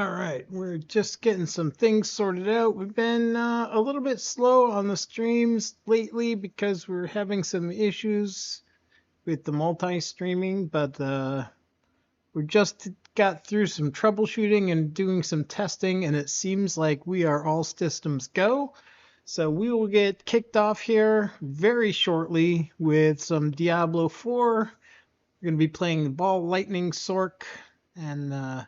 All right, we're just getting some things sorted out. We've been a little bit slow on the streams lately because we're having some issues with the multi-streaming, but we just got through some troubleshooting and doing some testing, and it seems like we are all systems go. So we will get kicked off here very shortly with some Diablo 4. We're going to be playing Ball Lightning Sorc and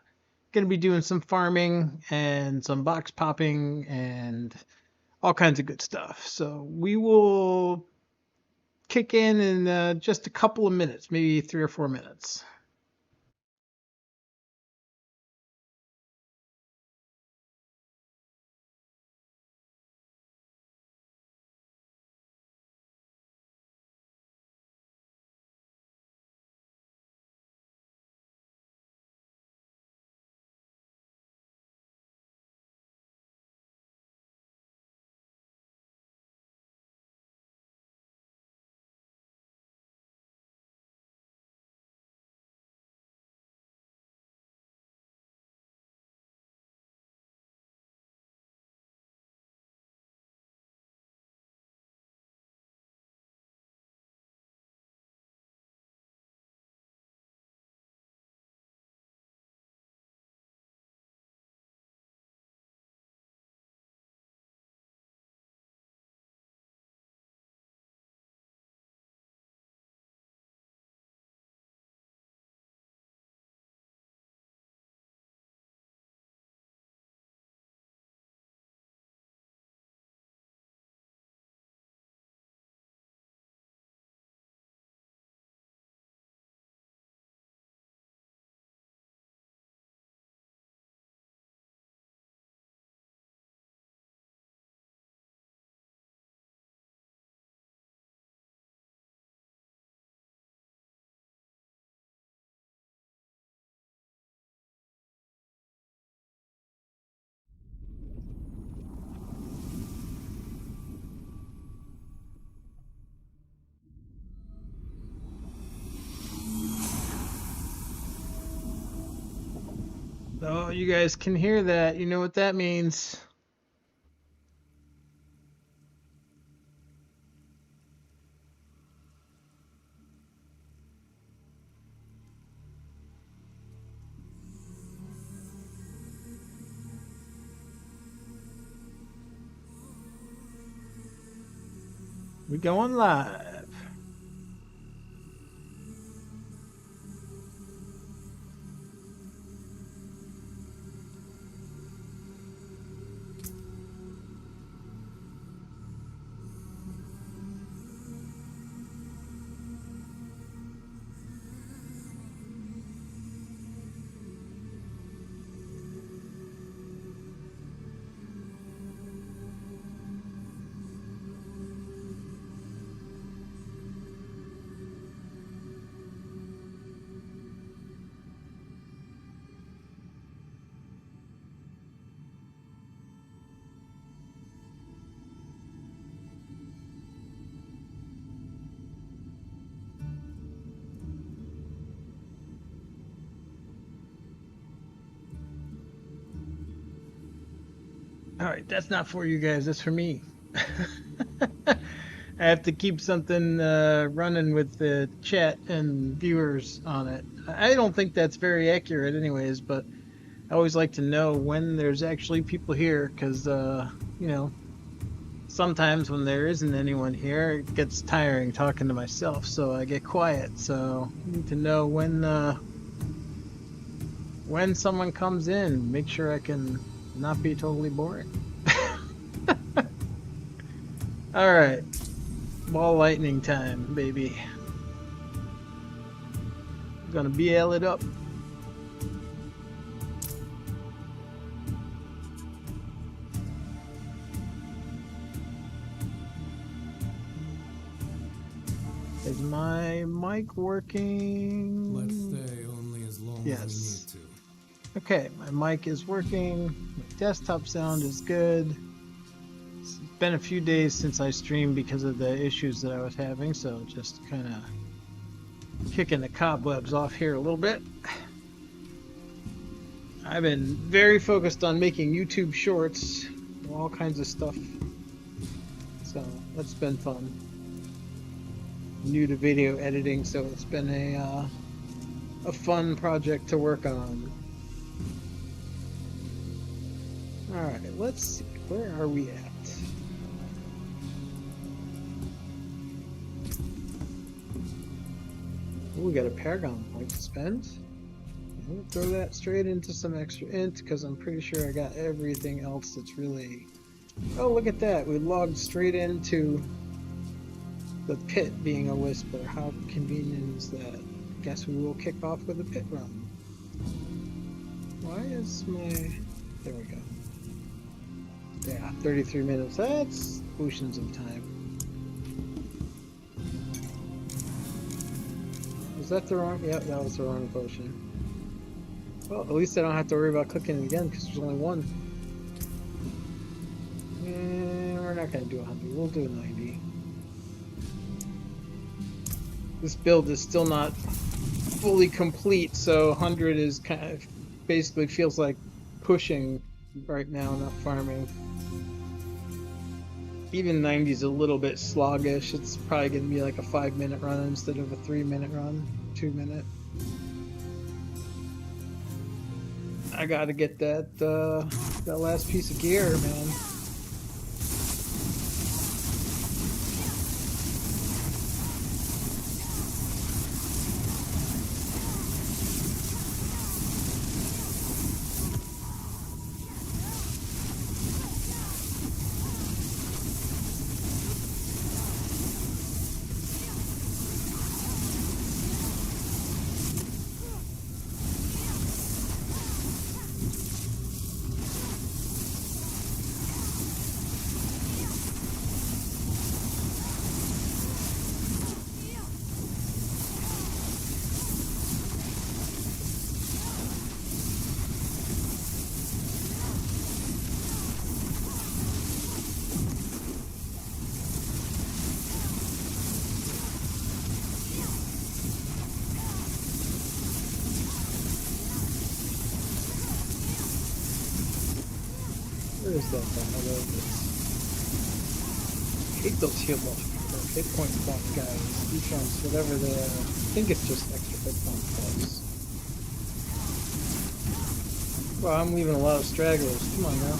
going to be doing some farming and some box popping and all kinds of good stuff. So we will kick in just a couple of minutes, maybe 3 or 4 minutes. So you guys can hear that. You know what that means. We're going live. All right, that's not for you guys. That's for me. I have to keep something running with the chat and viewers on it. I don't think that's very accurate, anyways, but I always like to know when there's actually people here because, you know, sometimes when there isn't anyone here, it gets tiring talking to myself, so I get quiet. So I need to know when someone comes in, make sure I can not be totally boring. All right, ball lightning time, baby. I'm gonna BL it up. Is my mic working? Let's stay only as long as we need to. Okay, my mic is working. My desktop sound is good. It's been a few days since I streamed because of the issues that I was having, so just kind of kicking the cobwebs off here a little bit. All I've been very focused on making YouTube shorts, all kinds of stuff. So that's been fun. New to video editing, so it's been a fun project to work on. All right, let's see. Where are we at? Ooh, we got a Paragon point to spend. We'll throw that straight into some extra int because I'm pretty sure I got everything else that's really... Oh, look at that. We logged straight into the pit being a whisper. How convenient is that? Guess we will kick off with a pit run. Why is my... There we go. Yeah, 33 minutes. That's oceans of time. Was that the wrong? Yep, that was the wrong potion. Well, at least I don't have to worry about clicking it again because there's only one. And we're not going to do 100. We'll do 90. This build is still not fully complete, so 100 is kind of basically feels like pushing right now, not farming. Even 90 is a little bit sluggish. It's probably going to be like a 5-minute run instead of a 3-minute run, 2-minute. I got to get that that last piece of gear, man. Where is that thing? I hate those hit point buff guys. Defense, whatever they are. I think it's just extra hit point buffs. Well, I'm leaving a lot of stragglers. Come on now.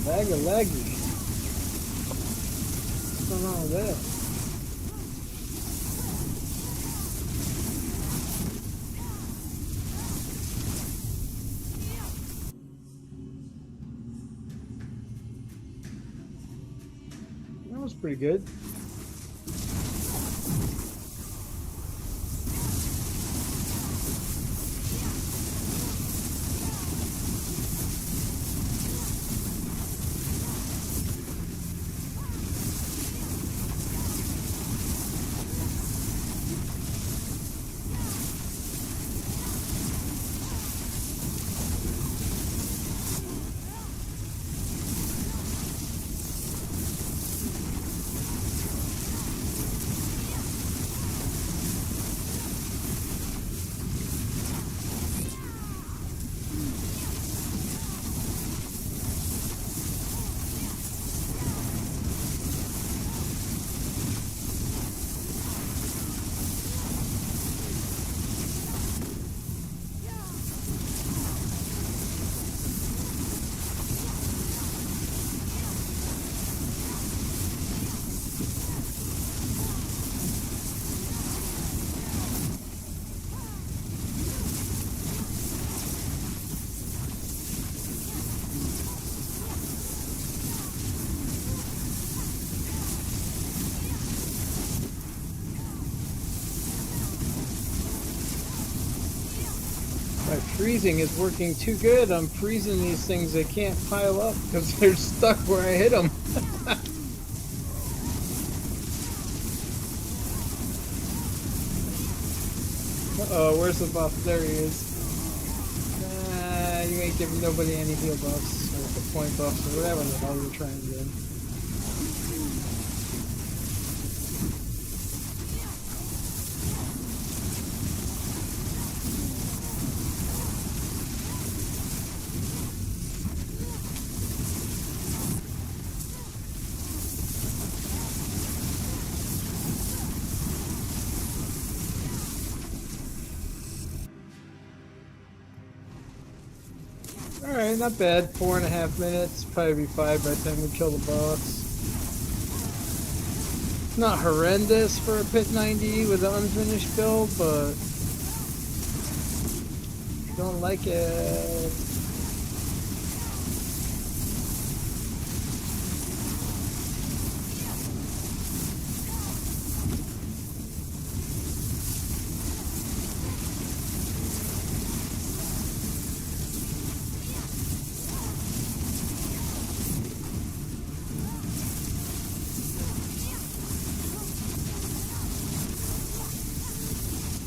Mega laggy. What's going on with that? That was pretty good. My freezing is working too good. I'm freezing these things. They can't pile up because they're stuck where I hit them. Uh-oh, where's the buff? There he is. You ain't giving nobody any heal buffs or the point buffs or whatever the hell you're trying to do. Alright, not bad. 4.5 minutes. Probably be 5 by the time we kill the boss. Not horrendous for a pit 90 with an unfinished build, but I don't like it.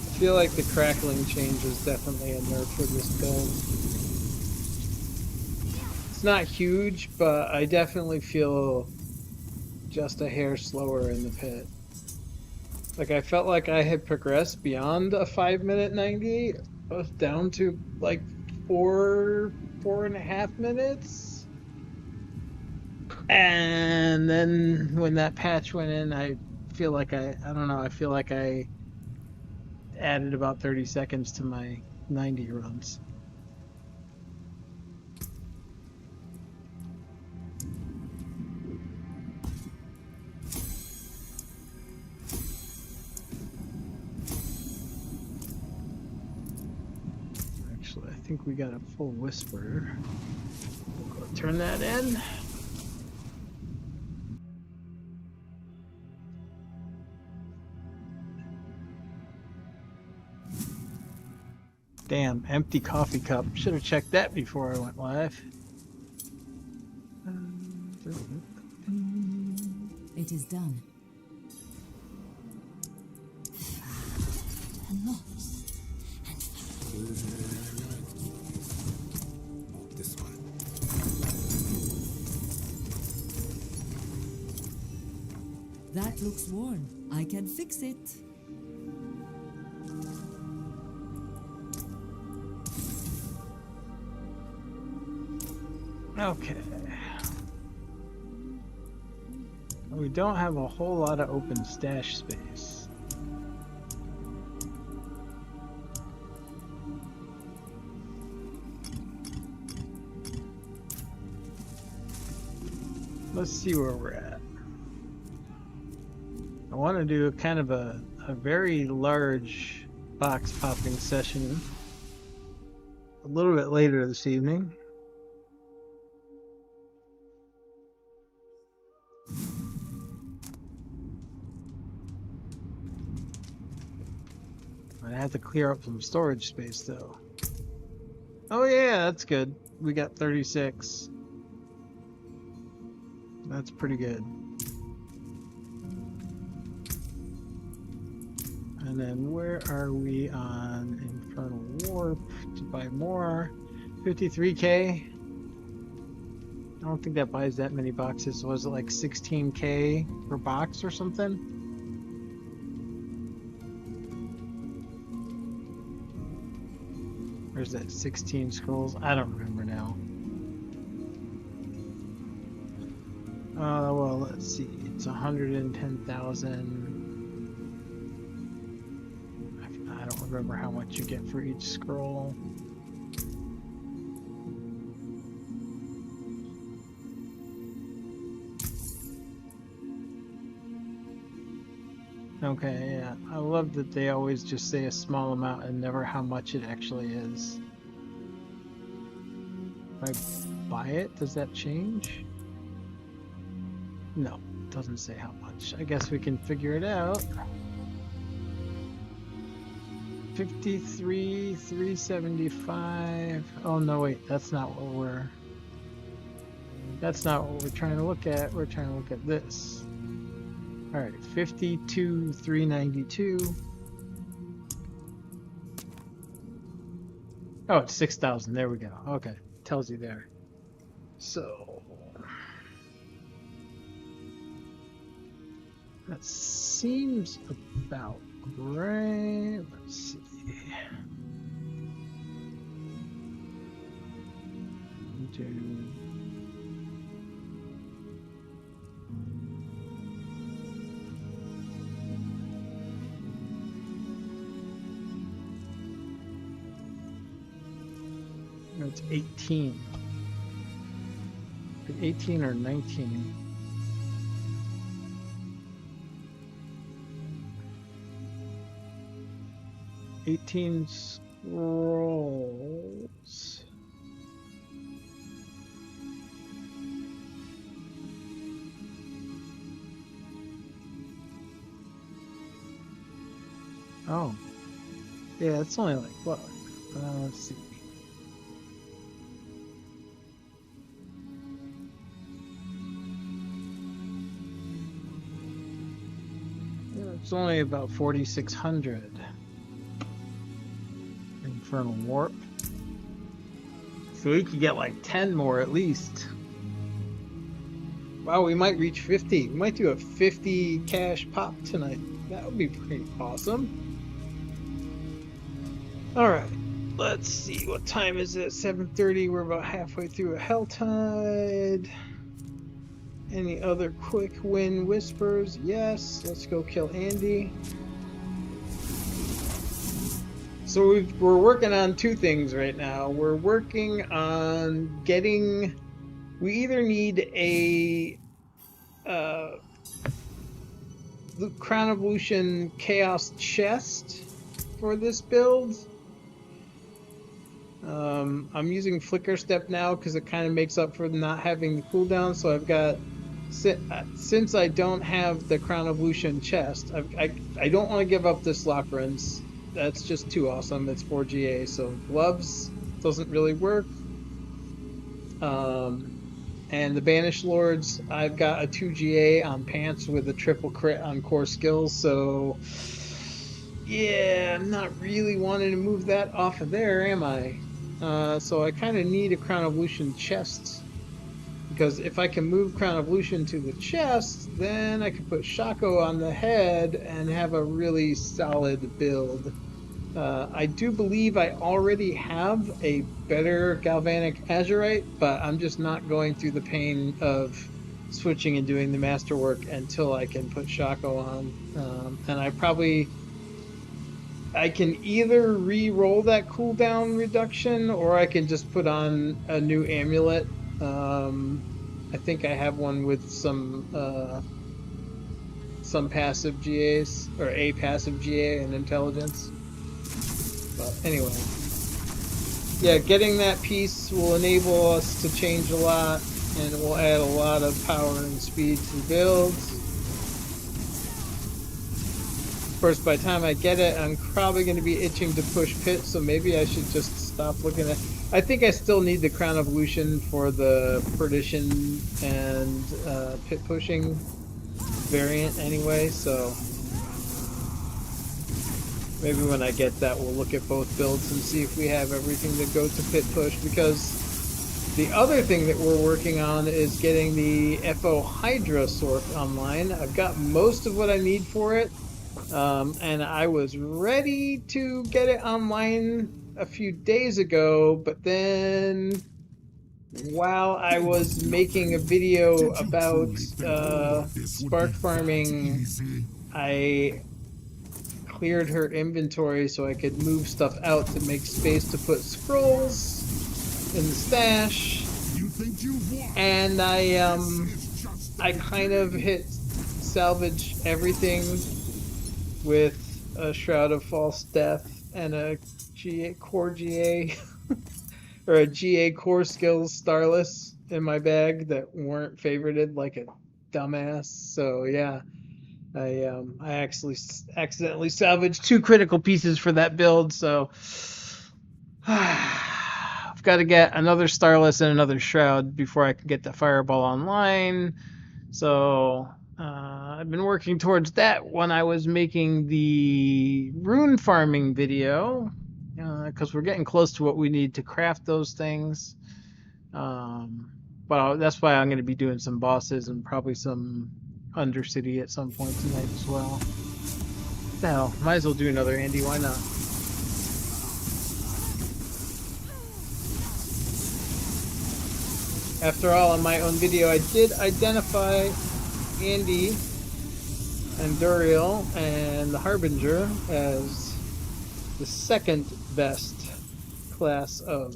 I feel like the crackling change is definitely a nerf for this build. It's not huge, but I definitely feel just a hair slower in the pit. Like I felt like I had progressed beyond a 5-minute 90, down to like 4.5 minutes. And then when that patch went in, I feel like I don't know, I feel like I added about 30 seconds to my 90 runs. Actually, I think we got a full whisper. We'll go turn that in. Damn, empty coffee cup. Should have checked that before I went live. It is done. This one. That looks worn. I can fix it. Okay. We don't have a whole lot of open stash space. Let's see where we're at. I want to do kind of a very large box popping session a little bit later this evening. I have to clear up some storage space though. Oh yeah, that's good. We got 36. That's pretty good. And then where are we on Infernal Warp to buy more? 53k. I don't think that buys that many boxes. Was it like 16k per box or something? Or is that 16 scrolls? I don't remember now. Well, let's see. It's 110,000. I don't remember how much you get for each scroll. Okay, yeah. I love that they always just say a small amount and never how much it actually is. If I buy it, does that change? No, it doesn't say how much. I guess we can figure it out. 53, 375. Oh no, wait, that's not what we're trying to look at. We're trying to look at this. All right, 52, 392. Oh, it's 6,000. There we go. Okay, tells you there. So that seems about right. Let's see. It's 18. 18 or 19. $18 scrolls. Oh. Yeah, it's only like what? Let's see. It's only about 4,600. Infernal Warp. So we could get like 10 more at least. Wow, we might reach 50. We might do a 50 cache pop tonight. That would be pretty awesome. Alright, let's see. What time is it? 7:30. We're about halfway through a Helltide. Any other quick win whispers? Yes. Let's go kill Andy. So we're working on two things right now. We're working on getting... We either need a Crown of Lucion Chaos chest for this build. I'm using Flicker Step now because it kind of makes up for not having the cooldown. So I've got... Since I don't have the Crown of Lucian chest, I don't want to give up this lock runs. That's just too awesome. It's 4 GA, so gloves doesn't really work. And the Banished Lords, I've got a 2 GA on pants with a triple crit on core skills, so yeah, I'm not really wanting to move that off of there, am I? So I kind of need a Crown of Lucian chest. Because if I can move Crown of Lucian to the chest, then I can put Shaco on the head and have a really solid build. I do believe I already have a better Galvanic Azurite, but I'm just not going through the pain of switching and doing the masterwork until I can put Shaco on. And I can either re-roll that cooldown reduction, or I can just put on a new amulet. I think I have one with some passive GAs, or a passive GA and intelligence. But anyway, yeah, getting that piece will enable us to change a lot, and it will add a lot of power and speed to the builds. Of course, by the time I get it, I'm probably going to be itching to push Pit, so maybe I should just stop looking at... I think I still need the Crown of Lucian for the Perdition and Pit pushing variant anyway, so maybe when I get that, we'll look at both builds and see if we have everything to go to Pit push, because the other thing that we're working on is getting the FO Hydra Sorc online. I've got most of what I need for it. And I was ready to get it online a few days ago, but then while I was making a video about spark farming, I cleared her inventory so I could move stuff out to make space to put scrolls in the stash. And I kind of hit salvage everything with a Shroud of False Death and a core GA or a GA core skills Starless in my bag that weren't favorited like a dumbass. So yeah, I actually accidentally salvaged 2 critical pieces for that build, so I've got to get another Starless and another Shroud before I can get the Fireball online. So I've been working towards that when I was making the rune farming video, because we're getting close to what we need to craft those things. But that's why I'm going to be doing some bosses and probably some Undercity at some point tonight as well. What the hell, might as well do another Andy, why not? After all, on my own video, I did identify Andy and Duriel and the Harbinger as the second best class of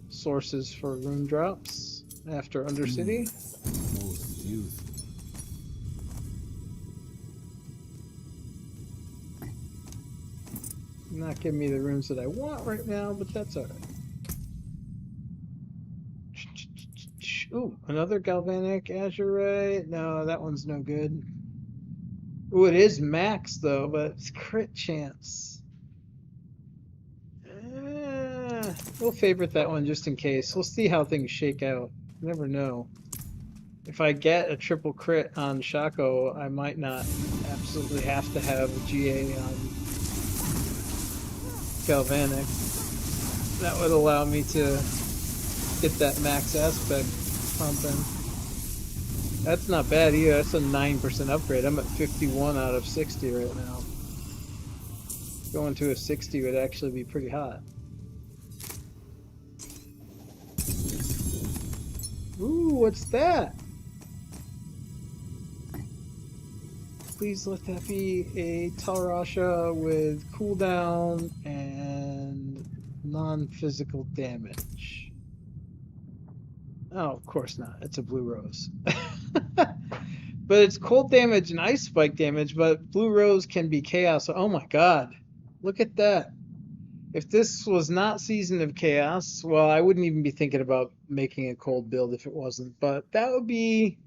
sources for rune drops after Undercity. Most useful. Not giving me the runes that I want right now, but that's alright. Ooh, another Galvanic Azurite. No, that one's no good. Ooh, it is max though, but it's crit chance. We'll favorite that one just in case. We'll see how things shake out. You never know. If I get a triple crit on Shaco, I might not absolutely have to have a GA on Galvanic. That would allow me to get that max aspect pumping. That's not bad either. That's a 9% upgrade. I'm at 51 out of 60 right now. Going to a 60 would actually be pretty hot. Ooh, what's that? Please let that be a Talrasha with cooldown and non-physical damage. Oh, of course not. It's a blue rose. But it's cold damage and ice spike damage, but blue rose can be chaos. Oh my god. Look at that. If this was not Season of Chaos, well, I wouldn't even be thinking about making a cold build if it wasn't. But that would be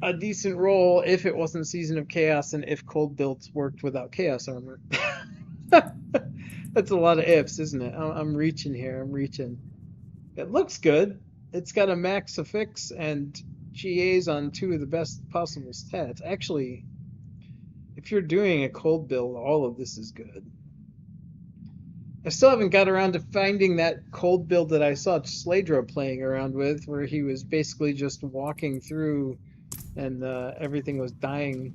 a decent roll if it wasn't Season of Chaos and if cold builds worked without Chaos Armor. That's a lot of ifs, isn't it? I'm reaching here. I'm reaching. It looks good. It's got a max affix and GAs on 2 of the best possible stats. Actually, if you're doing a cold build, all of this is good. I still haven't got around to finding that cold build that I saw Sladra playing around with, where he was basically just walking through and everything was dying.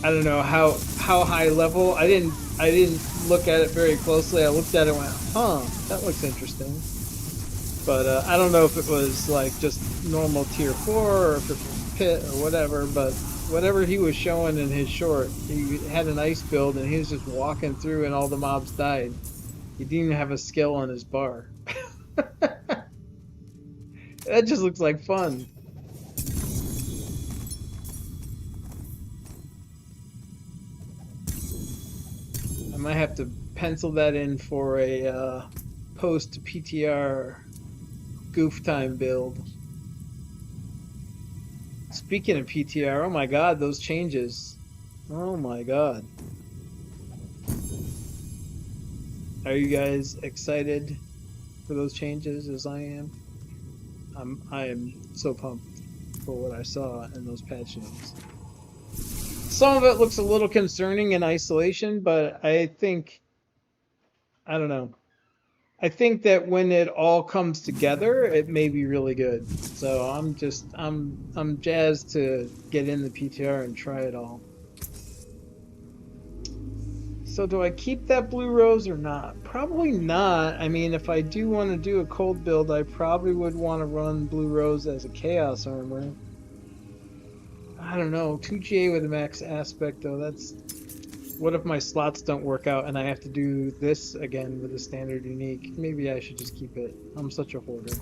I don't know how high level. I didn't look at it very closely. I looked at it and went, huh, that looks interesting. But I don't know if it was like just normal tier 4 or if it was pit or whatever, but whatever he was showing in his short, he had an ice build and he was just walking through and all the mobs died. He didn't even have a skill on his bar. That just looks like fun. I might have to pencil that in for a post PTR goof time build. Speaking of PTR, oh my god, those changes. Oh my god. Are you guys excited for those changes as I am? I am so pumped for what I saw in those patch notes. Some of it looks a little concerning in isolation, but I don't know. I think that when it all comes together, it may be really good. So I'm jazzed to get in the PTR and try it all. So do I keep that blue rose or not? Probably not. I mean, if I do want to do a cold build, I probably would want to run blue rose as a chaos armor. I don't know. 2GA with a max aspect though, that's... What if my slots don't work out and I have to do this again with a standard unique? Maybe I should just keep it. I'm such a hoarder.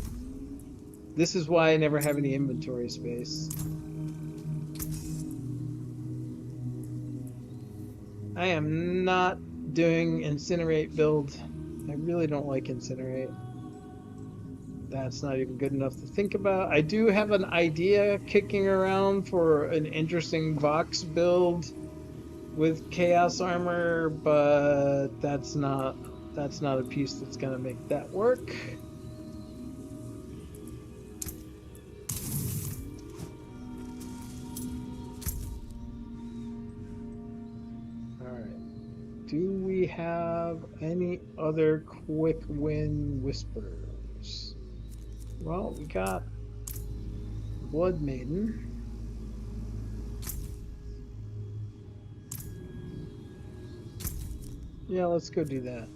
This is why I never have any inventory space. I am not doing Incinerate build. I really don't like Incinerate. that's not even good enough to think about. I do have an idea kicking around for an interesting Vox build with Chaos Armor, but that's not a piece that's gonna make that work. Alright. Do we have any other quick win whispers? Well, we got Blood Maiden. Yeah, let's go do that.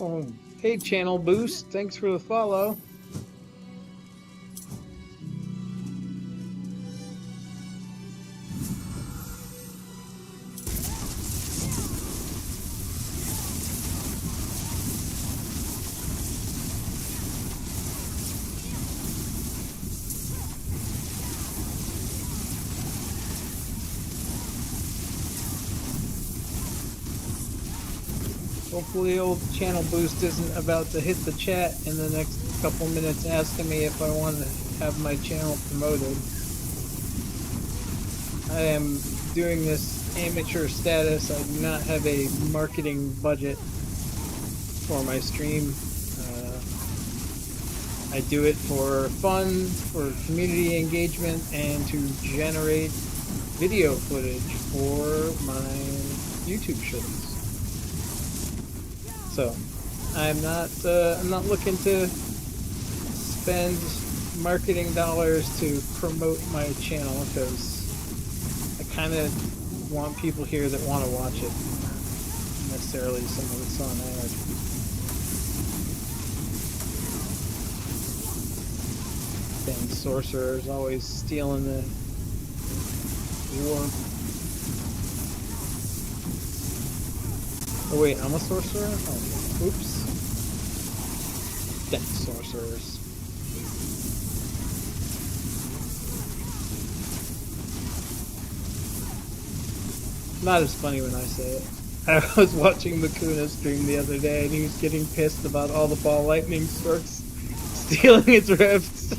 Oh, hey, Channel Boost. Thanks for the follow. Hopefully old Channel Boost isn't about to hit the chat in the next couple minutes asking me if I want to have my channel promoted. I am doing this amateur status. I do not have a marketing budget for my stream. I do it for fun, for community engagement, and to generate video footage for my YouTube shows. So, I'm not looking to spend marketing dollars to promote my channel, because I kind of want people here that want to watch it, not necessarily someone that's on ad. Dang sorcerers always stealing the war. Oh wait, I'm a sorcerer? Oh, oops. Dang sorcerers. Not as funny when I say it. I was watching Makuna stream the other day and he was getting pissed about all the ball lightning sorts stealing his rifts.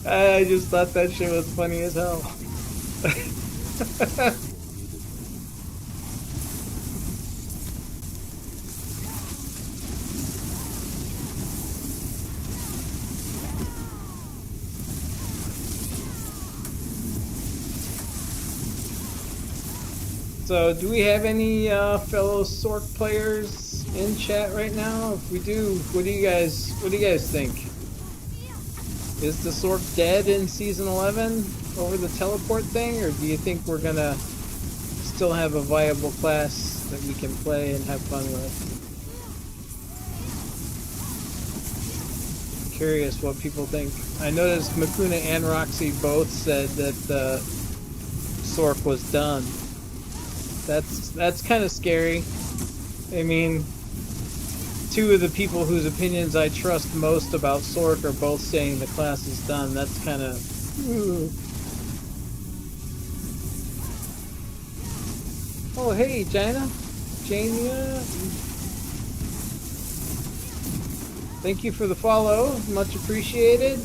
I just thought that shit was funny as hell. So, do we have any fellow Sorc players in chat right now? If we do, what do you guys think? Is the Sorc dead in season 11 over the teleport thing, or do you think we're gonna still have a viable class that we can play and have fun with? I'm curious what people think. I noticed Makuna and Roxy both said that Sorc was done. That's kind of scary. I mean, two of the people whose opinions I trust most about Sorc are both saying the class is done. That's kind of... Oh, hey, Jana. Jania. Thank you for the follow. Much appreciated.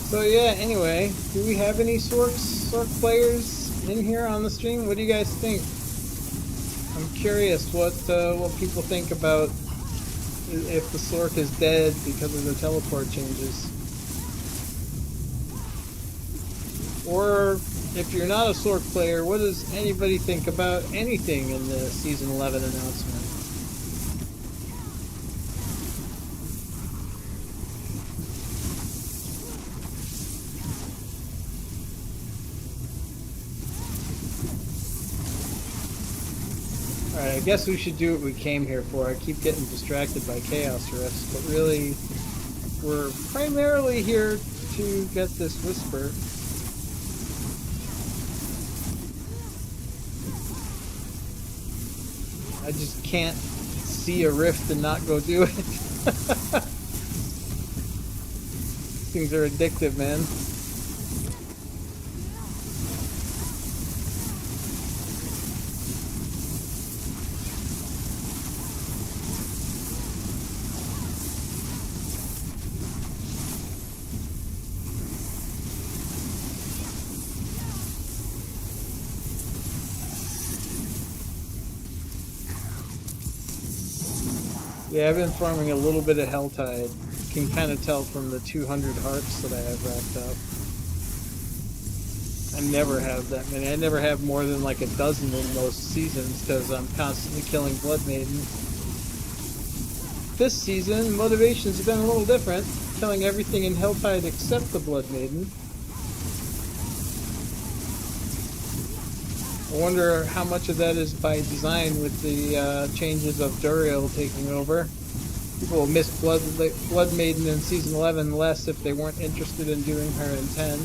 So yeah, anyway, do we have any Sorc players in here on the stream? What do you guys think? I'm curious what people think about if the Sorc is dead because of the teleport changes. Or if you're not a Sorc player, what does anybody think about anything in the Season 11 announcement? Alright, I guess we should do what we came here for. I keep getting distracted by Chaos Rifts, but really, we're primarily here to get this Whisper. I just can't see a rift and not go do it. Things are addictive, man. Yeah, I've been farming a little bit of Helltide. Can kind of tell from the 200 hearts that I have racked up. I never have that many. I never have more than like a dozen in most seasons because I'm constantly killing Blood Maiden. This season, motivations have been a little different. Killing everything in Helltide except the Blood Maiden. I wonder how much of that is by design with the changes of Duriel taking over. People will miss Blood Maiden in Season 11 less if they weren't interested in doing her in 10.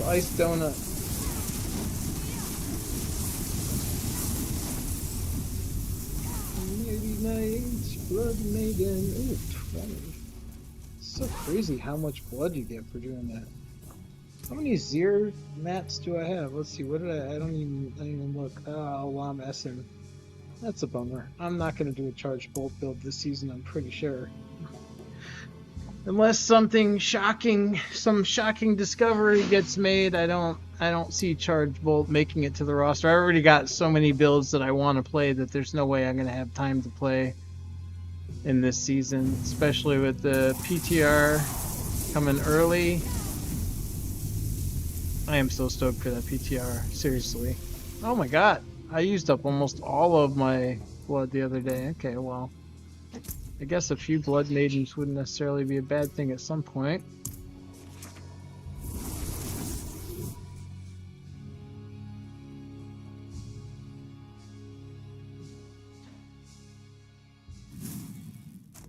Ice donut. Night, Blood Maiden. Ooh, 20. So crazy how much blood you get for doing that. How many Zir mats do I have? Let's see. What did I don't even look. Oh, well, I'm S'ing. That's a bummer. I'm not going to do a charged bolt build this season, I'm pretty sure. Unless something shocking, some shocking discovery gets made, I don't see Charge Bolt making it to the roster. I already got so many builds that I want to play that there's no way I'm going to have time to play in this season, especially with the PTR coming early. I am so stoked for that PTR, seriously. Oh my god, I used up almost all of my blood the other day. Okay, well, I guess a few Blood Maidens wouldn't necessarily be a bad thing at some point.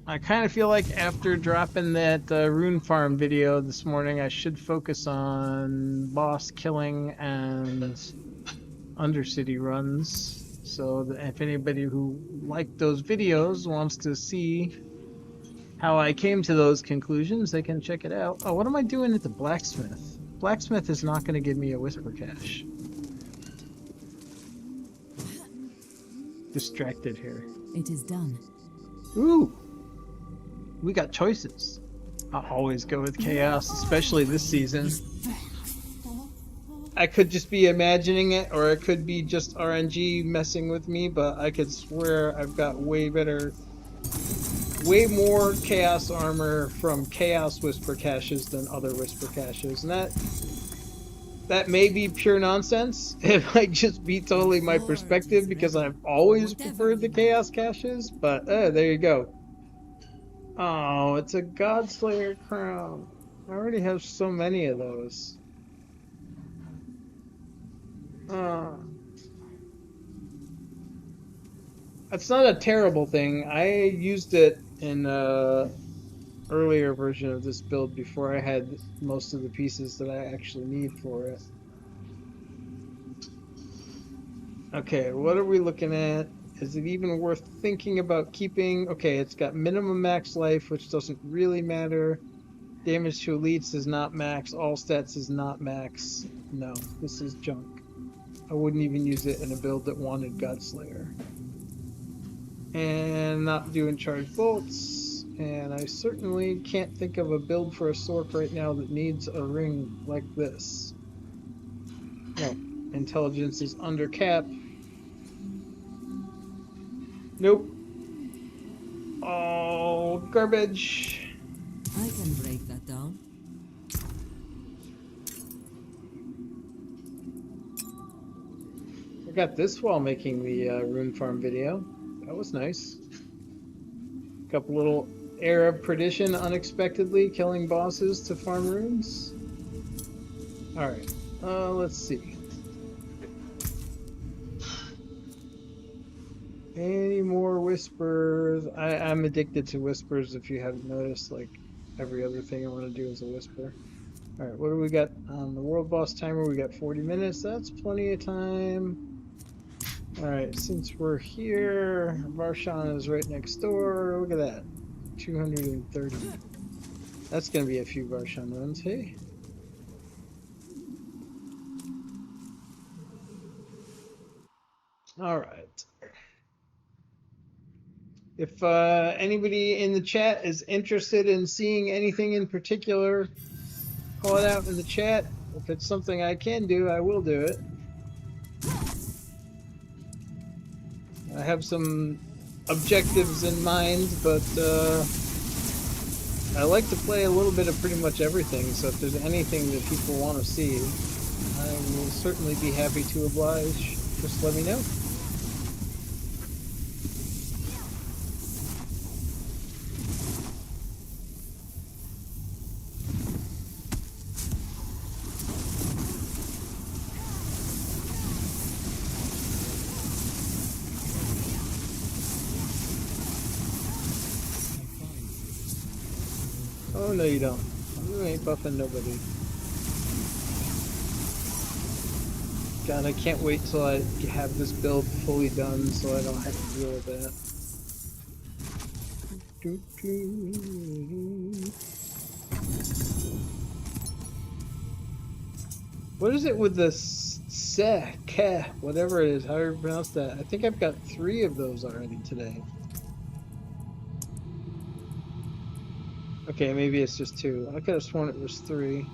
I kind of feel like after dropping that rune farm video this morning, I should focus on boss killing and Undercity runs. So that if anybody who liked those videos wants to see how I came to those conclusions, they can check it out. Oh, what am I doing at the blacksmith? Blacksmith is not going to give me a Whisper Cache. Distracted here. It is done. Ooh! We got choices. I'll always go with Chaos, especially this season. I could just be imagining it, or it could be just RNG messing with me, but I could swear I've got way more Chaos armor from Chaos Whisper Caches than other Whisper Caches, and that may be pure nonsense. It might just be totally my perspective because I've always preferred the Chaos Caches, but there you go. Oh, it's a Godslayer crown. I already have so many of those. That's not a terrible thing. I used it in earlier version of this build before I had most of the pieces that I actually need for it. Okay, what are we looking at? Is it even worth thinking about keeping? Okay, it's got minimum max life, which doesn't really matter. Damage to elites is not max. All stats is not max. No, this is junk. I wouldn't even use it in a build that wanted Godslayer. And not doing charge bolts. And I certainly can't think of a build for a Sorc right now that needs a ring like this. No, intelligence is under cap. Nope. Oh, garbage. I can break that down. I got this while making the rune farm video. That was nice. Couple little Arab perdition unexpectedly killing bosses to farm runes. Alright, let's see. Any more whispers? I'm addicted to whispers if you haven't noticed. Like every other thing I want to do is a whisper. Alright, what do we got on the world boss timer? We got 40 minutes. That's plenty of time. Alright, since we're here, Varshan is right next door. Look at that. 230. That's going to be a few Varshan runs. Hey. Alright. If anybody in the chat is interested in seeing anything in particular, call it out in the chat. If it's something I can do, I will do it. I have some objectives in mind, but I like to play a little bit of pretty much everything, so if there's anything that people want to see, I will certainly be happy to oblige. Just let me know. Oh, no you don't. You ain't buffing nobody. God, I can't wait till I have this build fully done so I don't have to deal with that. What is it with the Ke, whatever it is, how do you pronounce that? I think I've got 3 of those already today. Okay, maybe it's just 2. I could have sworn it was 3.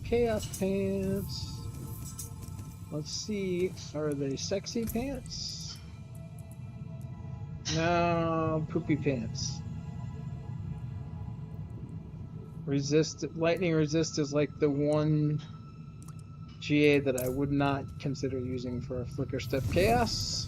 Chaos pants. Let's see, are they sexy pants? No, poopy pants. Lightning resist is like the one GA that I would not consider using for a flicker step chaos.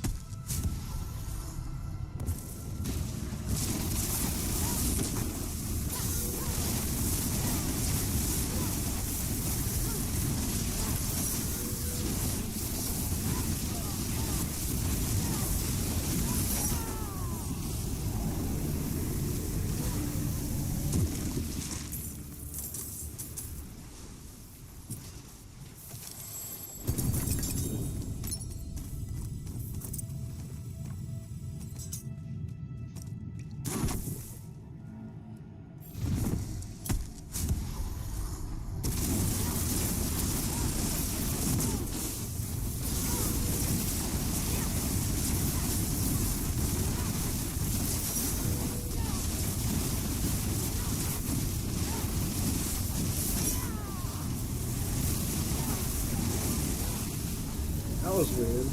That was weird.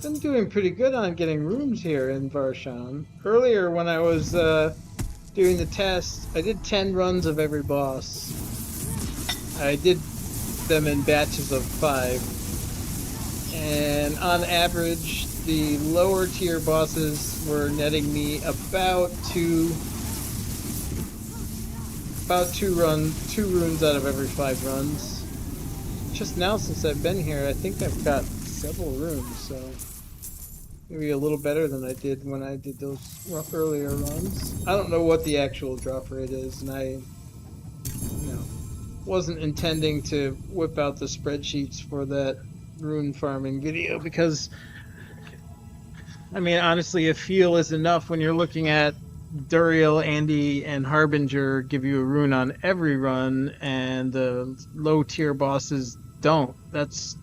Been doing pretty good on getting rooms here in Varshan. Earlier when I was doing the test, I did 10 runs of every boss. I did them in batches of 5. And on average, the lower tier bosses were netting me about two runes out of every 5 runs. just now since I've been here, I think I've got several rooms, so maybe a little better than I did when I did those earlier runs. I don't know what the actual drop rate is, and wasn't intending to whip out the spreadsheets for that rune farming video because, I mean, honestly, a feel is enough when you're looking at Duriel, Andy, and Harbinger give you a rune on every run, and the low tier bosses don't. That's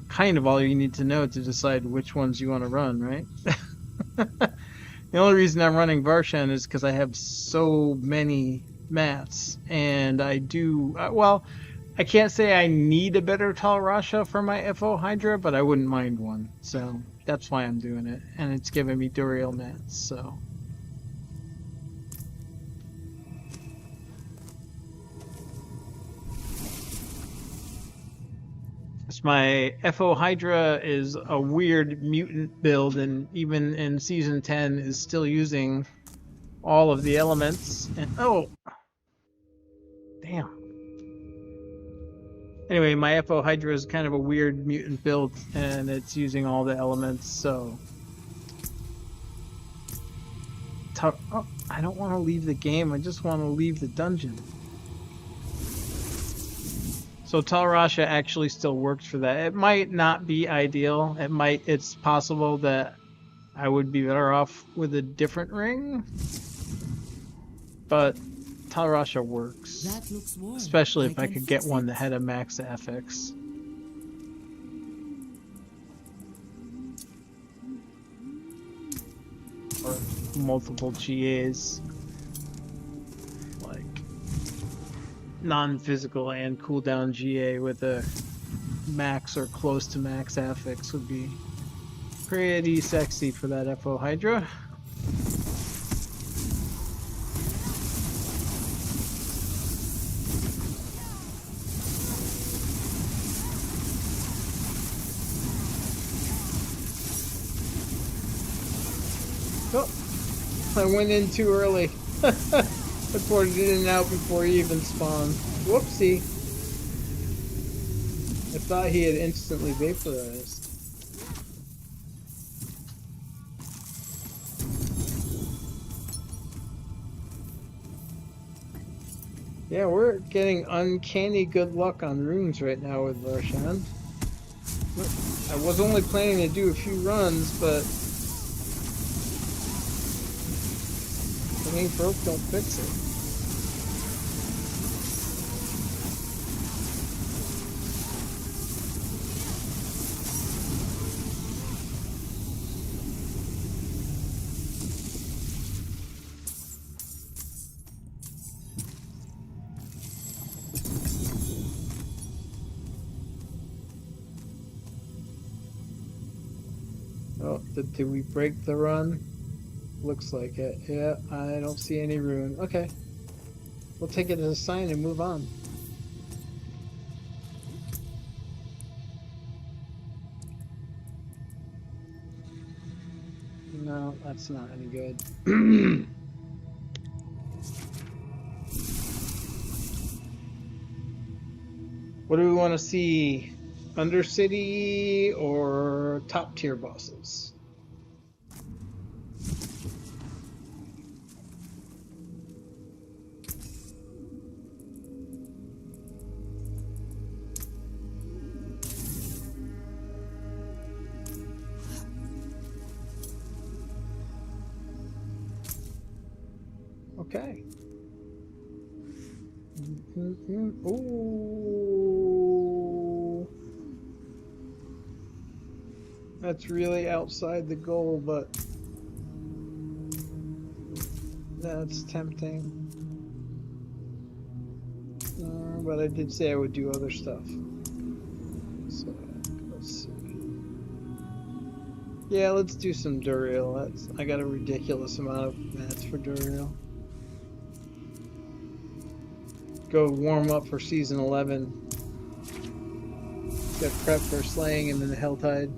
kind of all you need to know to decide which ones you want to run, right? The only reason I'm running Varshan is because I have so many mats, and I do well. I can't say I need a better Tal Rasha for my FO Hydra, but I wouldn't mind one. So that's why I'm doing it, and it's giving me Duriel mats. So. My FO Hydra is a weird mutant build, and even in Season 10 is still using all of the elements. And oh, damn. Anyway, my FO Hydra is kind of a weird mutant build, and it's using all the elements, so... Oh, I don't want to leave the game, I just want to leave the dungeon. So Tal Rasha actually still works for that. It might not be ideal. It's possible that I would be better off with a different ring. But Tal Rasha works. That looks warm. Especially if I can could get fix one it. that had a max FX. Or multiple GAs. Like non-physical and cooldown GA with a max or close to max affix would be pretty sexy for that FO Hydra. Oh, I went in too early. I ported it in and out before he even spawned. Whoopsie. I thought he had instantly vaporized. Yeah, we're getting uncanny good luck on runes right now with Varshan. I was only planning to do a few runs, but if it ain't broke, don't fix it. Oh, did we break the run? Looks like it. Yeah, I don't see any rune. Okay. We'll take it as a sign and move on. No, that's not any good. What do we want to see? Undercity or top tier bosses? Okay. Ooh. That's really outside the goal, but that's tempting. But I did say I would do other stuff. So, let's see. Yeah, let's do some Duriel. I got a ridiculous amount of mats for Duriel. Go warm up for season 11. Get prep for slaying him in the Helltide.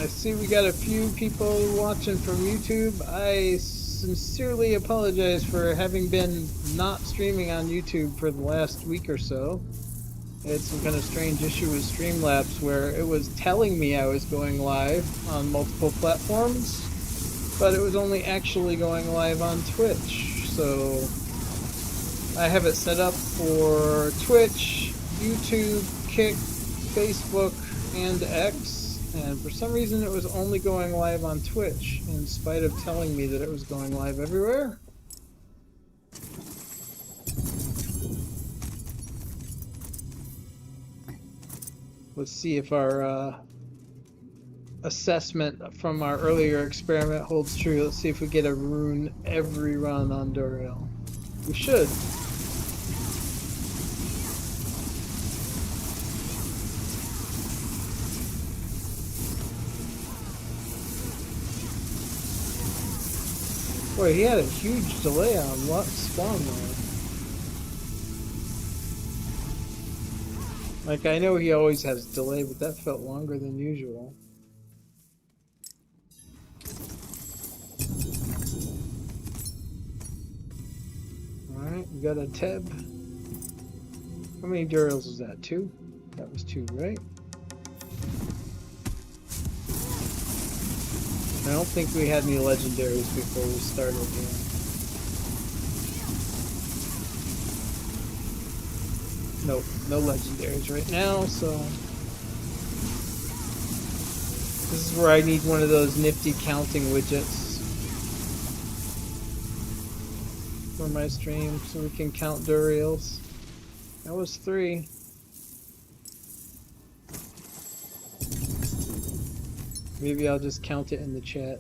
I see we got a few people watching from YouTube. I sincerely apologize for having been not streaming on YouTube for the last week or so. I had some kind of strange issue with Streamlabs where it was telling me I was going live on multiple platforms, but it was only actually going live on Twitch. So I have it set up for Twitch, YouTube, Kick, Facebook, and X, and for some reason it was only going live on Twitch, in spite of telling me that it was going live everywhere. Let's see if our assessment from our earlier experiment holds true. Let's see if we get a rune every run on Duriel. We should. Boy, he had a huge delay on what spawn there. Like, I know he always has delay, but that felt longer than usual. Alright, we got a Teb. How many Duriels was that? 2? That was 2, right? I don't think we had any legendaries before we started here. Nope, no legendaries right now, so this is where I need one of those nifty counting widgets for my stream so we can count Duriels. That was 3. Maybe I'll just count it in the chat.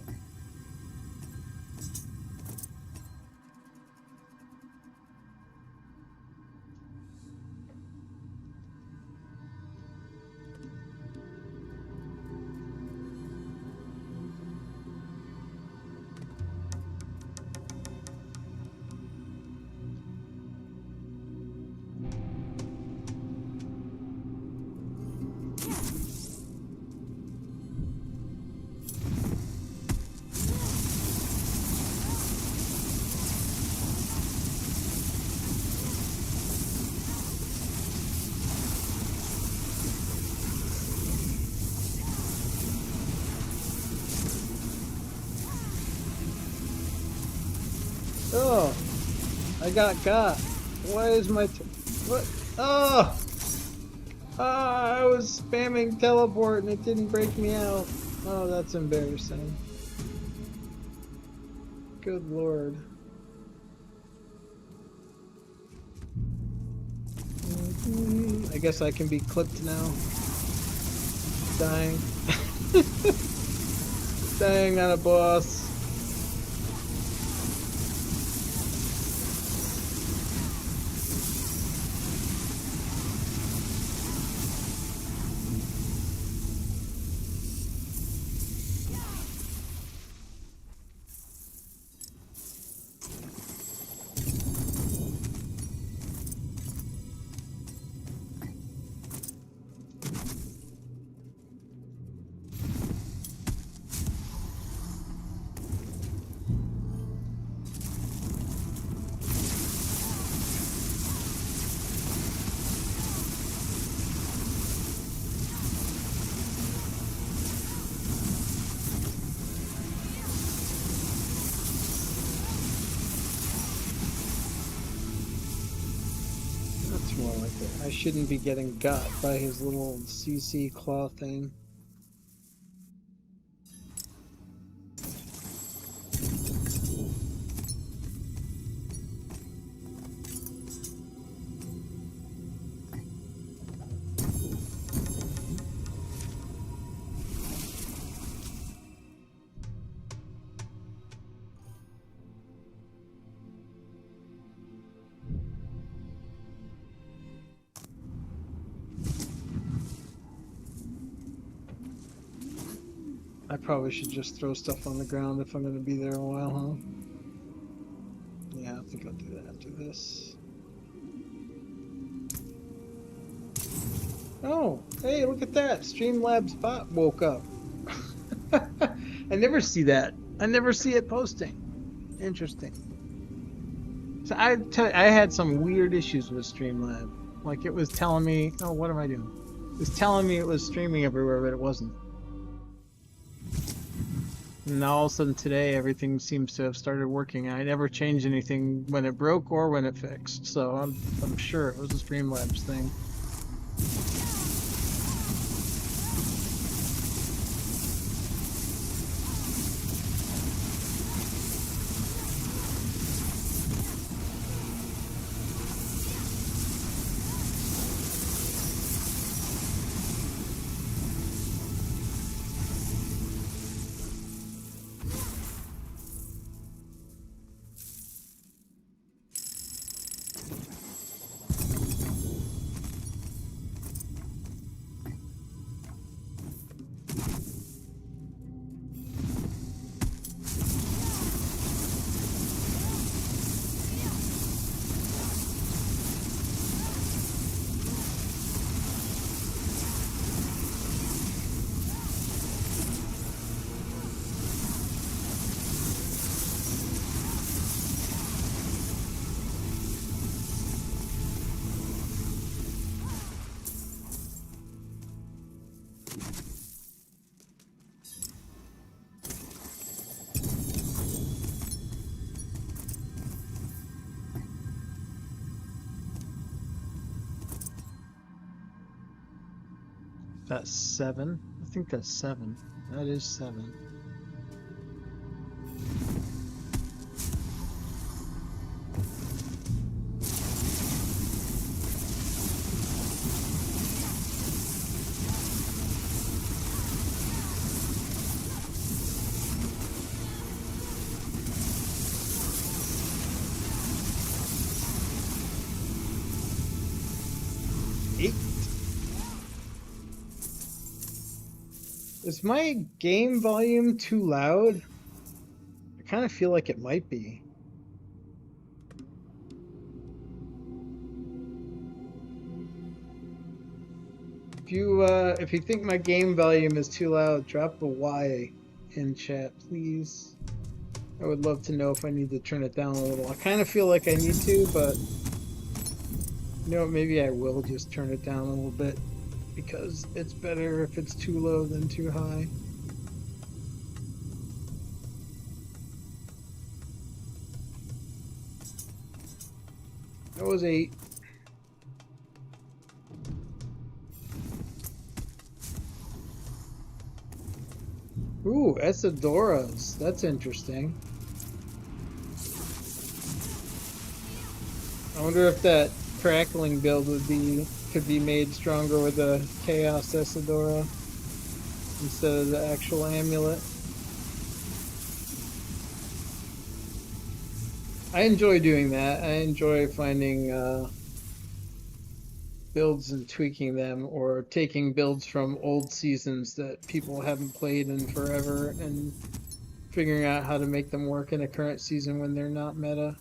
Oh, I got. Why is my what? Oh, I was spamming teleport and it didn't break me out. Oh, that's embarrassing. Good lord. I guess I can be clipped now. Dying. Dying on a boss. More like it. I shouldn't be getting got by his little CC claw thing. I probably should just throw stuff on the ground if I'm going to be there a while, huh? Yeah, I think I'll do that after this. Oh, hey, look at that! Streamlabs bot woke up. I never see that. I never see it posting. Interesting. So I had some weird issues with Streamlab. Like it was telling me, oh, what am I doing? It was telling me it was streaming everywhere, but it wasn't. And now all of a sudden today, everything seems to have started working. I never changed anything when it broke or when it fixed, so I'm sure it was a Streamlabs thing. That's 7. I think that's 7. That is 7. Is my game volume too loud? I kind of feel like it might be. If you think my game volume is too loud, drop a Y in chat, please. I would love to know if I need to turn it down a little. I kind of feel like I need to, but you know, maybe I will just turn it down a little bit because it's better if it's too low than too high. That was 8. Ooh, Esidoras. That's interesting. I wonder if that crackling build could be made stronger with a Chaos Esidora instead of the actual amulet. I enjoy doing that. I enjoy finding builds and tweaking them, or taking builds from old seasons that people haven't played in forever and figuring out how to make them work in a current season when they're not meta.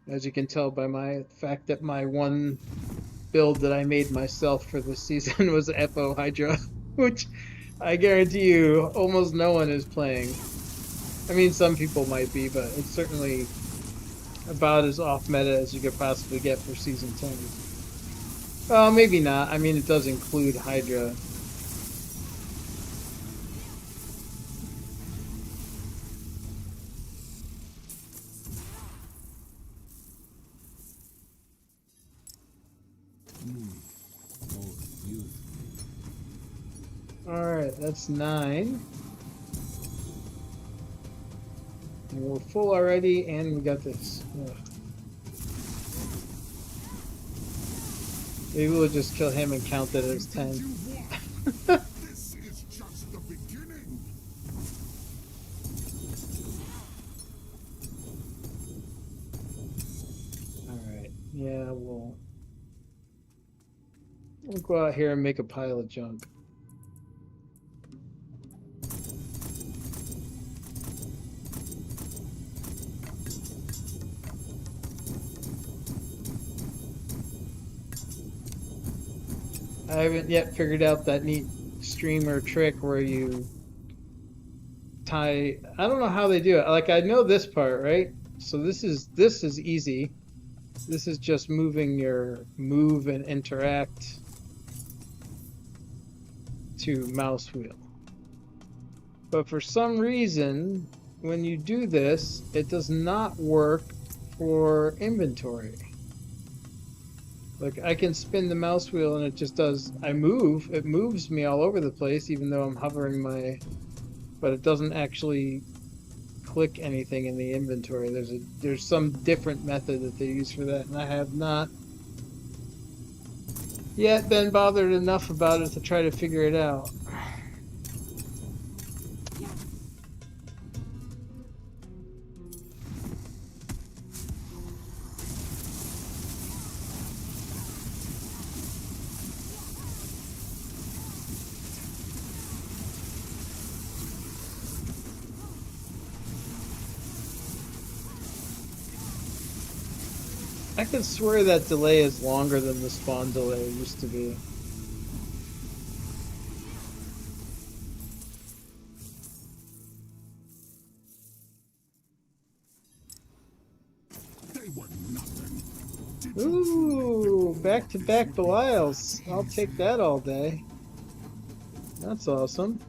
As you can tell by my fact that my one build that I made myself for this season was Epo Hydra, which I guarantee you almost no one is playing. I mean, some people might be, but it's certainly about as off meta as you could possibly get for season 10. Well, maybe not. I mean, it does include Hydra. Alright, that's 9. And we're full already, and we got this. Ugh. Maybe we'll just kill him and count that as 10. This is just the beginning. Alright, yeah, we'll go out here and make a pile of junk. I haven't yet figured out that neat streamer trick where you tie. I don't know how they do it. Like I know this part, right? So this is easy. This is just moving your move and interact to mouse wheel. But for some reason, when you do this, it does not work for inventory. Like I can spin the mouse wheel and it just does, it moves me all over the place even though I'm hovering my, but it doesn't actually click anything in the inventory. There's some different method that they use for that, and I have not yet been bothered enough about it to try to figure it out. I could swear that delay is longer than the spawn delay used to be. They were nothing. Ooh, back-to-back Belials. I'll take that all day. That's awesome.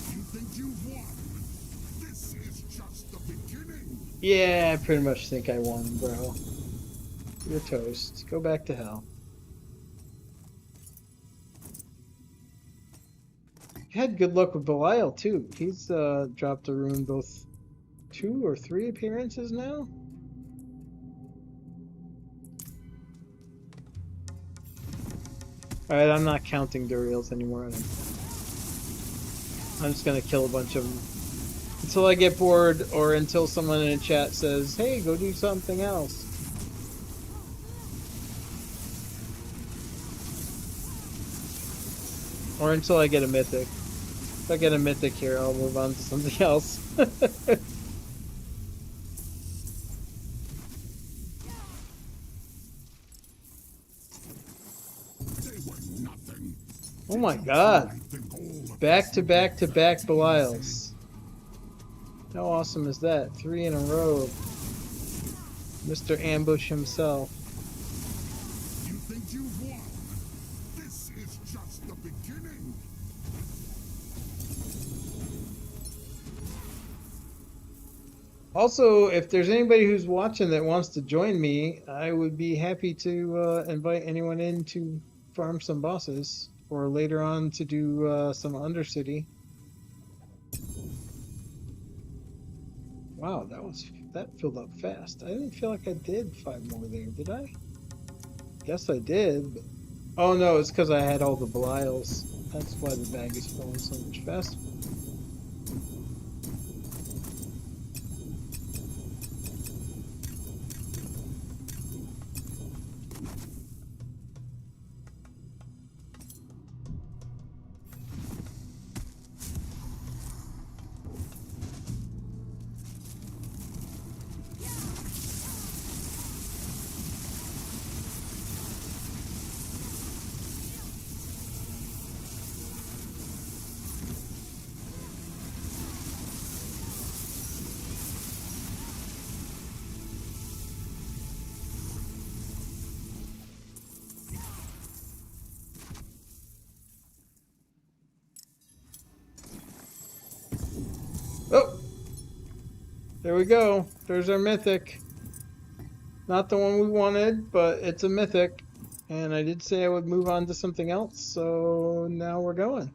You think you've won? This is just the beginning. Yeah, I pretty much think I won, bro. You're toast. Go back to hell. You had good luck with Belial, too. He's dropped a rune both 2 or 3 appearances now? Alright, I'm not counting Duriels anymore. I'm just gonna kill a bunch of them. Until I get bored, or until someone in the chat says, hey, go do something else. Or until I get a mythic. If I get a mythic here, I'll move on to something else. Oh my god. Back to back to back Belials. How awesome is that? 3 in a row. Mr. Ambush himself. You think you've won? This is just the beginning. Also, if there's anybody who's watching that wants to join me, I would be happy to invite anyone in to farm some bosses, or later on to do some Undercity. Wow, that filled up fast. I didn't feel like I did 5 more there, did I? Guess I did. But... oh no, it's because I had all the Belials. That's why the bag is filling so much faster. Oh! There we go. There's our mythic. Not the one we wanted, but it's a mythic. And I did say I would move on to something else, so now we're going.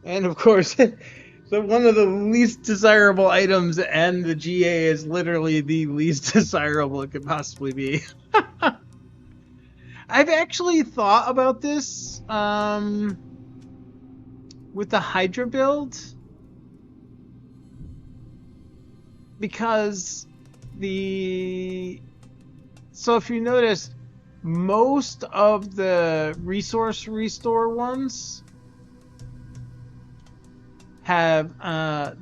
And of course, so one of the least desirable items, and the GA is literally the least desirable it could possibly be. I've actually thought about this with the Hydra build. Because so if you notice, most of the resource restore ones have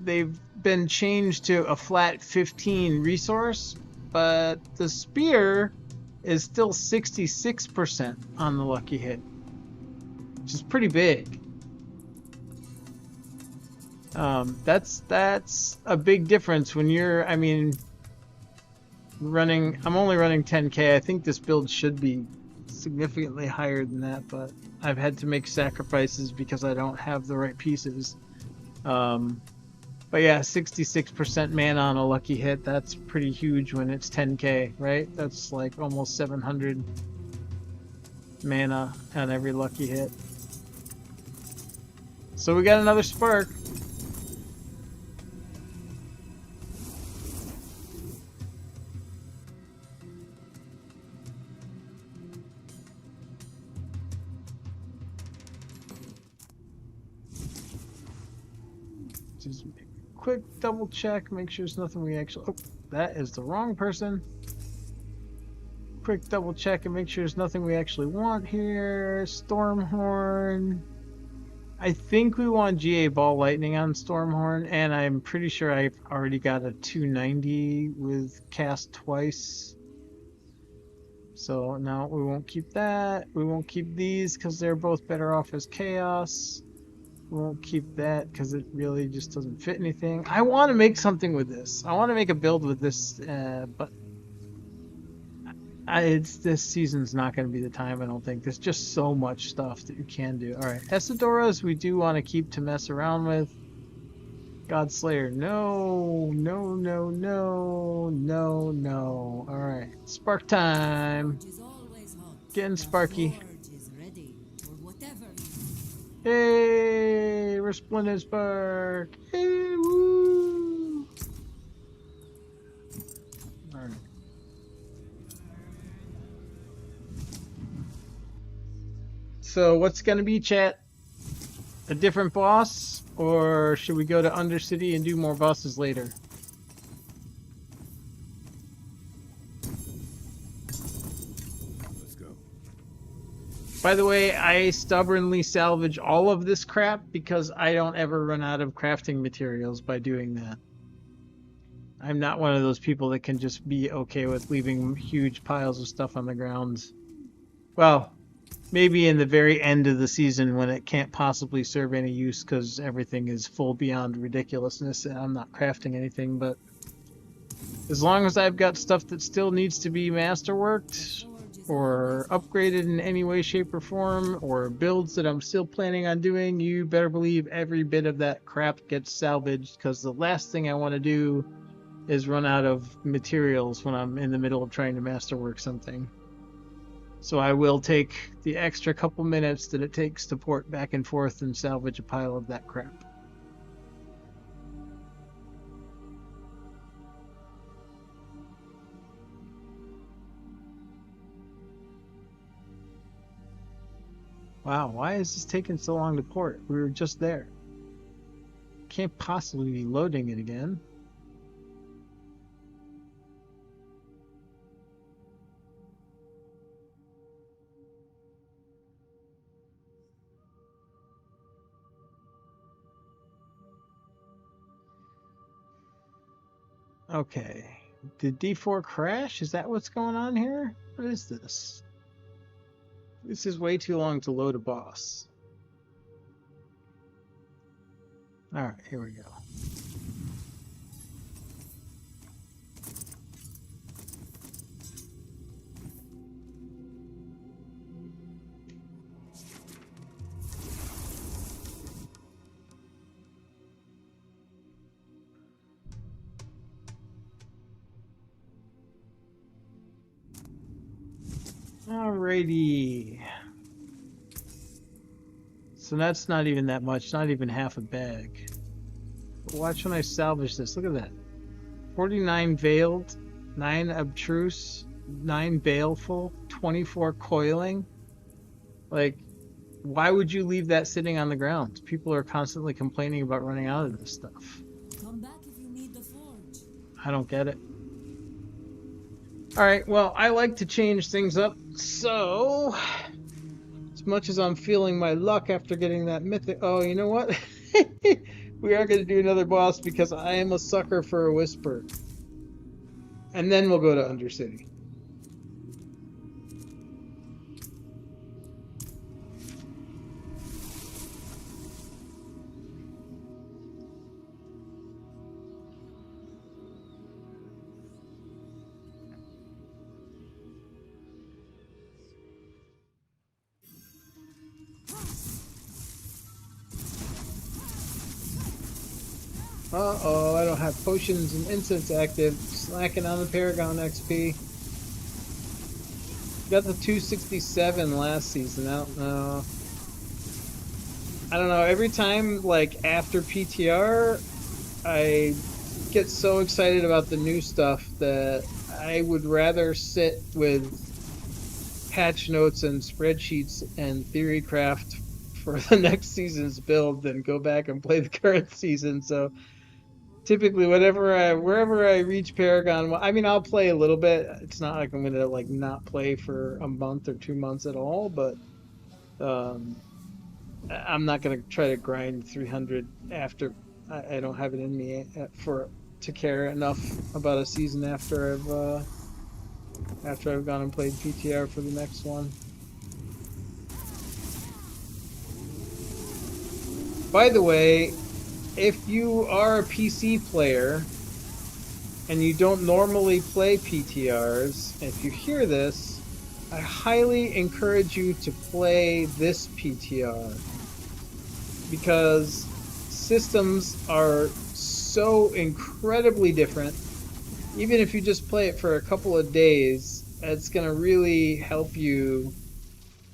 they've been changed to a flat 15 resource, but the spear is still 66% on the lucky hit. which is pretty big. That's a big difference when you're, I mean, I'm only running 10K. I think this build should be significantly higher than that, but I've had to make sacrifices because I don't have the right pieces. But yeah, 66% mana on a lucky hit, that's pretty huge when it's 10K, right? That's like almost 700 mana on every lucky hit. So we got another spark. Just quick double check, make sure there's nothing we actually... Oh, that is the wrong person. Quick double check and make sure there's nothing we actually want here. Stormhorn. I think we want GA Ball Lightning on Stormhorn, and I'm pretty sure I've already got a 290 with cast twice. So no, we won't keep that. We won't keep these because they're both better off as Chaos. We won't keep that because it really just doesn't fit anything. I want to make something with this. I want to make a build with this, but this season's not going to be the time, I don't think. There's just so much stuff that you can do. Alright, Essidoras we do want to keep to mess around with. Godslayer, no, no, no, no, no, no. Alright, Spark time. Getting Sparky. Hey, Resplendent Spark. Hey, woo. Alright. So what's going to be, chat? A different boss? Or should we go to Undercity and do more bosses later? Let's go. By the way, I stubbornly salvage all of this crap because I don't ever run out of crafting materials by doing that. I'm not one of those people that can just be okay with leaving huge piles of stuff on the ground. Well, maybe in the very end of the season when it can't possibly serve any use because everything is full beyond ridiculousness and I'm not crafting anything, but as long as I've got stuff that still needs to be masterworked or upgraded in any way, shape, or form, or builds that I'm still planning on doing, you better believe every bit of that crap gets salvaged because the last thing I want to do is run out of materials when I'm in the middle of trying to masterwork something. So I will take the extra couple minutes that it takes to port back and forth and salvage a pile of that crap. Wow, why is this taking so long to port? We were just there. Can't possibly be loading it again. Okay, did D4 crash? Is that what's going on here? What is this? This is way too long to load a boss. Alright, here we go. Alrighty. So that's not even that much, not even half a bag. But watch when I salvage this. Look at that. 49 veiled, 9 obtruse, 9 baleful, 24 coiling. Like, why would you leave that sitting on the ground? People are constantly complaining about running out of this stuff. Come back if you need the forge. I don't get it. Alright, well, I like to change things up, so as much as I'm feeling my luck after getting that mythic... Oh, you know what? We are going to do another boss because I am a sucker for a whisper. And then we'll go to Undercity. Uh-oh, I don't have potions and incense active. Slacking on the Paragon XP. Got the 267 last season. I don't know. I don't know. Every time, like, after PTR, I get so excited about the new stuff that I would rather sit with patch notes and spreadsheets and theorycraft for the next season's build than go back and play the current season. So typically, wherever I reach Paragon, I mean, I'll play a little bit. It's not like I'm gonna like not play for a month or 2 months at all, but um, I'm not gonna try to grind 300 after I don't have it in me for to care enough about a season after I've gone and played PTR for the next one. By the way, if you are a PC player and you don't normally play PTRs, if you hear this, I highly encourage you to play this PTR because systems are so incredibly different. Even if you just play it for a couple of days, it's going to really help you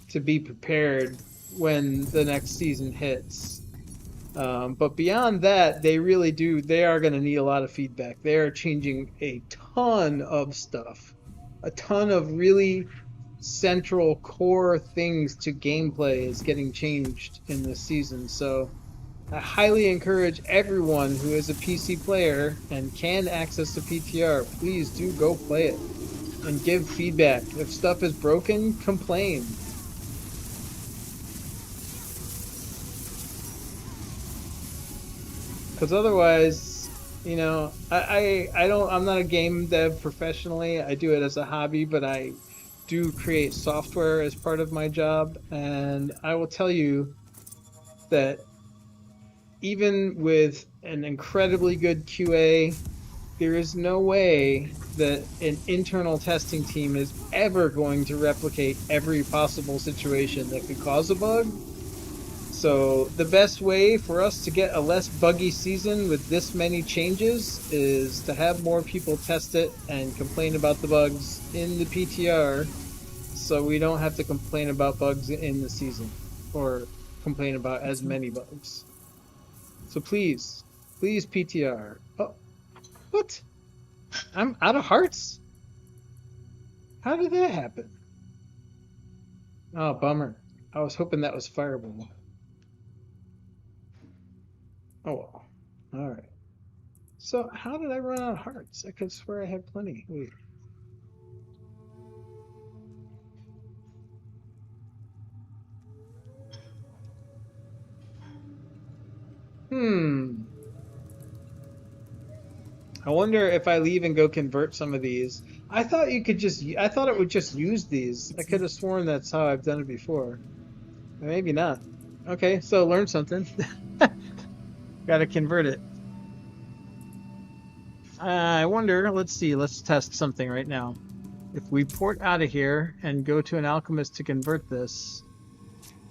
to be prepared when the next season hits. But beyond that, they are going to need a lot of feedback. They are changing a ton of stuff, a ton of really central core things to gameplay is getting changed in this season. So I highly encourage everyone who is a PC player and can access the PTR, please do go play it and give feedback. If stuff is broken, complain. Because otherwise, I'm not a game dev professionally. I do it as a hobby, but I do create software as part of my job. And I will tell you that even with an incredibly good QA, there is no way that an internal testing team is ever going to replicate every possible situation that could cause a bug. So the best way for us to get a less buggy season with this many changes is to have more people test it and complain about the bugs in the PTR so we don't have to complain about bugs in the season or complain about as many bugs. So please PTR. Oh, what? I'm out of hearts? How did that happen? Oh, bummer. I was hoping that was Fireball. Oh well. Alright. So, how did I run out of hearts? I could swear I had plenty. Wait. Hmm. I wonder if I leave and go convert some of these. I thought it would just use these. I could have sworn that's how I've done it before. Maybe not. Okay, so learn something. Gotta convert it. I wonder, let's see, let's test something right now. If we port out of here and go to an alchemist to convert this,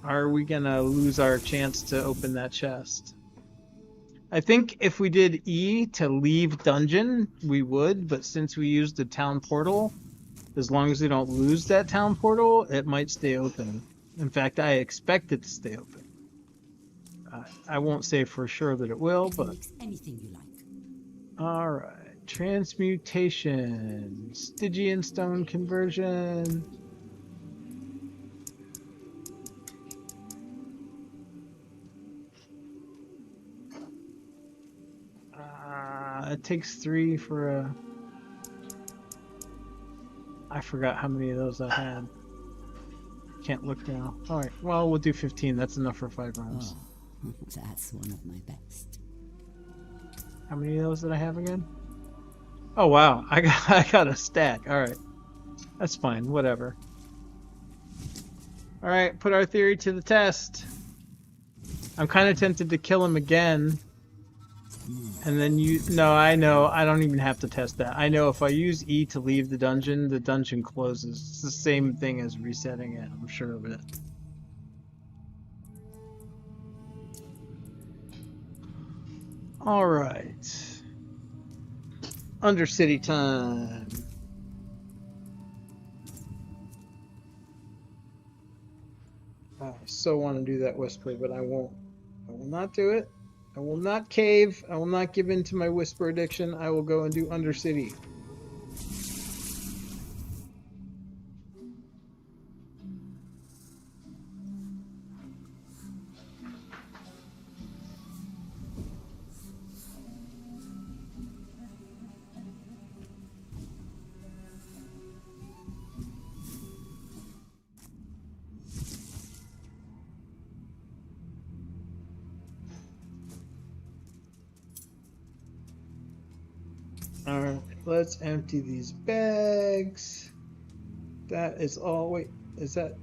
are we gonna lose our chance to open that chest? I think if we did E to leave dungeon, we would, but since we used the town portal, as long as we don't lose that town portal, it might stay open. In fact, I expect it to stay open. I won't say for sure that it will, but... anything you like. Alright. Transmutation. Stygian stone conversion. It takes 3 for a... I forgot how many of those I had. Can't look now. Alright, well, we'll do 15. That's enough for 5 rounds. Oh, that's one of my best. How many of those did I have again? Oh, wow. I got a stack. Alright. That's fine. Whatever. Alright, put our theory to the test. I'm kind of tempted to kill him again. And then no, I know. I don't even have to test that. I know if I use E to leave the dungeon closes. It's the same thing as resetting it. I'm sure of it. All right. Undercity time. I so want to do that whisper, but I won't. I will not do it. I will not cave. I will not give in to my whisper addiction. I will go and do Undercity. All right, let's empty these bags. That is all. Wait, is that?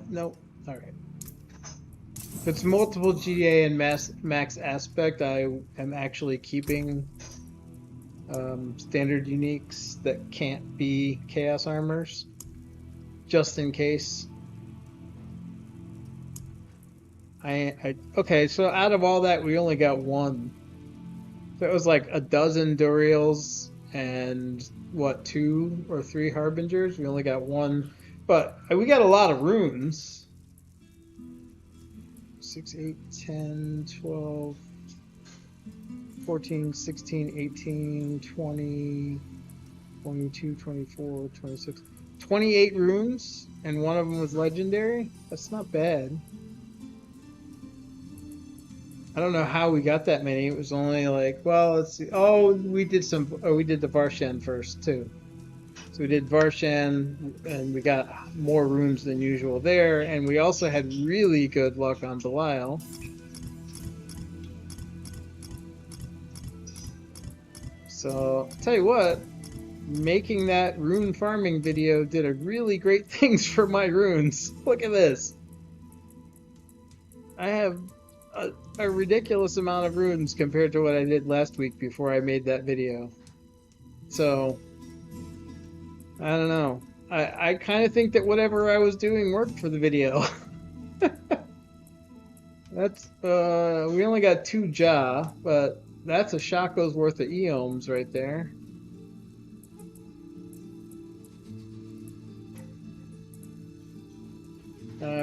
No. All right. If it's multiple GA and max aspect, I am actually keeping standard uniques that can't be chaos armors, just in case. Okay, so out of all that, we only got one. So it was like a dozen Duriels and what, 2 or 3 Harbingers? We only got one, but we got a lot of runes. 6, 8, 10, 12, 14, 16, 18, 20, 22, 24, 26, 28 runes, and one of them was legendary. That's not bad. I don't know how we got that many. It was only like, well, let's see. Oh, we did the Varshan first too. So we did Varshan, and we got more runes than usual there, and we also had really good luck on Belial. So, I'll tell you what, making that rune farming video did a really great things for my runes. Look at this. I have a ridiculous amount of runes compared to what I did last week before I made that video. So, I don't know. I kind of think that whatever I was doing worked for the video. That's, we only got 2 Ja, but that's a Shaco's worth of Eoms right there.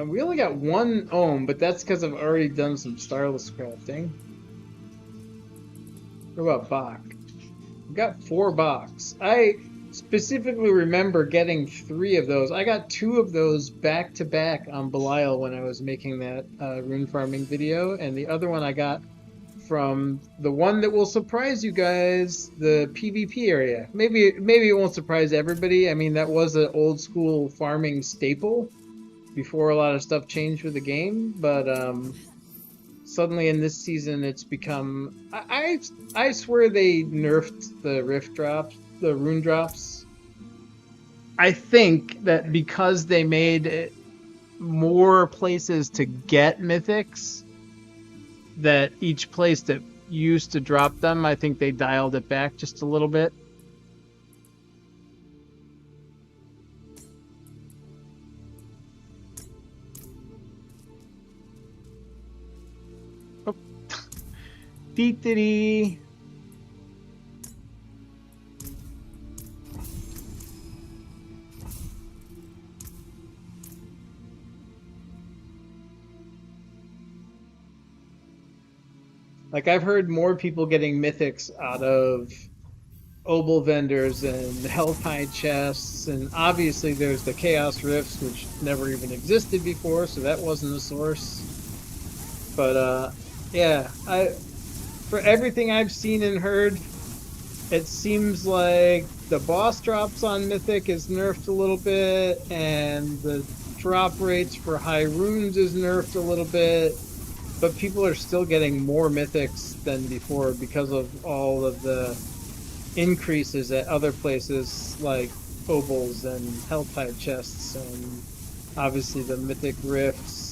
We only got 1 Ohm, but that's because I've already done some Starless crafting. What about Bach? We got 4 Bachs. I specifically remember getting 3 of those. I got 2 of those back to back on Belial when I was making that rune farming video, and the other one I got from the one that will surprise you guys, the PvP area. Maybe it won't surprise everybody. I mean, that was an old school farming staple before a lot of stuff changed with the game, but suddenly in this season it's become, I swear they nerfed the rift drops, the rune drops. I think that because they made it more places to get mythics, that each place that used to drop them, I think they dialed it back just a little bit. Oh. Dee-dee-dee. Like, I've heard more people getting mythics out of obol vendors and helltide chests, and obviously there's the chaos rifts, which never even existed before, so that wasn't a source. But yeah, for everything I've seen and heard, it seems like the boss drops on mythic is nerfed a little bit, and the drop rates for high runes is nerfed a little bit. But people are still getting more mythics than before because of all of the increases at other places like obols and helltide chests, and obviously the mythic rifts.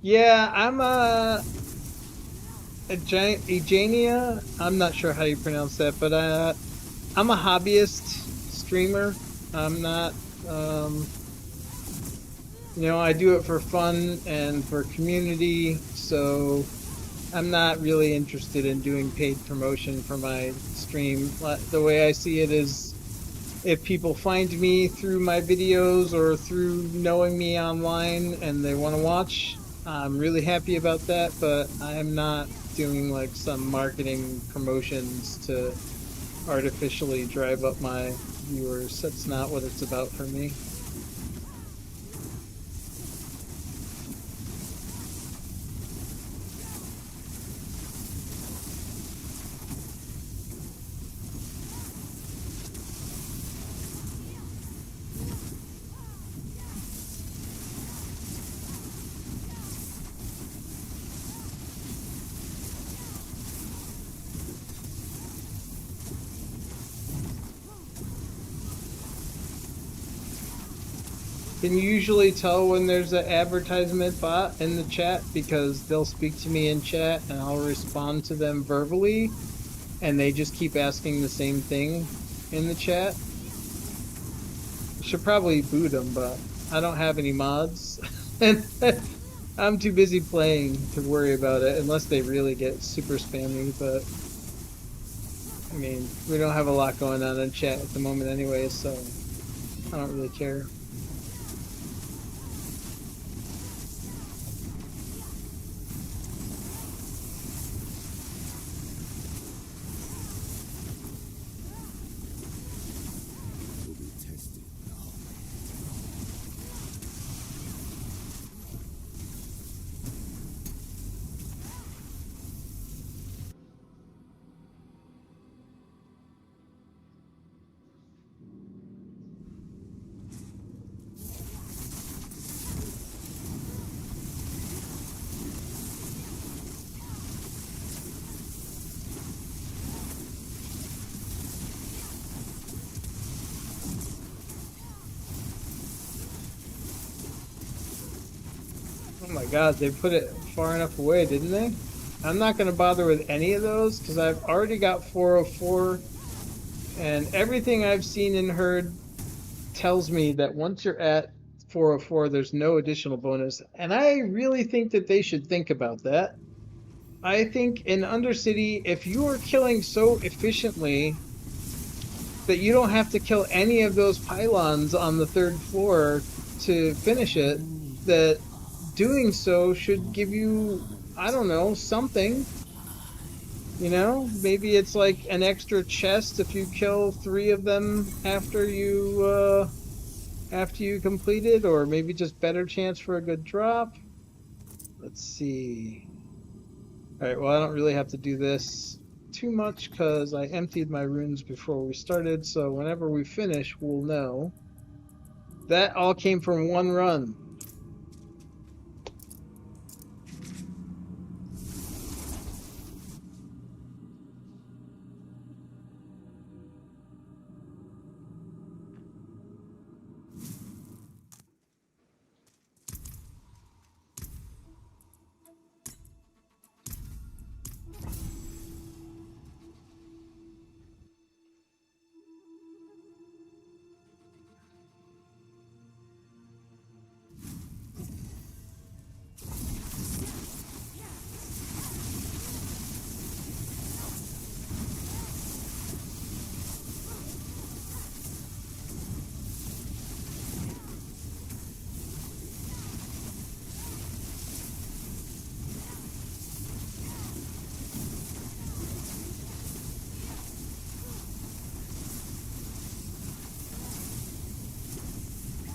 Yeah, I'm a giant Egenia. I'm not sure how you pronounce that, but I'm a hobbyist streamer. I'm not, I do it for fun and for community, so I'm not really interested in doing paid promotion for my stream. The way I see it is if people find me through my videos or through knowing me online and they want to watch, I'm really happy about that, but I am not doing like some marketing promotions to artificially drive up my viewers. That's not what it's about for me. Can you usually tell when there's an advertisement bot in the chat because they'll speak to me in chat and I'll respond to them verbally and they just keep asking the same thing in the chat? Should probably boot them, but I don't have any mods and I'm too busy playing to worry about it unless they really get super spammy, but I mean, we don't have a lot going on in chat at the moment anyway, so I don't really care. Oh my god, they put it far enough away, didn't they? I'm not going to bother with any of those because I've already got 404 and everything I've seen and heard tells me that once you're at 404, there's no additional bonus. And I really think that they should think about that. I think in Undercity, if you are killing so efficiently that you don't have to kill any of those pylons on the third floor to finish it, that doing so should give you, I don't know, something. Maybe it's like an extra chest if you kill 3 of them after you complete it, or maybe just better chance for a good drop. Let's see. All right, well, I don't really have to do this too much because I emptied my runes before we started, so whenever we finish, we'll know. That all came from one run.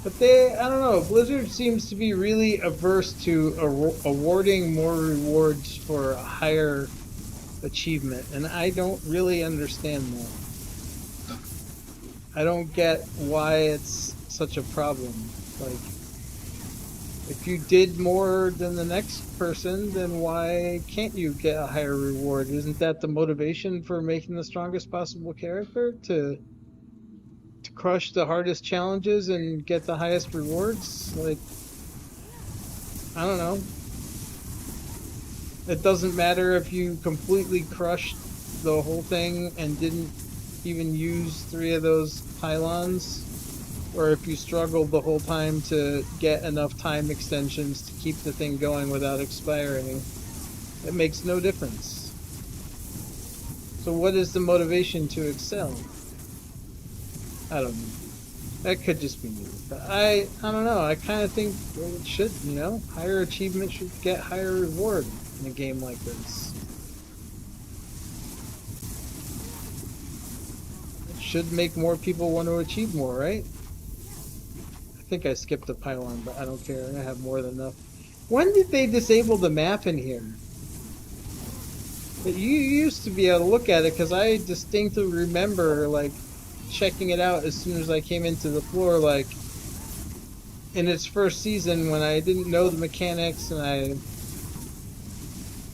But I don't know, Blizzard seems to be really averse to awarding more rewards for a higher achievement, and I don't really understand that. I don't get why it's such a problem. Like, if you did more than the next person, then why can't you get a higher reward? Isn't that the motivation for making the strongest possible character? To crush the hardest challenges and get the highest rewards? Like, I don't know. It doesn't matter if you completely crushed the whole thing and didn't even use 3 of those pylons, or if you struggled the whole time to get enough time extensions to keep the thing going without expiring. It makes no difference. So what is the motivation to excel? I don't know. That could just be me. But I don't know. I kind of think it should, you know, higher achievement should get higher reward in a game like this. It should make more people want to achieve more, right? I think I skipped a pylon, but I don't care. I have more than enough. When did they disable the map in here? But you used to be able to look at it, because I distinctly remember, like, checking it out as soon as I came into the floor, like, in its first season when I didn't know the mechanics and I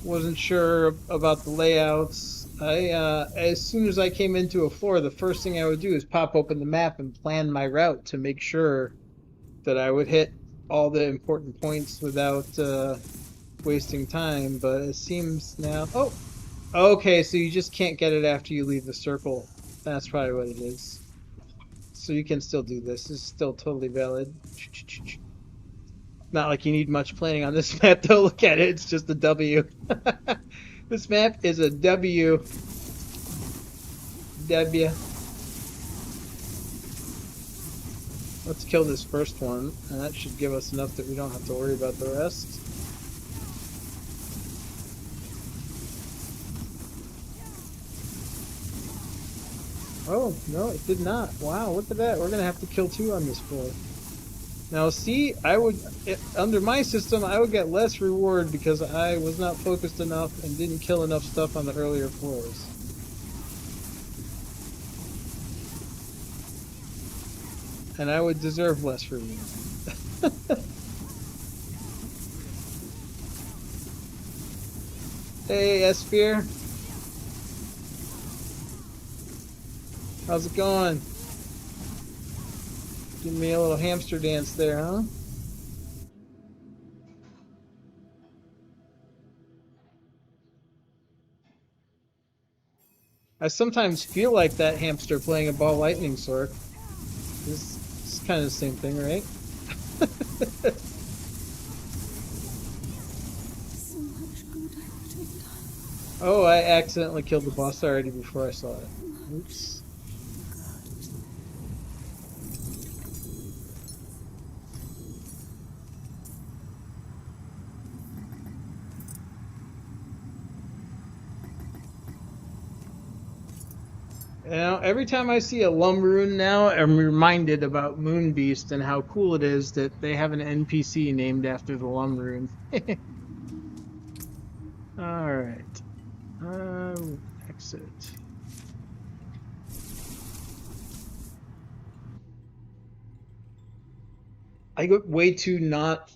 wasn't sure about the layouts. As soon as I came into a floor, the first thing I would do is pop open the map and plan my route to make sure that I would hit all the important points without wasting time. But it seems now... Oh! Okay, so you just can't get it after you leave the circle. That's probably what it is. So you can still do this. This is still totally valid. Not like you need much planning on this map, though. Look at it. It's just a W. This map is a W. W. Let's kill this first one, and that should give us enough that we don't have to worry about the rest. Oh, no, it did not. Wow, look at that. We're going to have to kill 2 on this floor. Now, see, under my system, I would get less reward because I was not focused enough and didn't kill enough stuff on the earlier floors. And I would deserve less reward. Hey, Esphere. How's it going? Give me a little hamster dance there, huh? I sometimes feel like that hamster playing a ball lightning Sorc. It's kind of the same thing, right? So much good I could have done. Oh, I accidentally killed the boss already before I saw it. Oops. You know, every time I see a Lumrune now, I'm reminded about Moonbeast and how cool it is that they have an NPC named after the Lumrune. Alright. Exit. I get way too not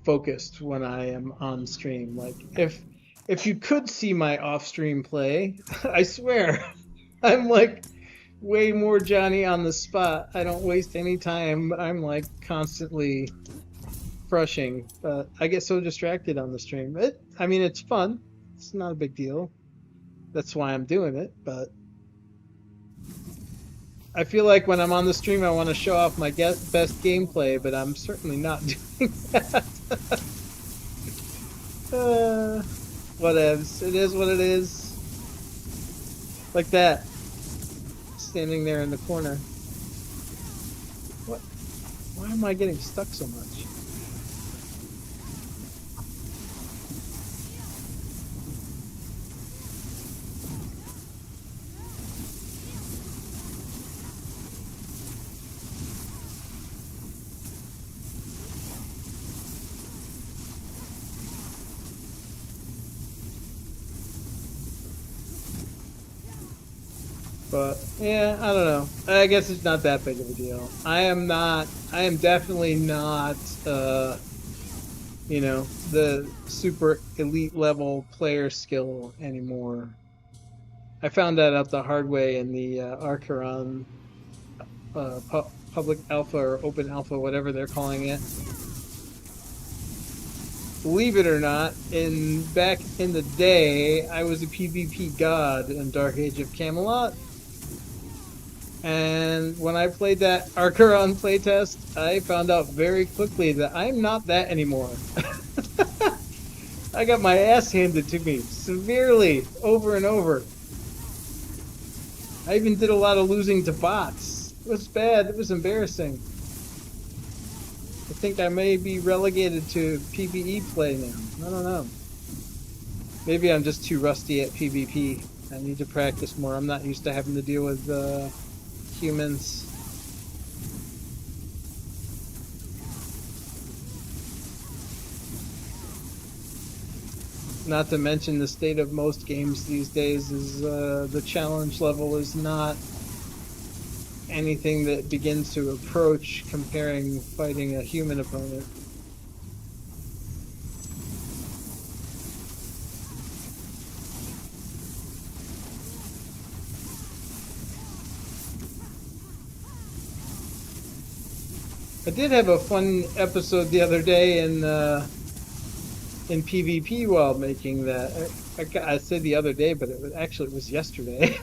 focused when I am on stream. Like, if you could see my off-stream play, I swear, I'm like way more Johnny on the spot. I don't waste any time. I'm like constantly crushing, but I get so distracted on the stream. I mean, it's fun. It's not a big deal. That's why I'm doing it, but I feel like when I'm on the stream, I want to show off my best gameplay, but I'm certainly not doing that. Whatevs. It is what it is. Like that. Standing there in the corner. What? Why am I getting stuck so much? But yeah, I don't know. I guess it's not that big of a deal. I am definitely not, you know, the super elite level player skill anymore. I found that out the hard way in the Archeron public alpha or open alpha, whatever they're calling it. believe it or not, back in the day, I was a PvP god in Dark Age of Camelot. And when I played that Archeron playtest, I found out very quickly that I'm not that anymore. I got my ass handed to me severely over and over. I even did a lot of losing to bots. It was bad. It was embarrassing. I think I may be relegated to PvE play now. I don't know. Maybe I'm just too rusty at PvP. I need to practice more. I'm not used to having to deal with humans. Not to mention the state of most games these days is the challenge level is not anything that begins to approach comparing fighting a human opponent. I did have a fun episode the other day in PvP while making that. I said the other day, but it was yesterday.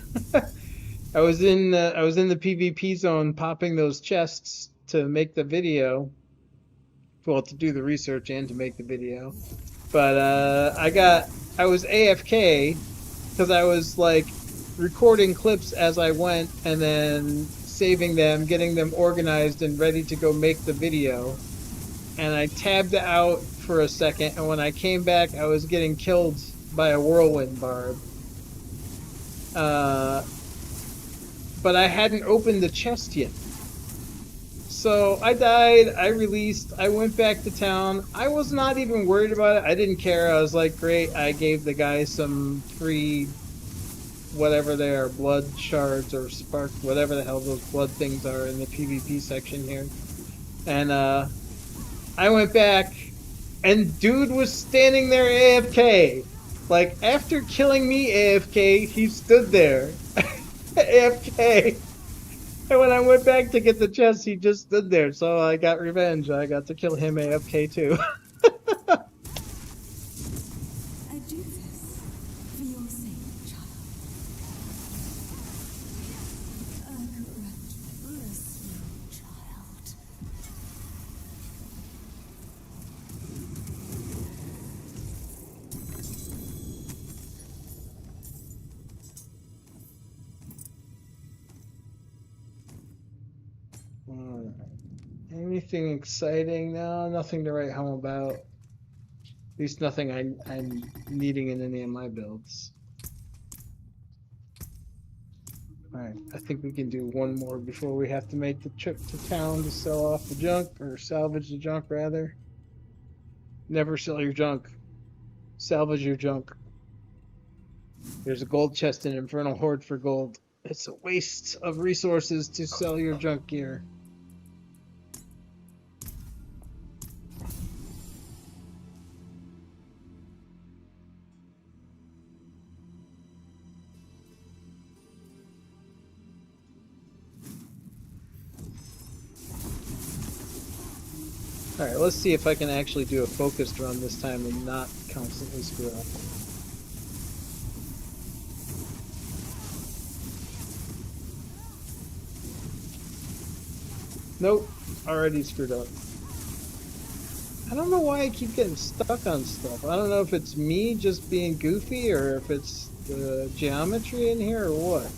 I was in the PvP zone popping those chests to make the video. Well, to do the research and to make the video. But I was AFK because I was like recording clips as I went and then saving them, getting them organized and ready to go make the video. And I tabbed out for a second, and when I came back, I was getting killed by a whirlwind barb. But I hadn't opened the chest yet. So I died, I released, I went back to town. I was not even worried about it. I didn't care. I was like, great, I gave the guy some free, whatever they are, blood shards or spark, whatever the hell those blood things are in the PvP section here. And I went back, and dude was standing there AFK. Like, after killing me AFK, he stood there AFK. And when I went back to get the chest, he just stood there. So I got revenge. I got to kill him AFK too. I do this for your sake, child. Bless you, child. Anything exciting? No, nothing to write home about. At least nothing I'm needing in any of my builds. Alright, I think we can do one more before we have to make the trip to town to sell off the junk, or salvage the junk rather. Never sell your junk. Salvage your junk. There's a gold chest in Infernal Horde for gold. It's a waste of resources to sell your junk gear. Alright, let's see if I can actually do a focused run this time and not constantly screw up. Nope, already screwed up. I don't know why I keep getting stuck on stuff. I don't know if it's me just being goofy or if it's the geometry in here or what.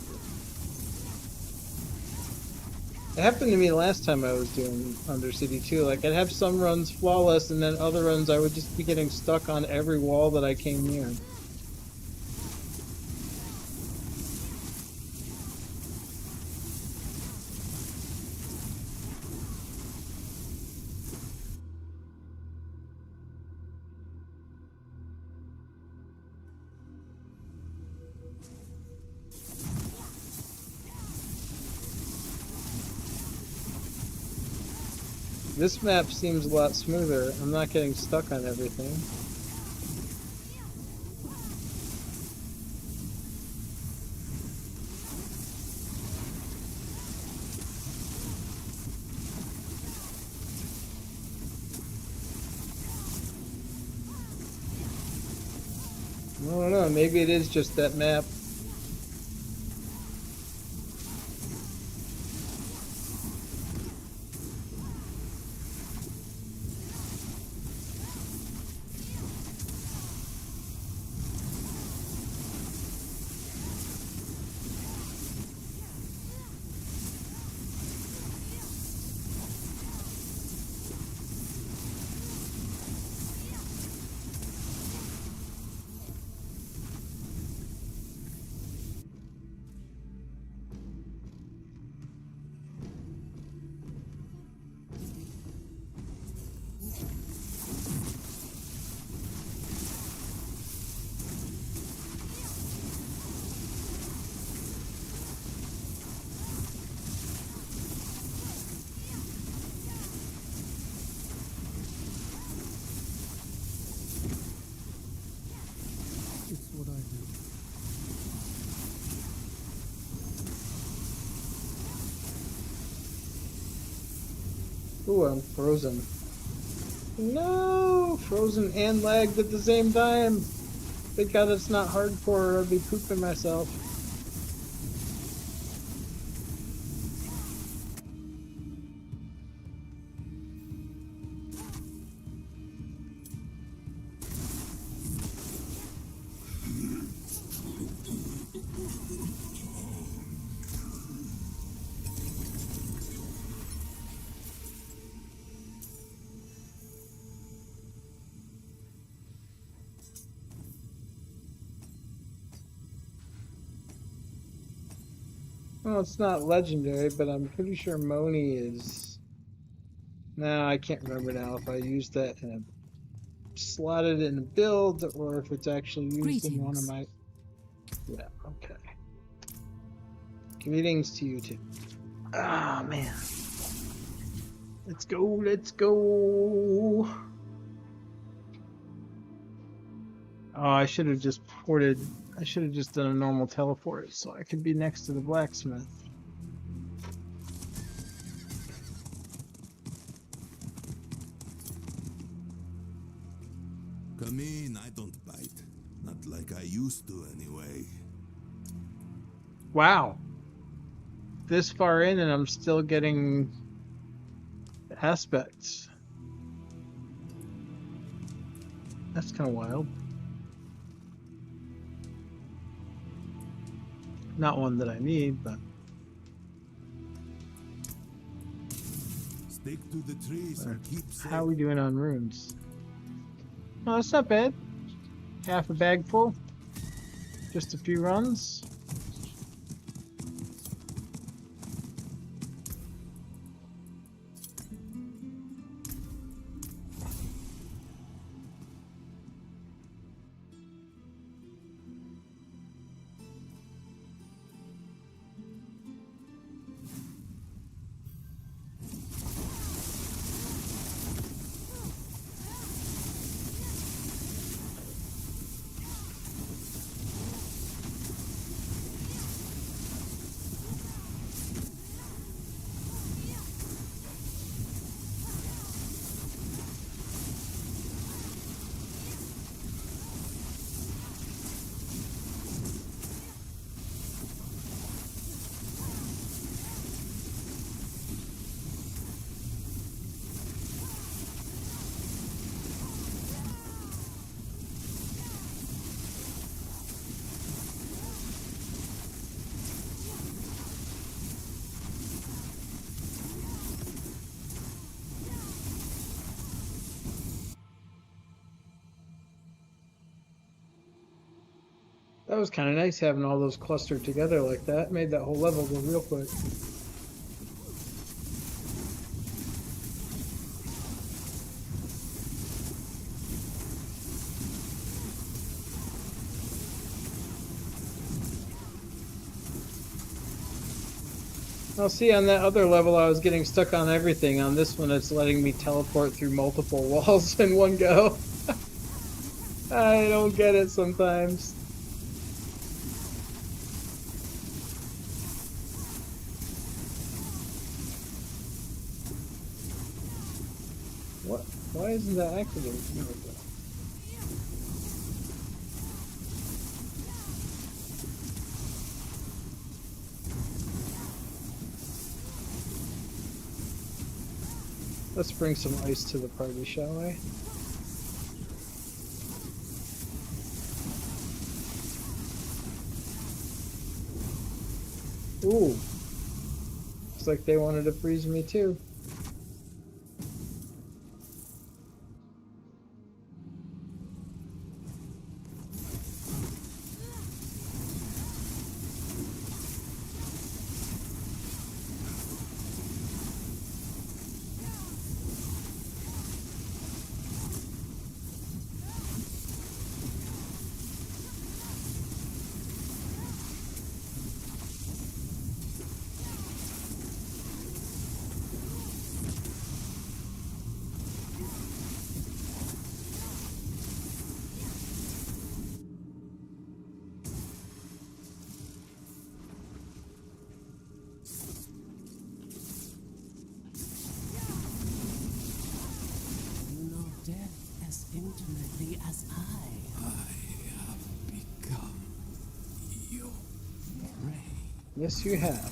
It happened to me last time I was doing Undercity too. Like, I'd have some runs flawless, and then other runs I would just be getting stuck on every wall that I came near. This map seems a lot smoother. I'm not getting stuck on everything. I don't know, maybe it is just that map. It's what I do. Ooh, I'm frozen. No! Frozen and lagged at the same time. Thank God it's not hardcore or I'd be pooping myself. Well, it's not legendary, but I'm pretty sure Moni is. No, I can't remember now if I used that in a slotted in a build or if it's actually used in one of Greetings. my. Yeah, okay. Greetings to you too. Ah, man. Let's go, let's go. Oh, I should have just ported. I should have just done a normal teleport so I could be next to the blacksmith. Come in, I don't bite. Not like I used to, anyway. Wow. This far in and I'm still getting aspects. That's kind of wild. Not one that I need, but Stick to the trees and keep safe. how are we doing on runes? Oh, that's not bad. Half a bag full. Just a few runs. That was kind of nice having all those clustered together like that. Made that whole level go real quick. I'll see, on that other level I was getting stuck on everything. On this one it's letting me teleport through multiple walls in one go. I don't get it sometimes. What? Why isn't that activated? There we go. Let's bring some ice to the party, shall we? Ooh. Looks like they wanted to freeze me too. You know death as intimately as I. I have become your prey. Yes, you have.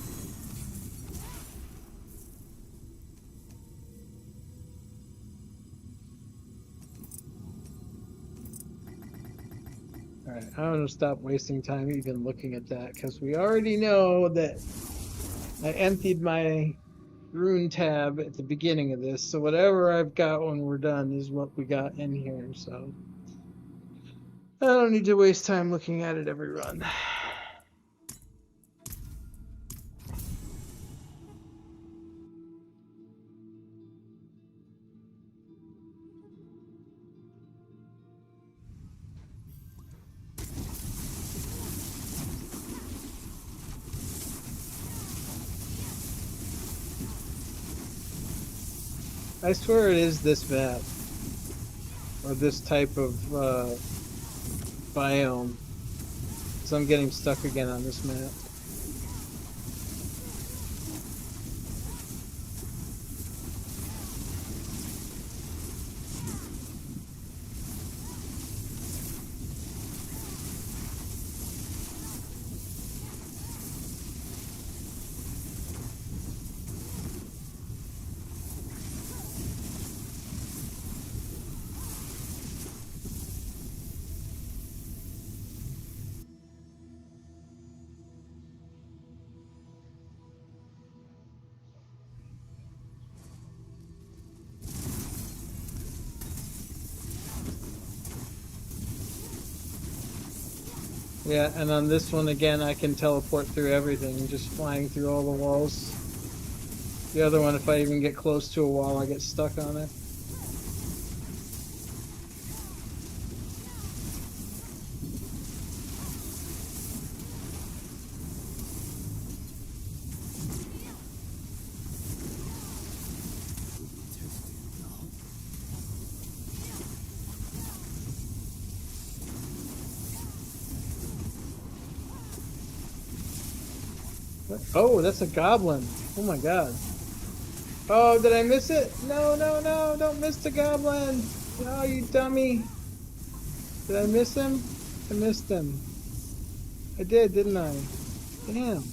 Alright, I'm gonna stop wasting time even looking at that, because we already know that I emptied my rune tab at the beginning of this, so whatever I've got when we're done is what we got in here, so I don't need to waste time looking at it every run. I swear it is this map, or this type of biome, so I'm getting stuck again on this map. Yeah, and on this one again, I can teleport through everything, just flying through all the walls. The other one, if I even get close to a wall, I get stuck on it. Oh, that's a goblin. Oh my god. Oh, did I miss it? No, no, no, don't miss the goblin. Oh, you dummy. Did I miss him? I missed him. I did, didn't I? Damn.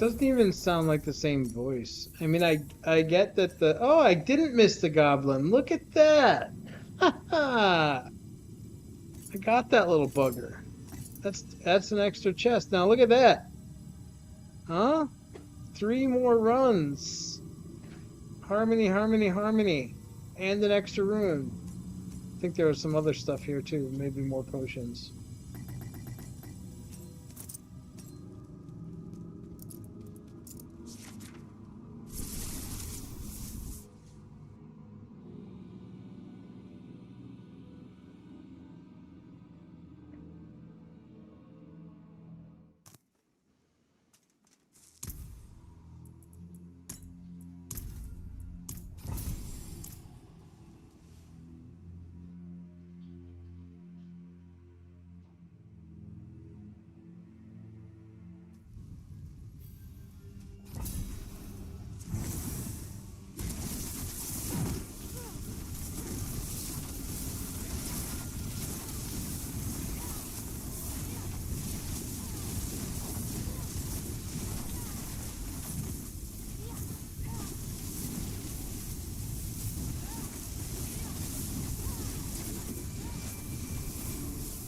Doesn't even sound like the same voice. I mean, I get that the I didn't miss the goblin. Look at that. Ha ha. I got that little bugger. That's an extra chest. Now look at that. Huh? 3 more runs. Harmony, harmony, harmony. And an extra rune. I think there was some other stuff here too. Maybe more potions.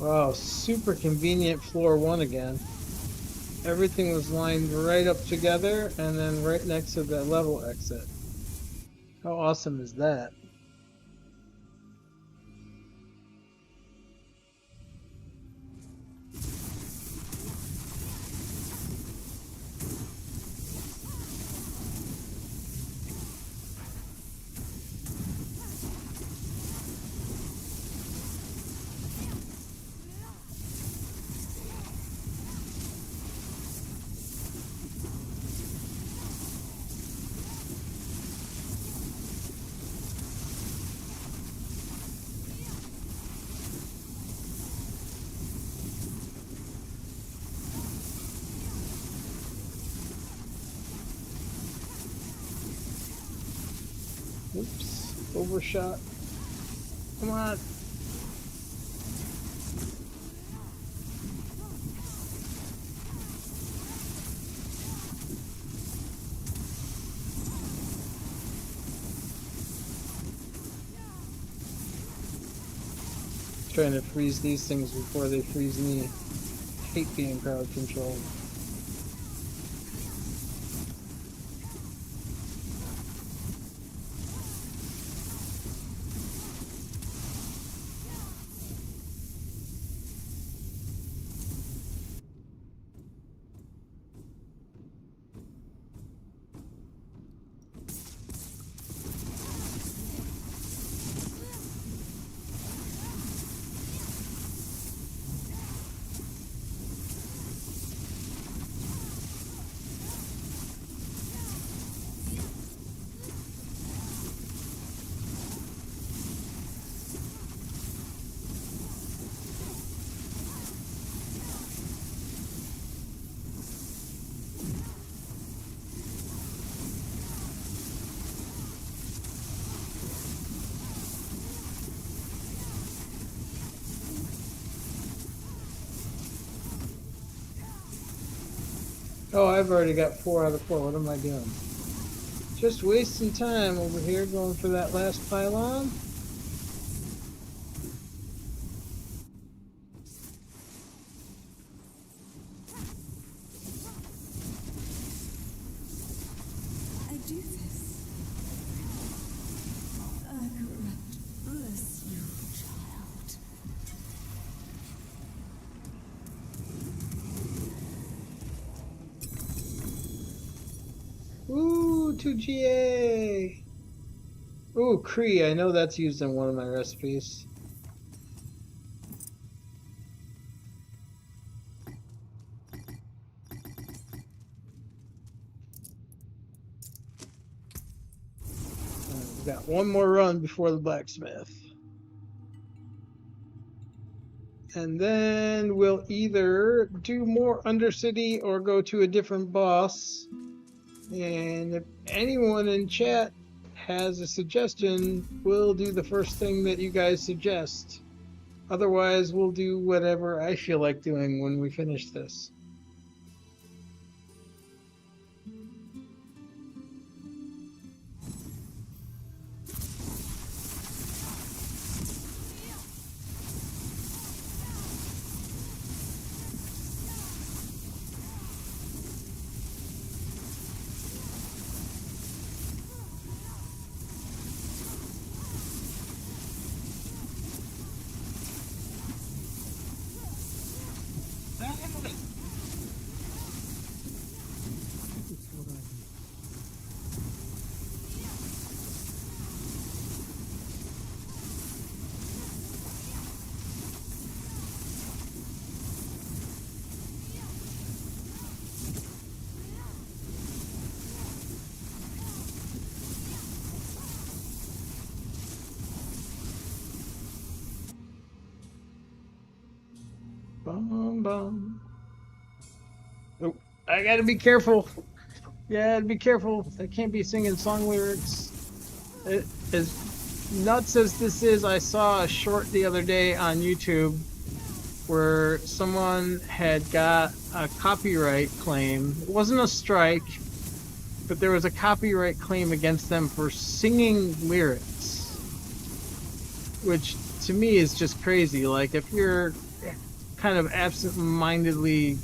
Wow, super convenient floor 1 again. Everything was lined right up together and then right next to the level exit. How awesome is that? Oops, overshot. Come on. Trying to freeze these things before they freeze me. Hate being crowd controlled. Oh, I've already got 4 out of 4. What am I doing? Just wasting time over here going for that last pylon. I do this. Agareth, bless you, child. Ooh, 2 GA. Ooh, Cree. I know that's used in one of my recipes. We've got 1 more run before the blacksmith. And then we'll either do more Undercity or go to a different boss. And if anyone in chat has a suggestion, we'll do the first thing that you guys suggest. Otherwise, we'll do whatever I feel like doing when we finish this. Bum, bum. Oh, I gotta be careful. Yeah, be careful. I can't be singing song lyrics. As nuts as this is, I saw a short the other day on YouTube where someone had got a copyright claim. It wasn't a strike, but there was a copyright claim against them for singing lyrics, which to me is just crazy. Like, if you're kind of absent-mindedly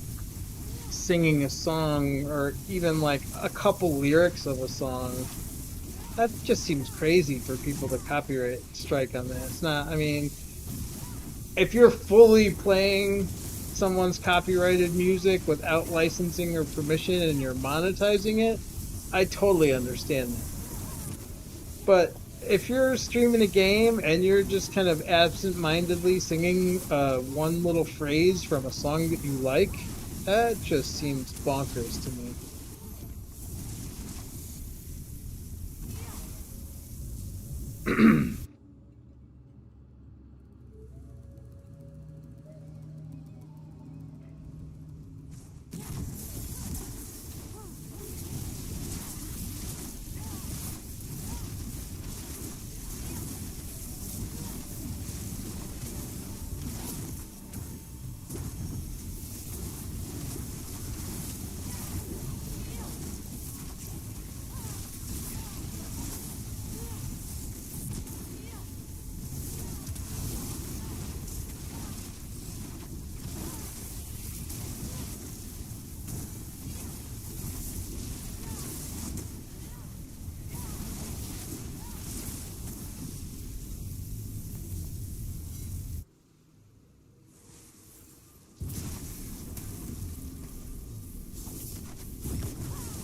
singing a song, or even like a couple lyrics of a song, that just seems crazy for people to copyright strike on that. It's not, I mean, if you're fully playing someone's copyrighted music without licensing or permission and you're monetizing it, I totally understand that. But if you're streaming a game and you're just kind of absent-mindedly singing one little phrase from a song that you like, that just seems bonkers to me.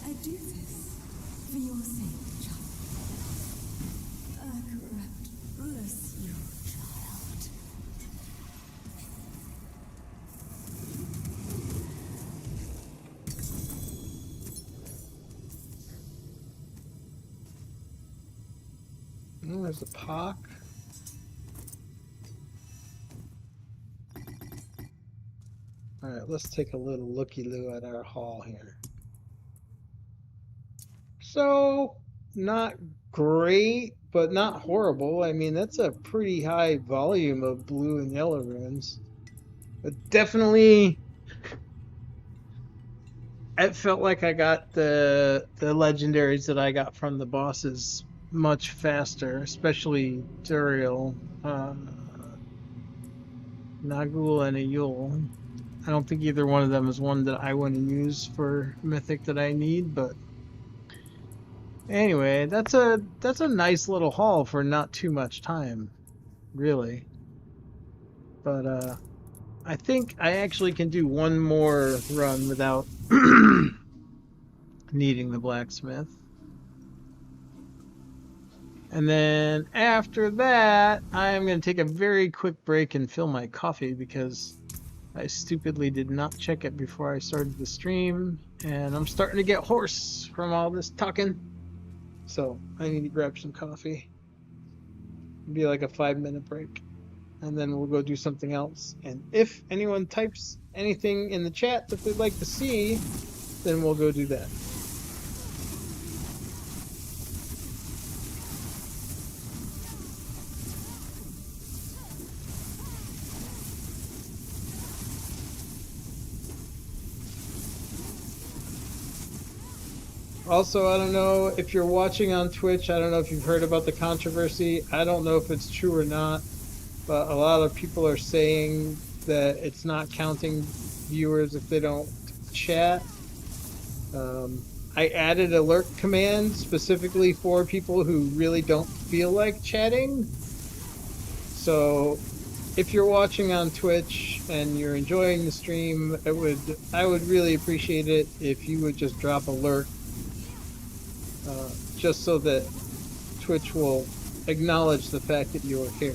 I do this for your sake, child. A corrupt Lucion, child. There's a pock. Alright, let's take a little looky-loo at our haul here. So, not great, but not horrible. I mean, that's a pretty high volume of blue and yellow runes. But definitely, it felt like I got the legendaries that I got from the bosses much faster, especially Duriel, Nagul, and Ayul. I don't think either one of them is one that I want to use for mythic that I need, but anyway, that's a nice little haul for not too much time, really. But I think I actually can do one more run without needing the blacksmith. And then after that, I'm going to take a very quick break and fill my coffee because I stupidly did not check it before I started the stream, and I'm starting to get hoarse from all this talking. So I need to grab some coffee. It'll be like a 5-minute break, and then we'll go do something else. And if anyone types anything in the chat that they'd like to see, then we'll go do that. Also, I don't know if you're watching on Twitch, I don't know if you've heard about the controversy. I don't know if it's true or not, but a lot of people are saying that it's not counting viewers if they don't chat. I added alert command specifically for people who really don't feel like chatting. So if you're watching on Twitch and you're enjoying the stream, I would really appreciate it if you would just drop a lurk, just so that Twitch will acknowledge the fact that you are here.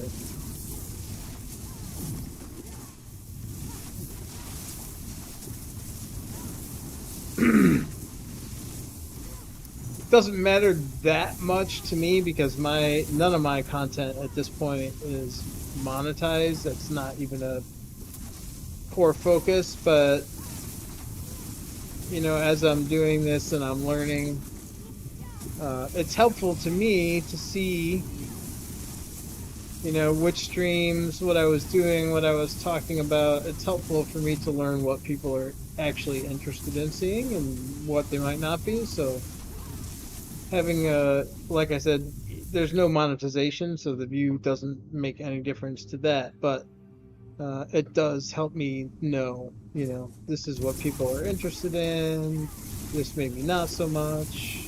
Doesn't matter that much to me because none of my content at this point is monetized. That's not even a core focus, but you know, as I'm doing this and I'm learning, it's helpful to me to see, you know, which streams, what I was doing, what I was talking about. It's helpful for me to learn what people are actually interested in seeing and what they might not be. So having like I said, there's no monetization, so the view doesn't make any difference to that, but it does help me know, you know, this is what people are interested in, this maybe not so much.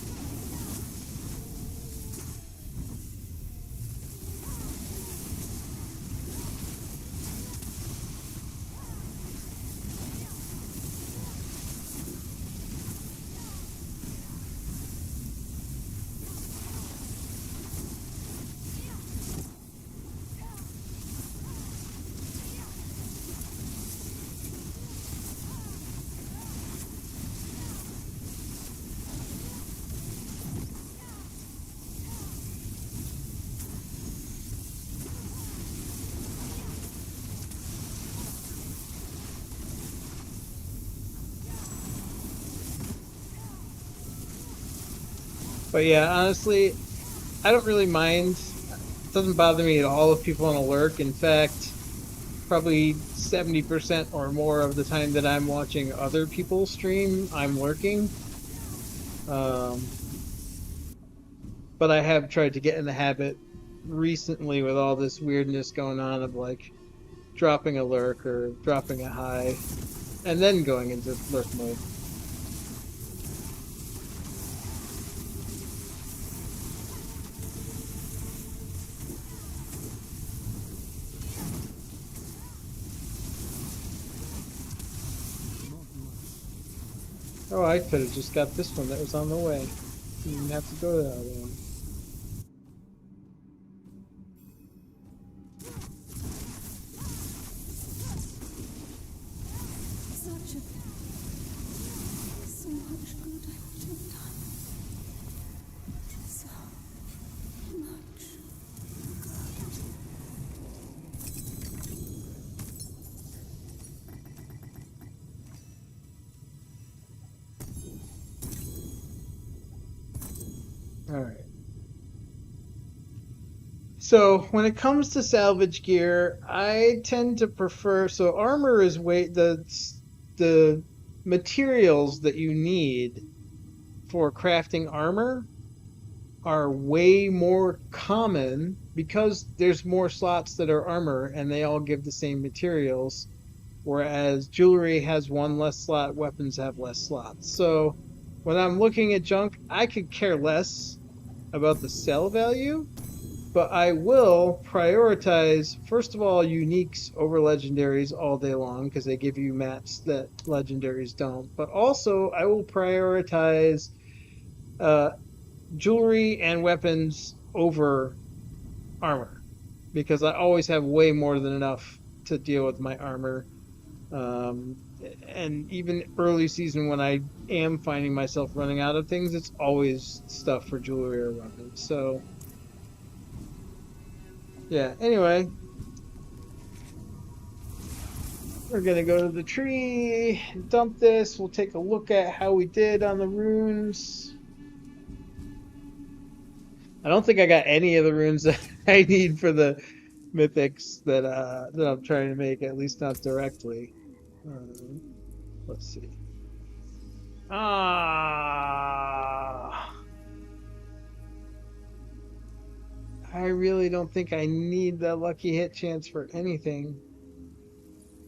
But yeah, honestly, I don't really mind. It doesn't bother me at all if people want to lurk. In fact, probably 70% or more of the time that I'm watching other people stream, I'm lurking. But I have tried to get in the habit recently with all this weirdness going on of like dropping a lurk or dropping a high and then going into lurk mode. Oh, I could have just got this one that was on the way. You didn't have to go to the other one. Such a... so much good I would have done. So much. All right. So when it comes to salvage gear, I tend to prefer, so armor is the materials that you need for crafting armor are way more common because there's more slots that are armor and they all give the same materials, whereas jewelry has one less slot, weapons have less slots. So when I'm looking at junk, I could care less about the sell value, but I will prioritize, first of all, uniques over legendaries all day long because they give you mats that legendaries don't. But also, I will prioritize jewelry and weapons over armor because I always have way more than enough to deal with my armor. Um, and even early season when I am finding myself running out of things, it's always stuff for jewelry or weapons. So yeah, anyway, we're gonna go to the tree, dump this, we'll take a look at how we did on the runes. I don't think I got any of the runes that I need for the mythics that I'm trying to make, at least not directly. Let's see. I really don't think I need the lucky hit chance for anything.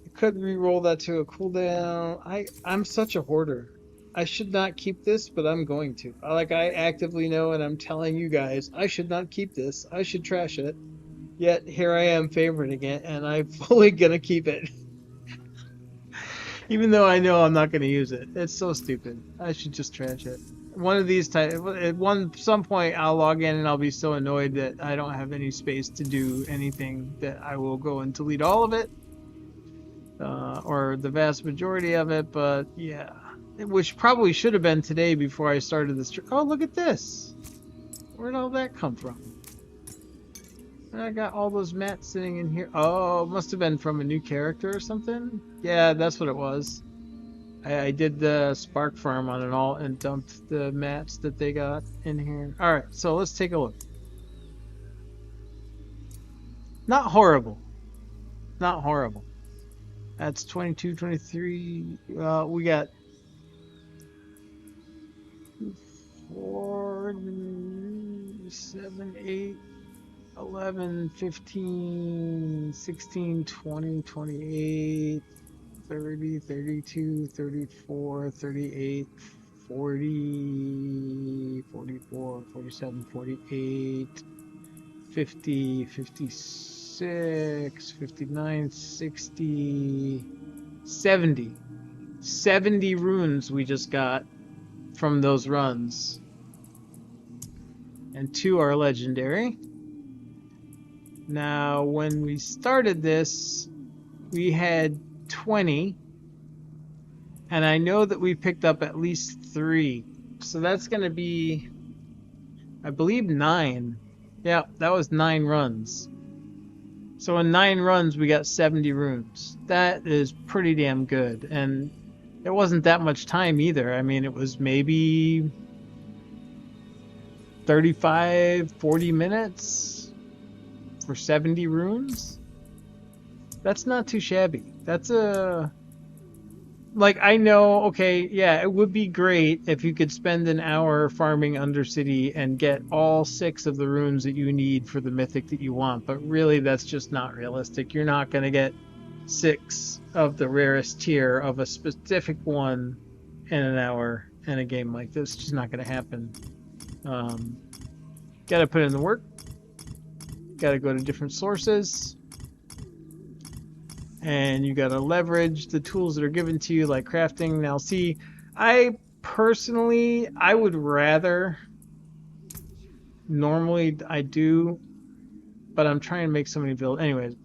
I could re-roll that to a cooldown. I'm such a hoarder. I should not keep this, but I'm going to. Like I actively know and I'm telling you guys, I should not keep this. I should trash it. Yet here I am favoriting it, and I'm fully gonna keep it. Even though I know I'm not gonna use it. It's so stupid. I should just trash it. One of these some point I'll log in and I'll be so annoyed that I don't have any space to do anything that I will go and delete all of it. Or the vast majority of it, but yeah. Which probably should have been today before I started this. Oh, look at this. Where'd all that come from? I got all those mats sitting in here. Oh, it must have been from a new character or something. Yeah, that's what it was. I did the spark farm on it all and dumped the mats that they got in here. All right, so let's take a look. Not horrible. Not horrible. That's 22, 23. We got 4, 7, 8, 11, 15, 16, 20, 28, 30, 32, 34, 38, 40, 44, 47, 48, 50, 56, 59, 60, 70. 70 runes we just got from those runs. And 2 are legendary. Now, when we started this, we had 20. And I know that we picked up at least 3. So that's going to be, I believe, 9. Yeah, that was 9 runs. So in 9 runs, we got 70 runes. That is pretty damn good. And it wasn't that much time either. I mean, it was maybe 35, 40 minutes for 70 runes. That's not too shabby. That's like, I know, okay, yeah, it would be great if you could spend an hour farming Undercity and get all 6 of the runes that you need for the mythic that you want, but really that's just not realistic. You're not going to get 6 of the rarest tier of a specific one in an hour in a game like this. It's just not going to happen. Gotta put in the work. Gotta go to different sources. And you gotta leverage the tools that are given to you, like crafting. Now, see, I would rather, normally I do, but I'm trying to make so many builds. Anyways,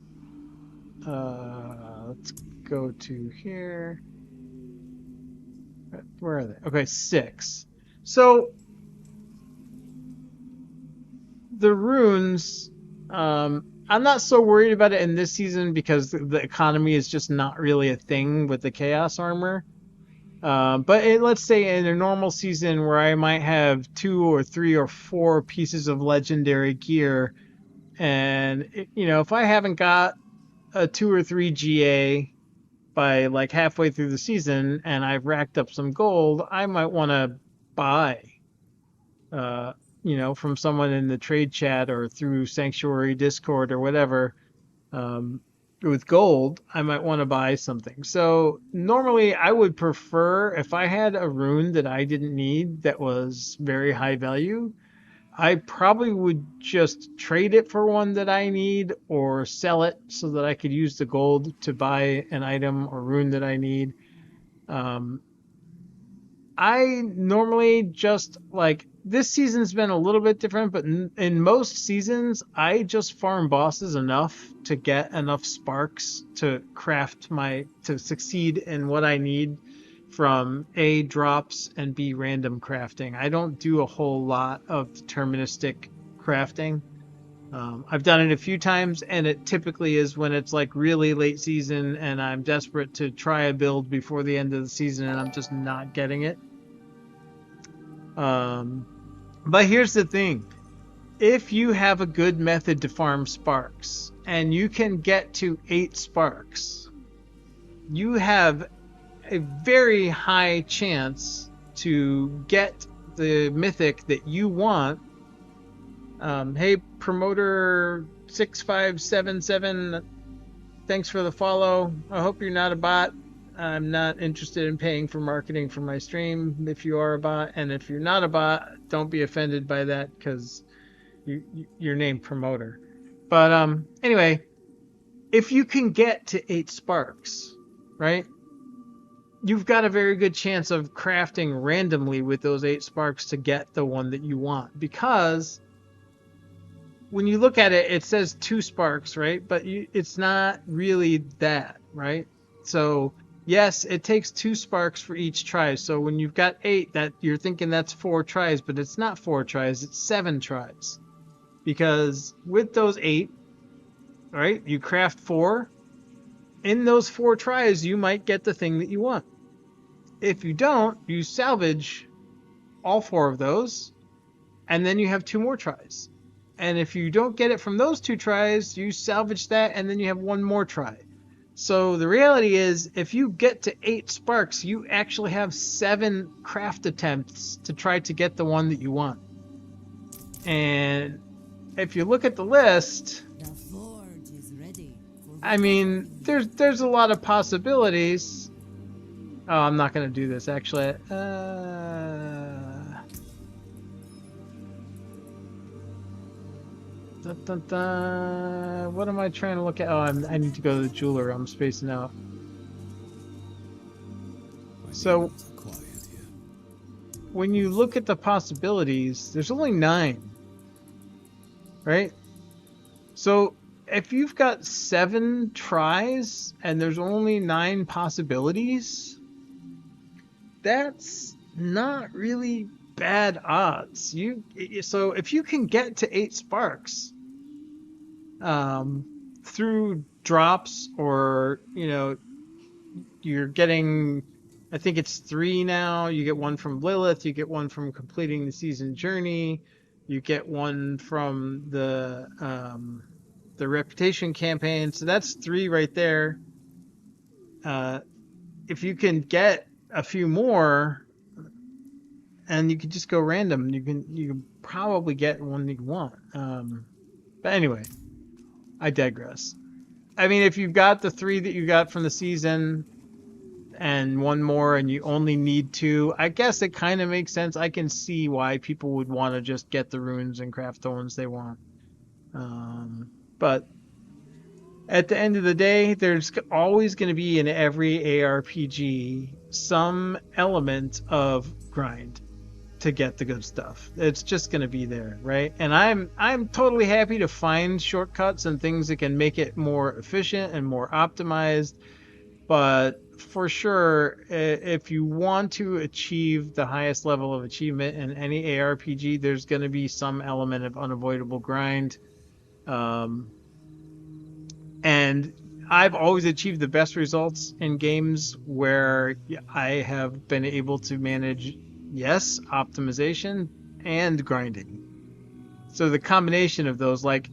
let's go to here. Where are they? Okay, 6. So the runes, I'm not so worried about it in this season because the economy is just not really a thing with the chaos armor. But let's say in a normal season where I might have 2 or 3 or 4 pieces of legendary gear, and if I haven't got a 2 or 3 GA by like halfway through the season and I've racked up some gold, I might want to buy from someone in the trade chat or through Sanctuary Discord or whatever, with gold, I might want to buy something. So normally I would prefer, if I had a rune that I didn't need that was very high value, I probably would just trade it for one that I need or sell it so that I could use the gold to buy an item or rune that I need. I normally just, like, this season's been a little bit different, but in most seasons, I just farm bosses enough to get enough sparks to to succeed in what I need from A, drops, and B, random crafting. I don't do a whole lot of deterministic crafting. I've done it a few times, and it typically is when it's like really late season and I'm desperate to try a build before the end of the season and I'm just not getting it. But here's the thing. If you have a good method to farm sparks and you can get to 8 sparks, you have a very high chance to get the mythic that you want. Hey, promoter 6577, thanks for the follow. I hope you're not a bot. I'm not interested in paying for marketing for my stream if you are a bot, and if you're not a bot, don't be offended by that because you're named promoter. But anyway, if you can get to 8 sparks, right? You've got a very good chance of crafting randomly with those 8 sparks to get the one that you want, because when you look at it, it says 2 sparks, right? But it's not really that, right? So yes, it takes 2 sparks for each try. So when you've got 8, that you're thinking that's 4 tries, but it's not 4 tries, it's 7 tries. Because with those 8, right, you craft 4. In those 4 tries, you might get the thing that you want. If you don't, you salvage all 4 of those, and then you have 2 more tries. And if you don't get it from those 2 tries, you salvage that, and then you have 1 more try. So the reality is, if you get to 8 sparks, you actually have 7 craft attempts to try to get the one that you want. And if you look at the list, The forge is ready for I mean, there's a lot of possibilities. Oh, I'm not gonna do this actually. Dun, dun, dun. What am I trying to look at? Oh, I need to go to the jeweler. I'm spacing out. So when you look at the possibilities, there's only 9, right? So if you've got 7 tries and there's only 9 possibilities, that's not really bad odds. So if you can get to 8 sparks through drops, or you're getting, I think it's 3 now. You get 1 from Lilith, you get 1 from completing the season journey, you get 1 from the reputation campaign. So that's 3 right there. If you can get a few more, and you can just go random, you can probably get one that you want. But anyway, I digress. I mean, if you've got the 3 that you got from the season and 1 more, and you only need 2, I guess it kind of makes sense. I can see why people would want to just get the runes and craft the ones they want. But at the end of the day, there's always going to be in every ARPG some element of grind to get the good stuff. It's just going to be there, right? And I'm totally happy to find shortcuts and things that can make it more efficient and more optimized. But for sure, if you want to achieve the highest level of achievement in any ARPG, there's going to be some element of unavoidable grind. And I've always achieved the best results in games where I have been able to manage, yes, optimization and grinding. So the combination of those, like,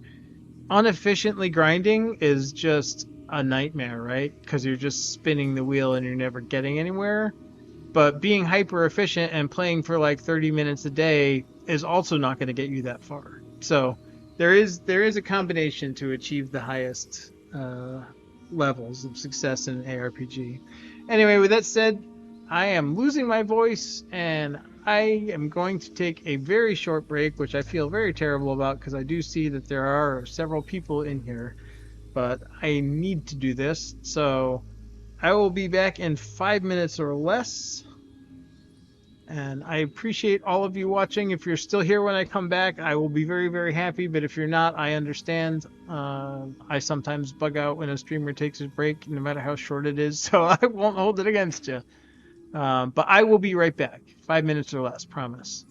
inefficiently grinding is just a nightmare, right? Because you're just spinning the wheel and you're never getting anywhere. But being hyper efficient and playing for like 30 minutes a day is also not going to get you that far. So there is a combination to achieve the highest levels of success in an ARPG. Anyway, with that said, I am losing my voice, and I am going to take a very short break, which I feel very terrible about because I do see that there are several people in here, but I need to do this. So I will be back in 5 minutes or less. And I appreciate all of you watching. If you're still here when I come back, I will be very, very happy. But if you're not, I understand. I sometimes bug out when a streamer takes a break, no matter how short it is. So I won't hold it against you. But I will be right back. 5 minutes or less, promise.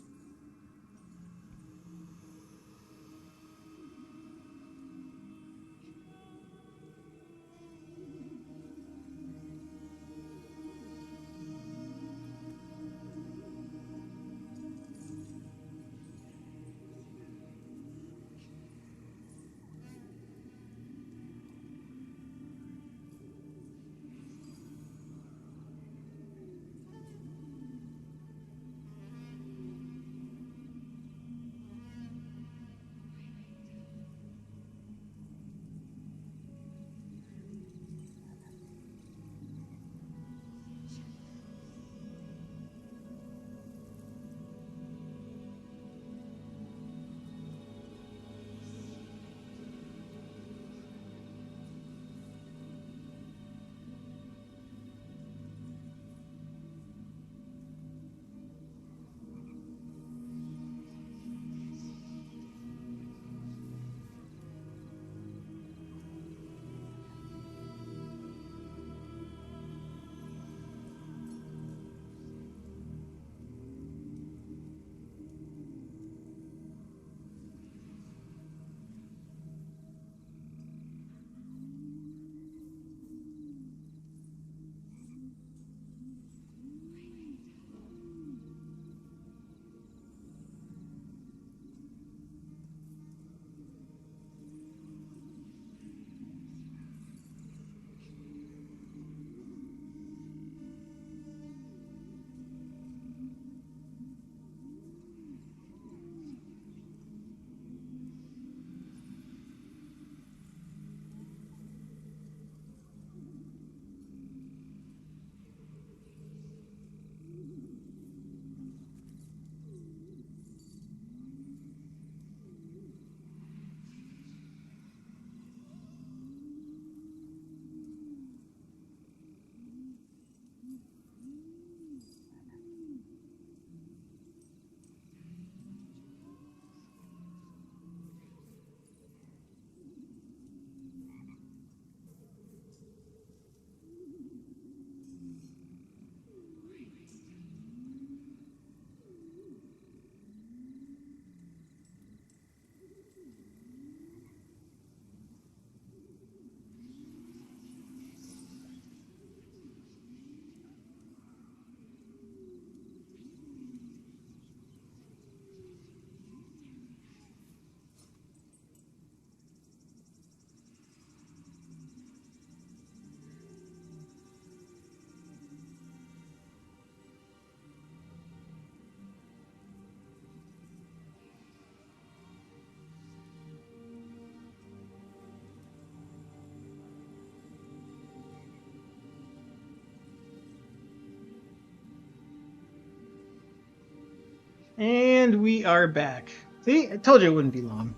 And we are back. See, I told you it wouldn't be long.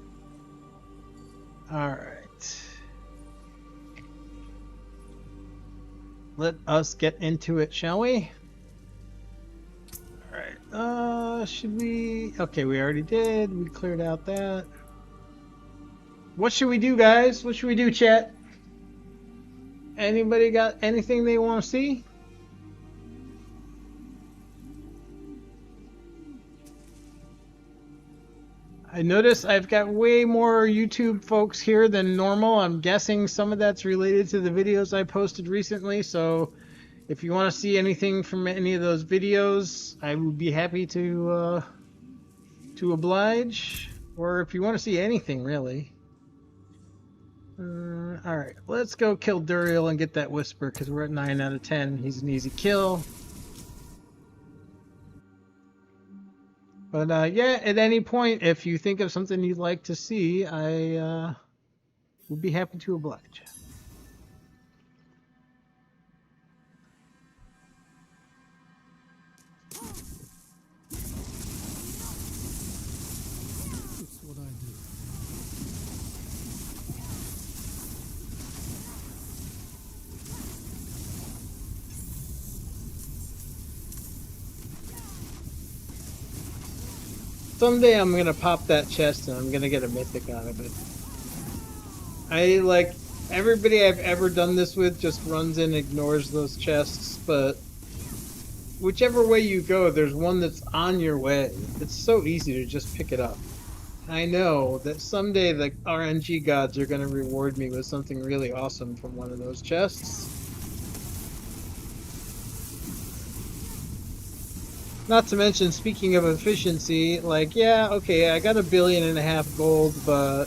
All right. Let us get into it, shall we? All right. Should we? Okay, we already did. We cleared out that. What should we do, guys? What should we do, chat? Anybody got anything they want to see? I notice I've got way more YouTube folks here than normal. I'm guessing some of that's related to the videos I posted recently. So if you want to see anything from any of those videos, I would be happy to oblige. Or if you want to see anything, really. All right, let's go kill Duriel and get that Whisper because we're at 9 out of 10. He's an easy kill. But yeah, at any point, if you think of something you'd like to see, I would be happy to oblige. It's what I do. Someday I'm gonna pop that chest and I'm gonna get a mythic out of it. I like everybody I've ever done this with just runs in, ignores those chests, but whichever way you go, there's one that's on your way. It's so easy to just pick it up. I know that someday the RNG gods are gonna reward me with something really awesome from one of those chests. Not to mention, speaking of efficiency, like, yeah, okay, I got 1.5 billion gold, but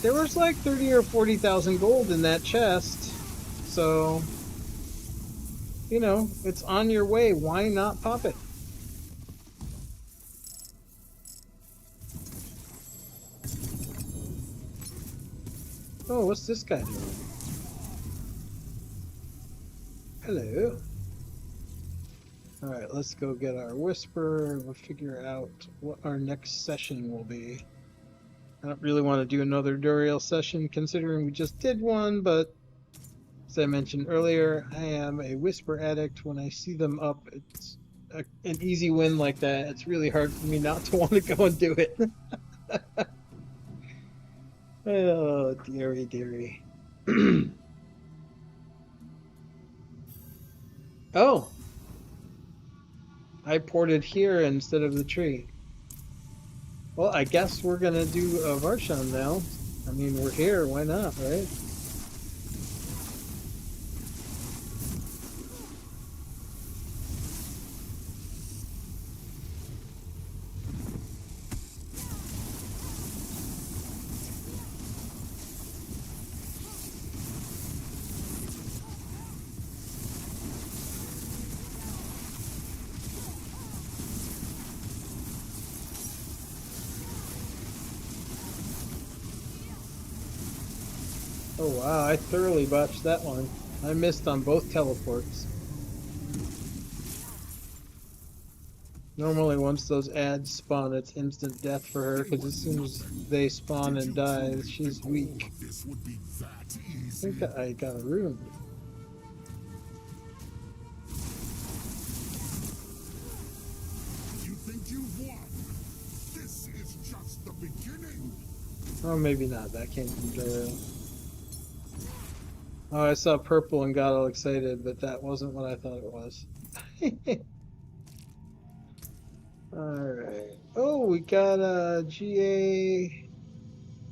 there was like 30 or 40,000 gold in that chest. So, you know, it's on your way. Why not pop it? Oh, what's this guy doing? Hello. Alright, let's go get our Whisper. We'll figure out what our next session will be. I don't really want to do another Duriel session considering we just did one, but as I mentioned earlier, I am a Whisper addict. When I see them up, it's an easy win like that. It's really hard for me not to want to go and do it. Oh, dearie, dearie. Oh, I ported here instead of the tree. Well, I guess we're gonna do a Varshan now. I mean, we're here, why not, right? Oh wow, I thoroughly botched that one. I missed on both teleports. Normally once those ads spawn, it's instant death for her, because as soon as they spawn and die, she's weak. This would be that I easy. think I got a rune. You think you've won? This is just the beginning. Oh, maybe not. That came from Duriel. Oh, I saw purple and got all excited, but that wasn't what I thought it was. Alright. Oh, we got a GA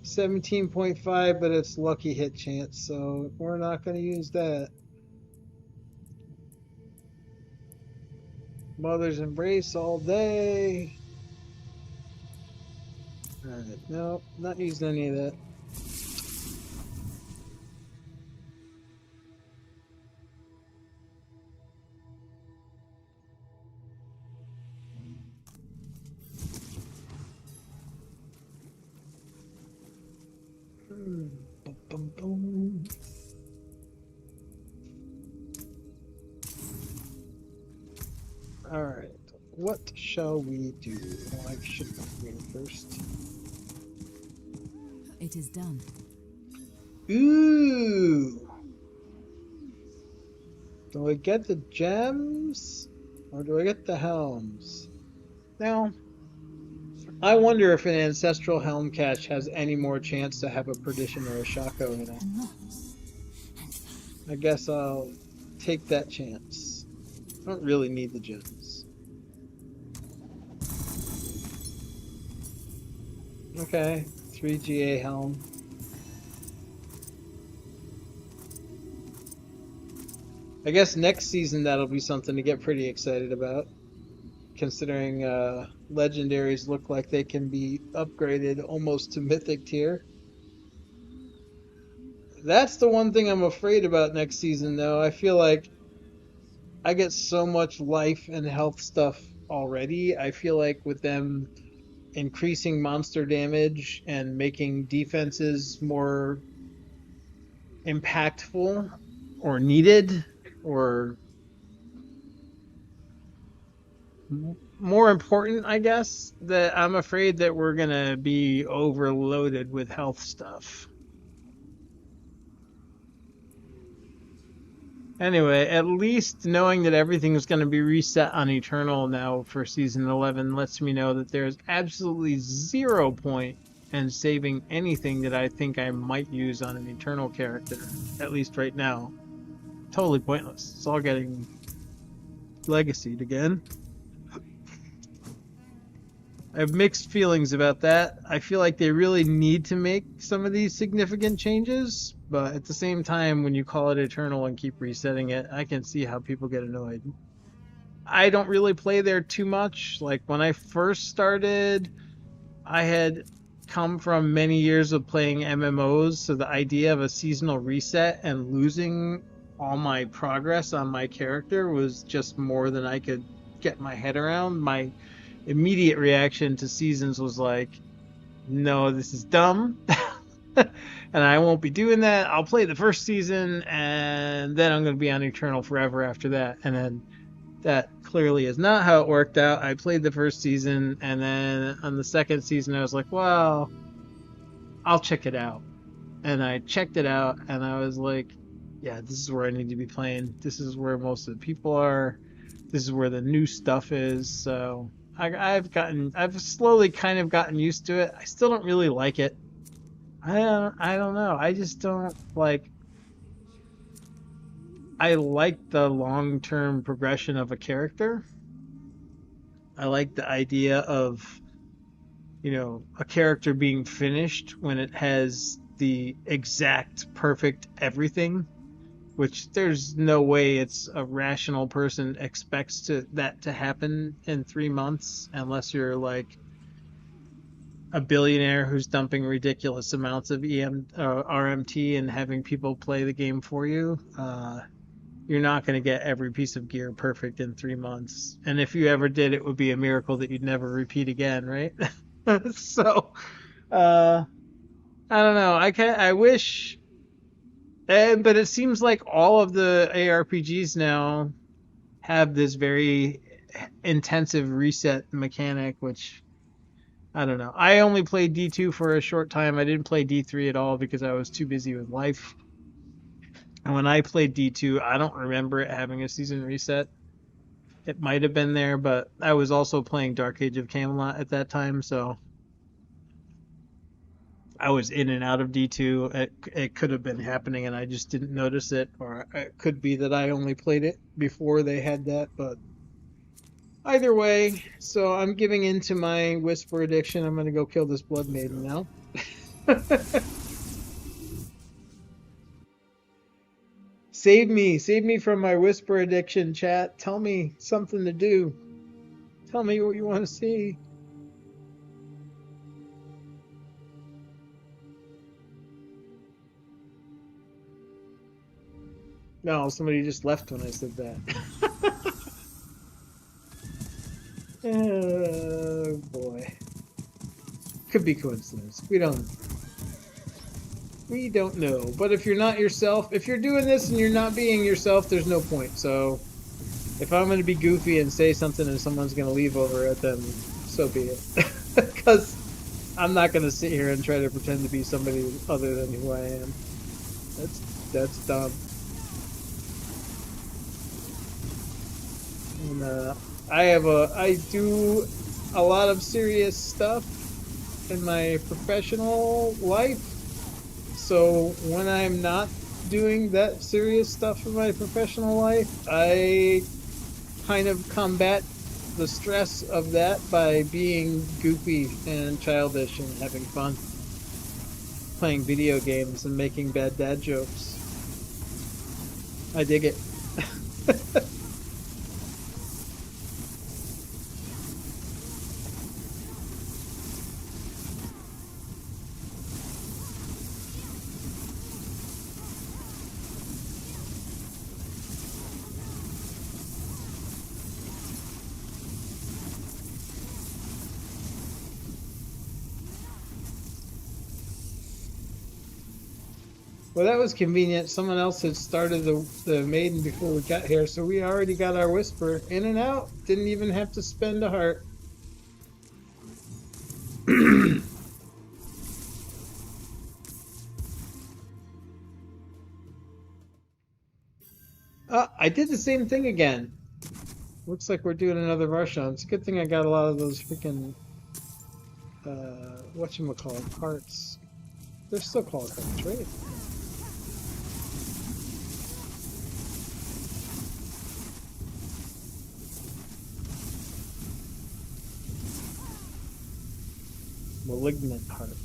17.5, but it's lucky hit chance, so we're not going to use that. Mother's Embrace all day. Alright, nope, not using any of that. Bum, bum, bum. Alright, what shall we do? Well, I should go first. It is done. Ooh! Do I get the gems? Or do I get the helms? Now, I wonder if an Ancestral Helm Cache has any more chance to have a Perdition or a Shaco in it. I guess I'll take that chance. I don't really need the gems. Okay, 3 GA Helm. I guess next season that'll be something to get pretty excited about, considering legendaries look like they can be upgraded almost to mythic tier. That's the one thing I'm afraid about next season, though. I feel like I get so much life and health stuff already. I feel like with them increasing monster damage and making defenses more impactful or needed or more important, I guess, that I'm afraid that we're gonna be overloaded with health stuff. Anyway, at least knowing that everything is going to be reset on Eternal now for Season 11 lets me know that there's absolutely 0 point in saving anything that I think I might use on an Eternal character, at least right now. Totally pointless. It's all getting legacied again. I have mixed feelings about that. I feel like they really need to make some of these significant changes, but at the same time, when you call it Eternal and keep resetting it, I can see how people get annoyed. I don't really play there too much. Like when I first started, I had come from many years of playing MMOs, so the idea of a seasonal reset and losing all my progress on my character was just more than I could get my head around. My immediate reaction to seasons was like, no, this is dumb. And I won't be doing that. I'll play the first season and then I'm going to be on Eternal forever after that. And then that clearly is not how it worked out. I played the first season and then on the second season I was like, well, I'll check it out. And I checked it out and I was like, yeah, this is where I need to be playing. This is where most of the people are. This is where the new stuff is. So I've slowly kind of gotten used to it. I still don't really like it. I don't know. I just don't like. I like the long-term progression of a character. I like the idea of, a character being finished when it has the exact perfect everything, which there's no way it's a rational person expects that to happen in 3 months unless you're like a billionaire who's dumping ridiculous amounts of RMT and having people play the game for you. You're not going to get every piece of gear perfect in 3 months. And if you ever did, it would be a miracle that you'd never repeat again, right? So, I don't know. I wish, but it seems like all of the ARPGs now have this very intensive reset mechanic, which I don't know. I only played D2 for a short time. I didn't play D3 at all because I was too busy with life. And when I played D2, I don't remember it having a season reset. It might have been there, but I was also playing Dark Age of Camelot at that time, so I was in and out of D2. It could have been happening and I just didn't notice it, or it could be that I only played it before they had that, but either way, so I'm giving in to my whisper addiction. I'm going to go kill this blood maiden now. Save me from my whisper addiction, chat. Tell me something to do. Tell me what you want to see. No, somebody just left when I said that. Oh boy. Could be coincidence. We don't know. But if you're not yourself, if you're doing this and you're not being yourself, there's no point. So If I'm gonna be goofy and say something and someone's gonna leave over it, then so be it. Because I'm not gonna sit here and try to pretend to be somebody other than who I am. That's dumb. And I do a lot of serious stuff in my professional life. So when I'm not doing that serious stuff in my professional life, I kind of combat the stress of that by being goofy and childish and having fun playing video games and making bad dad jokes. I dig it. Well, that was convenient. Someone else had started the maiden before we got here, so we already got our whisper in and out. Didn't even have to spend a heart. I did the same thing again. Looks like we're doing another rush on. It's a good thing I got a lot of those freaking whatchamacallit, hearts. They're still called hearts, right? Malignant hearts.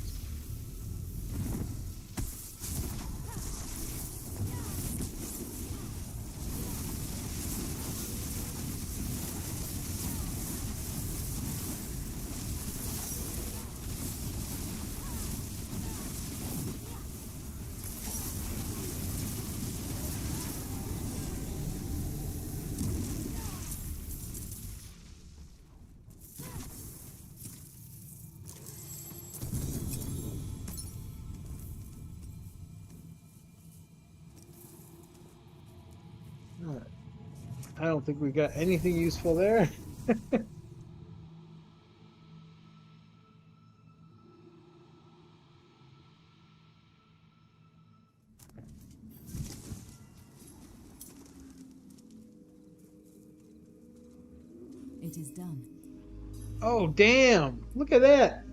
All right. I don't think we got anything useful there. It is done. Oh, damn. Look at that.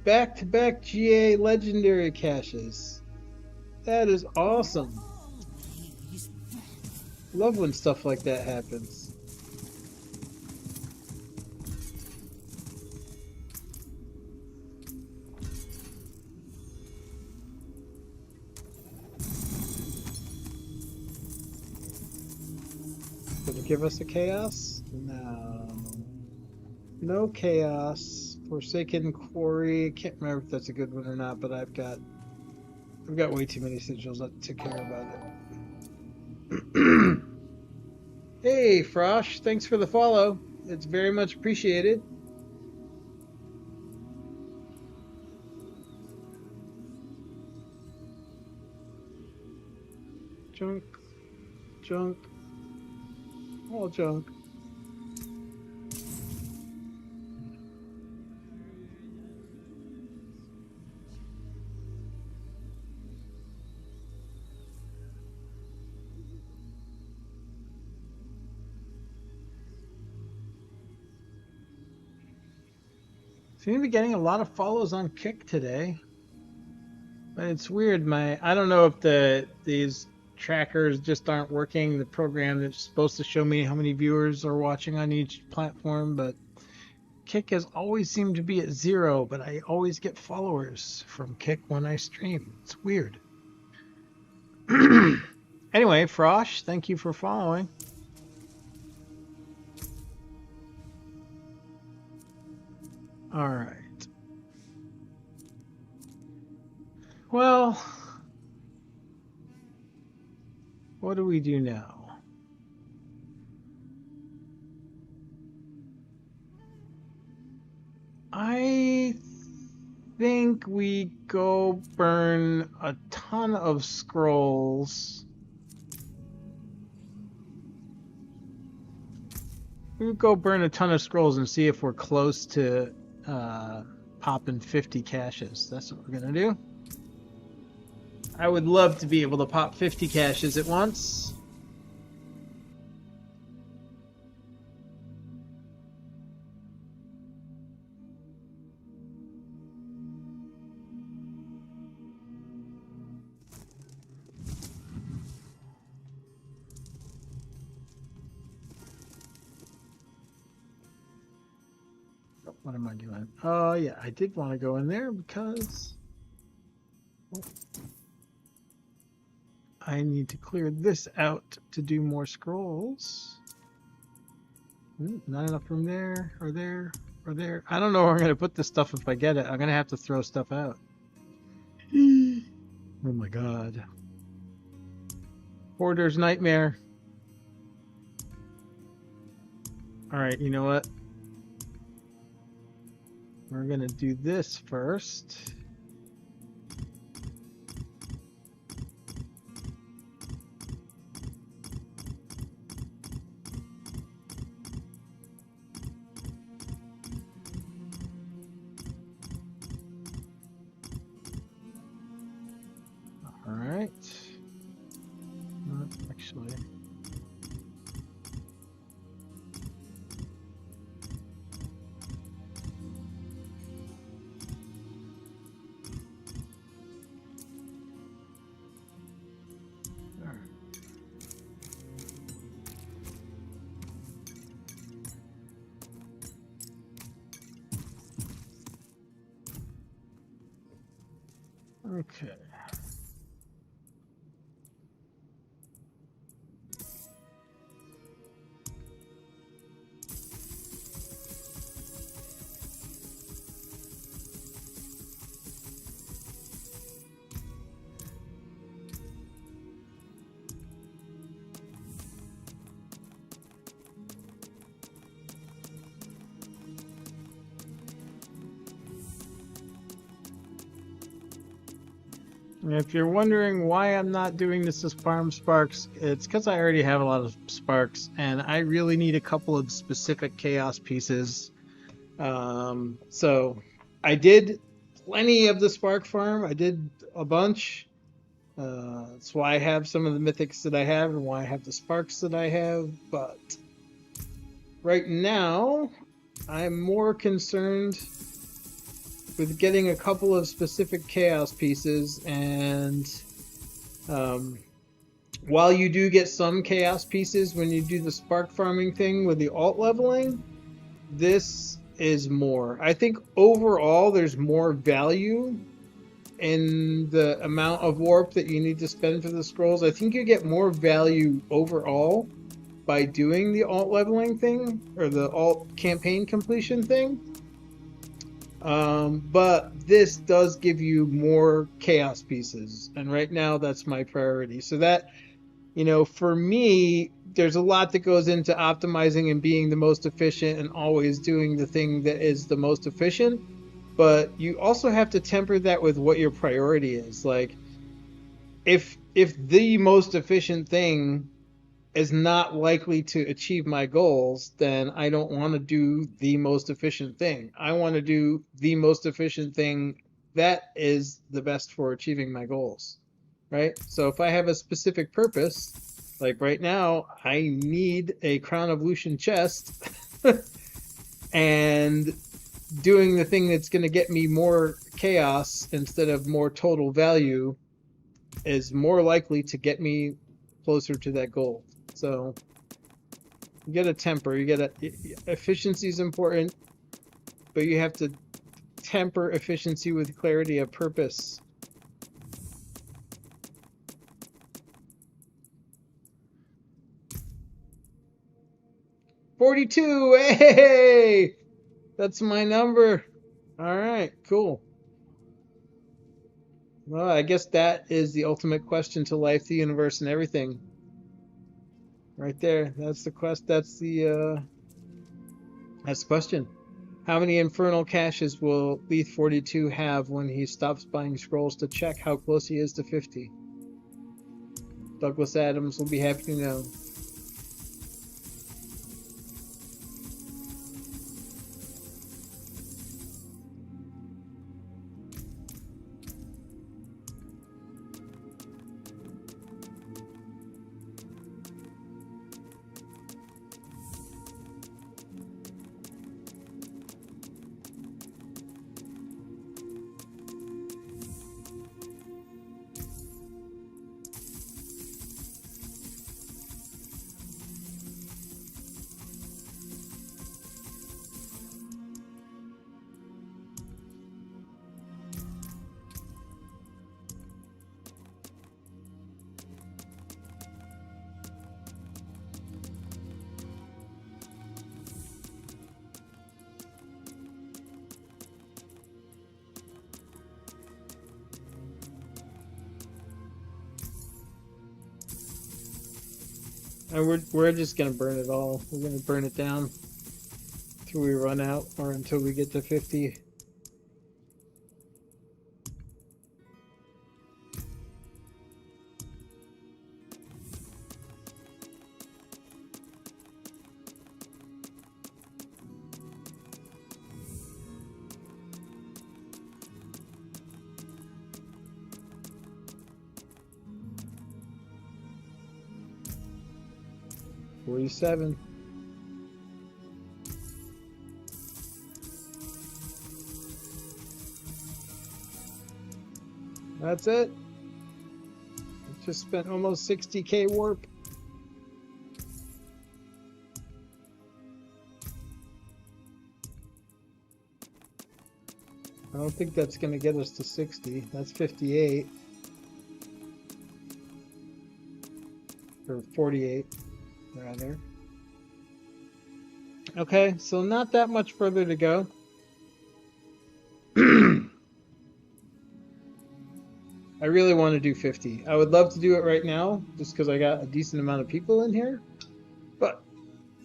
Back-to-back GA legendary caches. That is awesome. Love when stuff like that happens. Did it give us a chaos? No. No chaos. Forsaken Quarry. Can't remember if that's a good one or not, but I've got way too many sigils to care about it. Hey, Frosh, thanks for the follow. It's very much appreciated. Junk, junk, all junk. Seem to be getting a lot of follows on Kick today. But it's weird. I don't know if these trackers just aren't working. The program that's supposed to show me how many viewers are watching on each platform, but Kick has always seemed to be at 0, but I always get followers from Kick when I stream. It's weird. Anyway, Frosh, thank you for following. All right. Well, what do we do now? I think we go burn a ton of scrolls We'll go burn a ton of scrolls and see if we're close to popping 50 caches. That's what we're gonna do. I would love to be able to pop 50 caches at once. What am I doing? Oh, yeah, I did want to go in there because I need to clear this out to do more scrolls. Not enough room there, or there, or there. I don't know where I'm going to put this stuff if I get it. I'm going to have to throw stuff out. Oh my god. Hoarder's nightmare. Alright, you know what? We're gonna do this first. Alright. Actually. Okay. If you're wondering why I'm not doing this as farm sparks, it's because I already have a lot of sparks, and I really need a couple of specific chaos pieces. So I did plenty of the spark farm. I did a bunch. That's why I have some of the mythics that I have and why I have the sparks that I have. But right now, I'm more concerned with getting a couple of specific chaos pieces, and while you do get some chaos pieces when you do the spark farming thing with the alt leveling, this is more. I think overall there's more value in the amount of warp that you need to spend for the scrolls. I think you get more value overall by doing the alt leveling thing or the alt campaign completion thing. But this does give you more chaos pieces, and right now that's my priority. So that, you know, for me, there's a lot that goes into optimizing and being the most efficient and always doing the thing that is the most efficient, but you also have to temper that with what your priority is. Like, if the most efficient thing is not likely to achieve my goals, then I don't want to do the most efficient thing. I want to do the most efficient thing that is the best for achieving my goals, right? So if I have a specific purpose, like right now, I need a Crown of Lucion chest, and doing the thing that's going to get me more chaos instead of more total value is more likely to get me closer to that goal. So you gotta temper. Efficiency is important, but you have to temper efficiency with clarity of purpose. $42. Hey, that's my number. All right, cool. Well, I guess that is the ultimate question to life, the universe, and everything. Right there. That's the quest. That's the question. How many infernal caches will Leith 42 have when he stops buying scrolls to check how close he is to 50? Douglas Adams will be happy to know. And we're just gonna burn it all. We're gonna burn it down till we run out, or until we get to 50. $47. That's it. Just spent almost 60k warp. I don't think that's going to get us to 60. That's 58. Or 48, rather. Okay, so not that much further to go. I really want to do 50. I would love to do it right now, just because I got a decent amount of people in here. But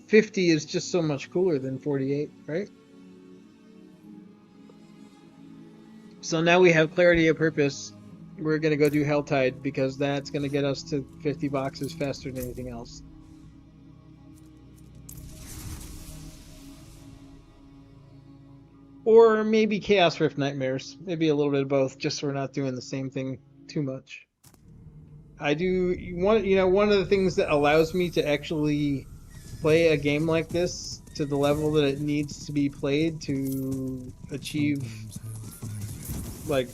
50 is just so much cooler than 48, right? So now we have clarity of purpose. We're going to go do Helltide, because that's going to get us to 50 boxes faster than anything else. Or maybe Chaos Rift Nightmares. Maybe a little bit of both, just so we're not doing the same thing too much. I do one of the things that allows me to actually play a game like this to the level that it needs to be played to achieve like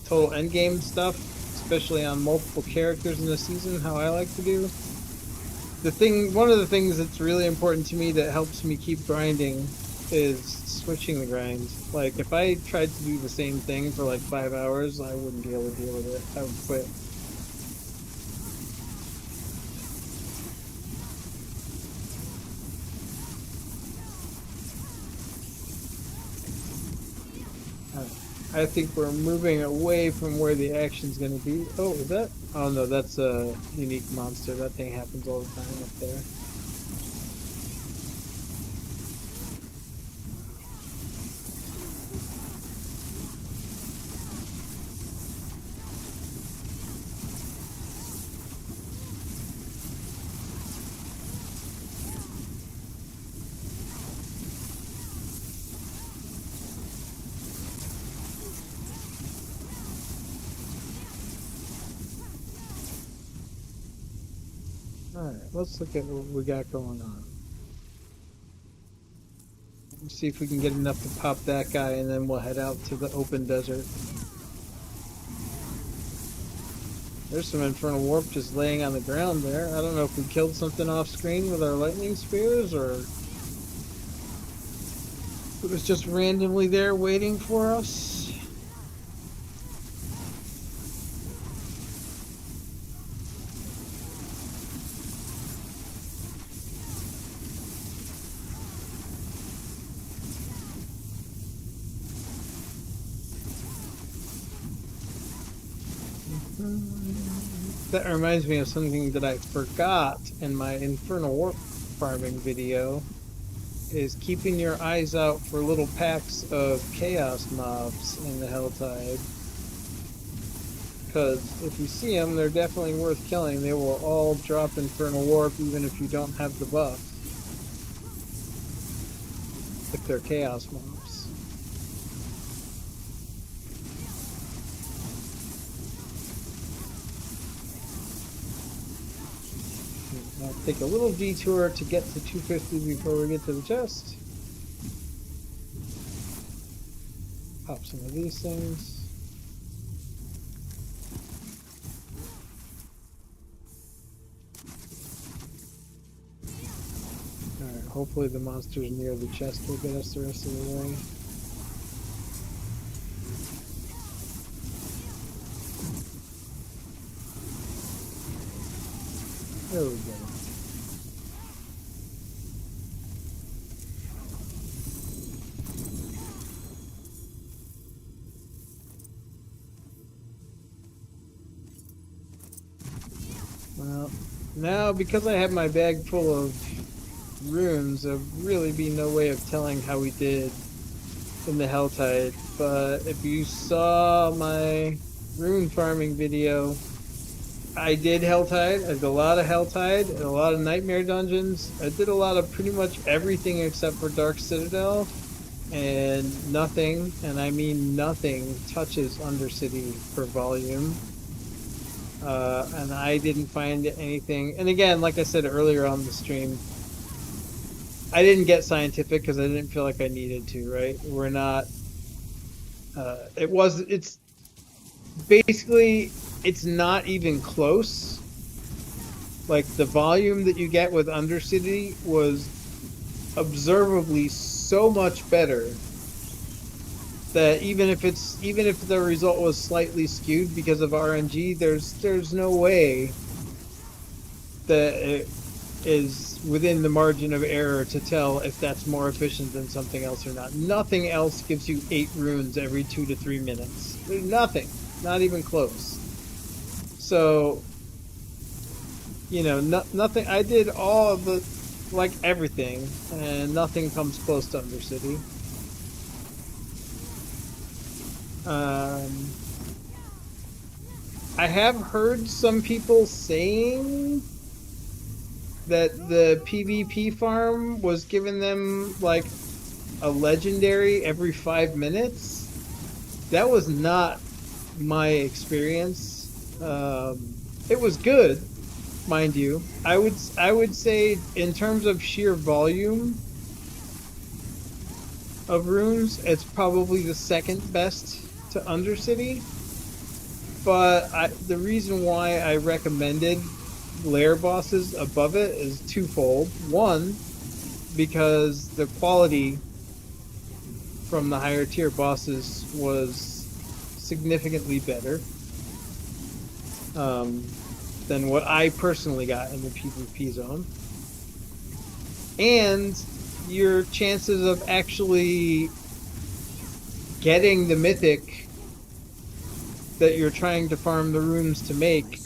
total endgame stuff, especially on multiple characters in a season, how I like to do. One of the things that's really important to me that helps me keep grinding is switching the grind. Like, if I tried to do the same thing for like 5 hours, I wouldn't be able to deal with it. I would quit. I think we're moving away from where the action's going to be. Oh, is that? Oh no, that's a unique monster. That thing happens all the time up there. Alright, let's look at what we got going on. Let's see if we can get enough to pop that guy, and then we'll head out to the open desert. There's some Infernal Warp just laying on the ground there. I don't know if we killed something off screen with our lightning spears, or it was just randomly there waiting for us. That reminds me of something that I forgot in my Infernal Warp farming video, is keeping your eyes out for little packs of chaos mobs in the Helltide. Because if you see them, they're definitely worth killing. They will all drop Infernal Warp even if you don't have the buff. If they're chaos mobs. I'll take a little detour to get to 250 before we get to the chest. Pop some of these things. Alright, hopefully the monsters near the chest will get us the rest of the way. There we go. Well, Now, because I have my bag full of runes, there'll really be no way of telling how we did in the Helltide. But if you saw my rune farming video, I did Helltide. I did a lot of Helltide and a lot of Nightmare dungeons. I did a lot of pretty much everything except for Dark Citadel. And nothing, and I mean nothing, touches Undercity for volume. And I didn't find anything. And again, like I said earlier on the stream, I didn't get scientific because I didn't feel like I needed to, right? We're not, it's basically, it's not even close. Like the volume that you get with Undercity was observably so much better that even if the result was slightly skewed because of RNG, there's no way that it is within the margin of error to tell if that's more efficient than something else or not. Nothing else gives you 8 runes every 2 to 3 minutes. There's nothing, not even close. So, you know, nothing. I did all of the, like everything, and nothing comes close to Undercity. I have heard some people saying that the PvP farm was giving them like a legendary every 5 minutes. That was not my experience. It was good, mind you. I would say in terms of sheer volume of runes, it's probably the second best to Undercity. But the reason why I recommended lair bosses above it is twofold. One, because the quality from the higher tier bosses was significantly better than what I personally got in the PvP zone. And your chances of actually getting the mythic that you're trying to farm the runes to make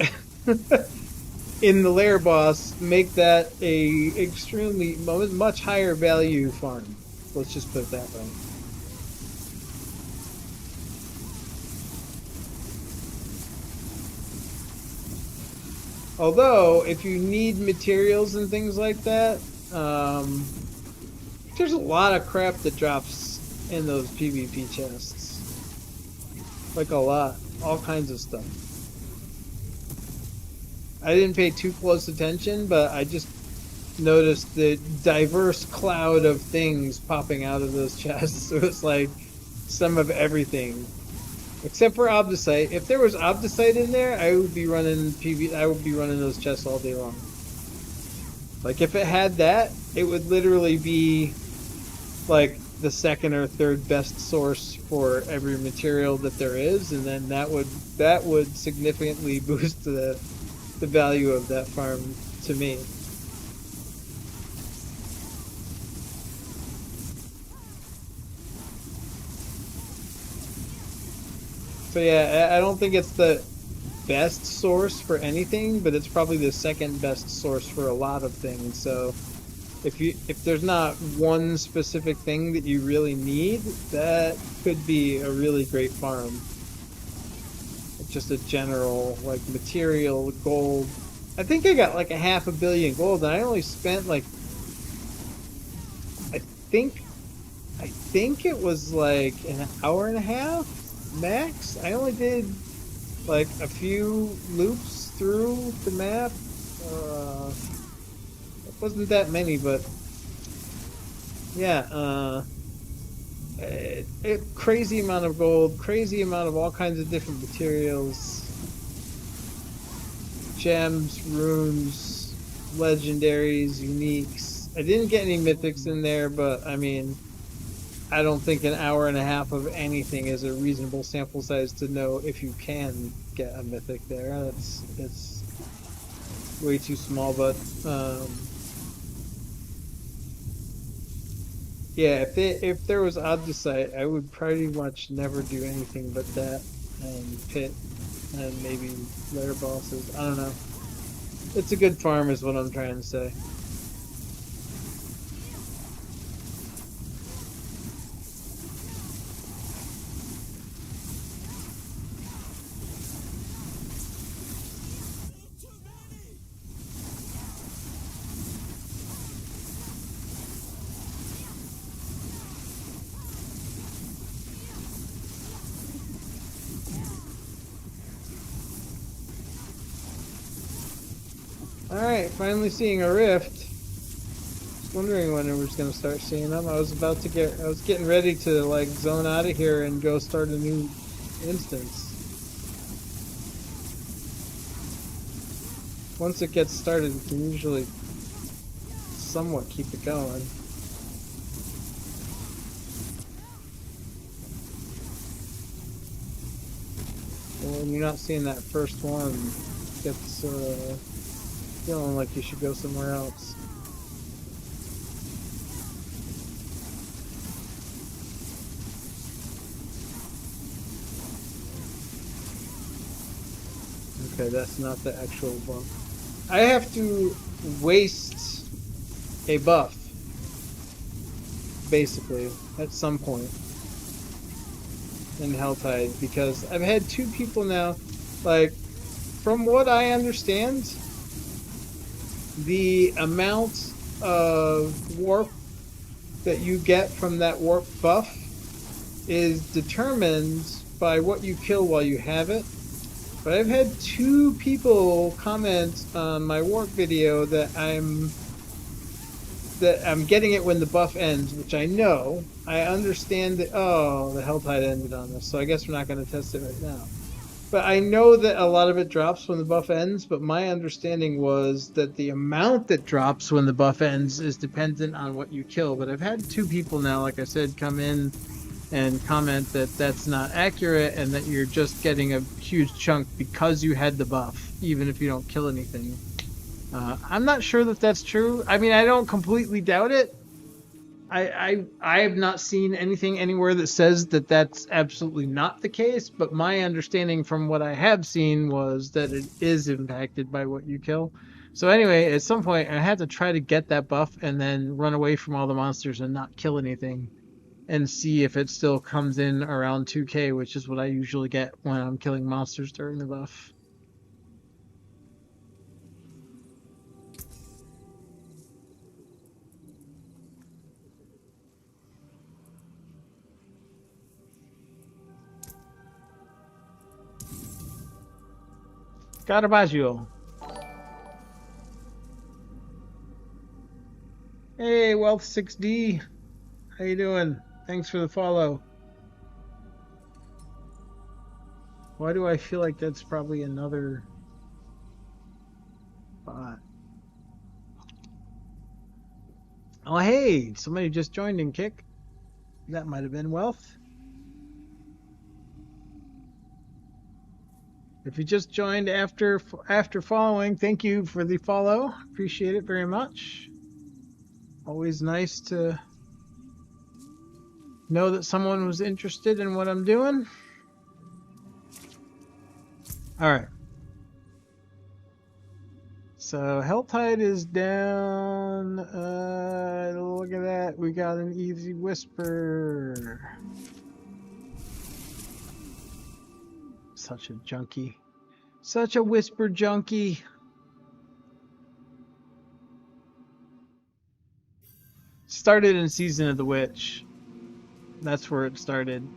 in the lair boss make that a extremely much higher value farm. Let's just put it that way. Although, if you need materials and things like that, there's a lot of crap that drops in those PvP chests. Like a lot. All kinds of stuff. I didn't pay too close attention, but I just noticed the diverse cloud of things popping out of those chests. It was like some of everything. Except for Obdicite. If there was Obdicite in there, I would be running those chests all day long. Like if it had that, it would literally be like the second or third best source for every material that there is, and then that would significantly boost the value of that farm to me. So yeah, I don't think it's the best source for anything, but it's probably the second best source for a lot of things. So if there's not one specific thing that you really need, that could be a really great farm. Just a general like material gold. I think I got like 500 million gold, and I only spent like I think it was like an hour and a half max. I only did like a few loops through the map. It wasn't that many, but yeah, crazy amount of gold, crazy amount of all kinds of different materials, gems, runes, legendaries, uniques. I didn't get any mythics in there, but I mean, I don't think an hour and a half of anything is a reasonable sample size to know if you can get a mythic there. It's way too small, but yeah, if there was Obdicite, I would pretty much never do anything but that and pit and maybe lair bosses. I don't know. It's a good farm is what I'm trying to say. Alright, finally seeing a rift. Just wondering when I was gonna start seeing them. I was getting ready to like zone out of here and go start a new instance. Once it gets started, we can usually somewhat keep it going. And when you're not seeing that first one, it gets feeling like you should go somewhere else. Okay, that's not the actual buff. I have to waste a buff, basically, at some point in Helltide, because I've had 2 people now, like, from what I understand, the amount of warp that you get from that warp buff is determined by what you kill while you have it. But I've had 2 people comment on my warp video that I'm getting it when the buff ends, which I know. I understand that. Oh, the Helltide ended on us, so I guess we're not going to test it right now. But I know that a lot of it drops when the buff ends, but my understanding was that the amount that drops when the buff ends is dependent on what you kill. But I've had 2 people now, like I said, come in and comment that that's not accurate and that you're just getting a huge chunk because you had the buff, even if you don't kill anything. I'm not sure that that's true. I mean, I don't completely doubt it. I have not seen anything anywhere that says that that's absolutely not the case, but my understanding from what I have seen was that it is impacted by what you kill. So anyway, at some point I had to try to get that buff and then run away from all the monsters and not kill anything and see if it still comes in around 2k, which is what I usually get when I'm killing monsters during the buff. Caravaggio. Hey, Wealth 6D. How you doing? Thanks for the follow. Why do I feel like that's probably another bot? Oh, hey, somebody just joined in Kick. That might have been Wealth. If you just joined after following, thank you for the follow. Appreciate it very much. Always nice to know that someone was interested in what I'm doing. All right. So Helltide is down. Look at that. We got an easy whisper. Such a junkie. Such a whisper junkie. Started in Season of the Witch. That's where it started.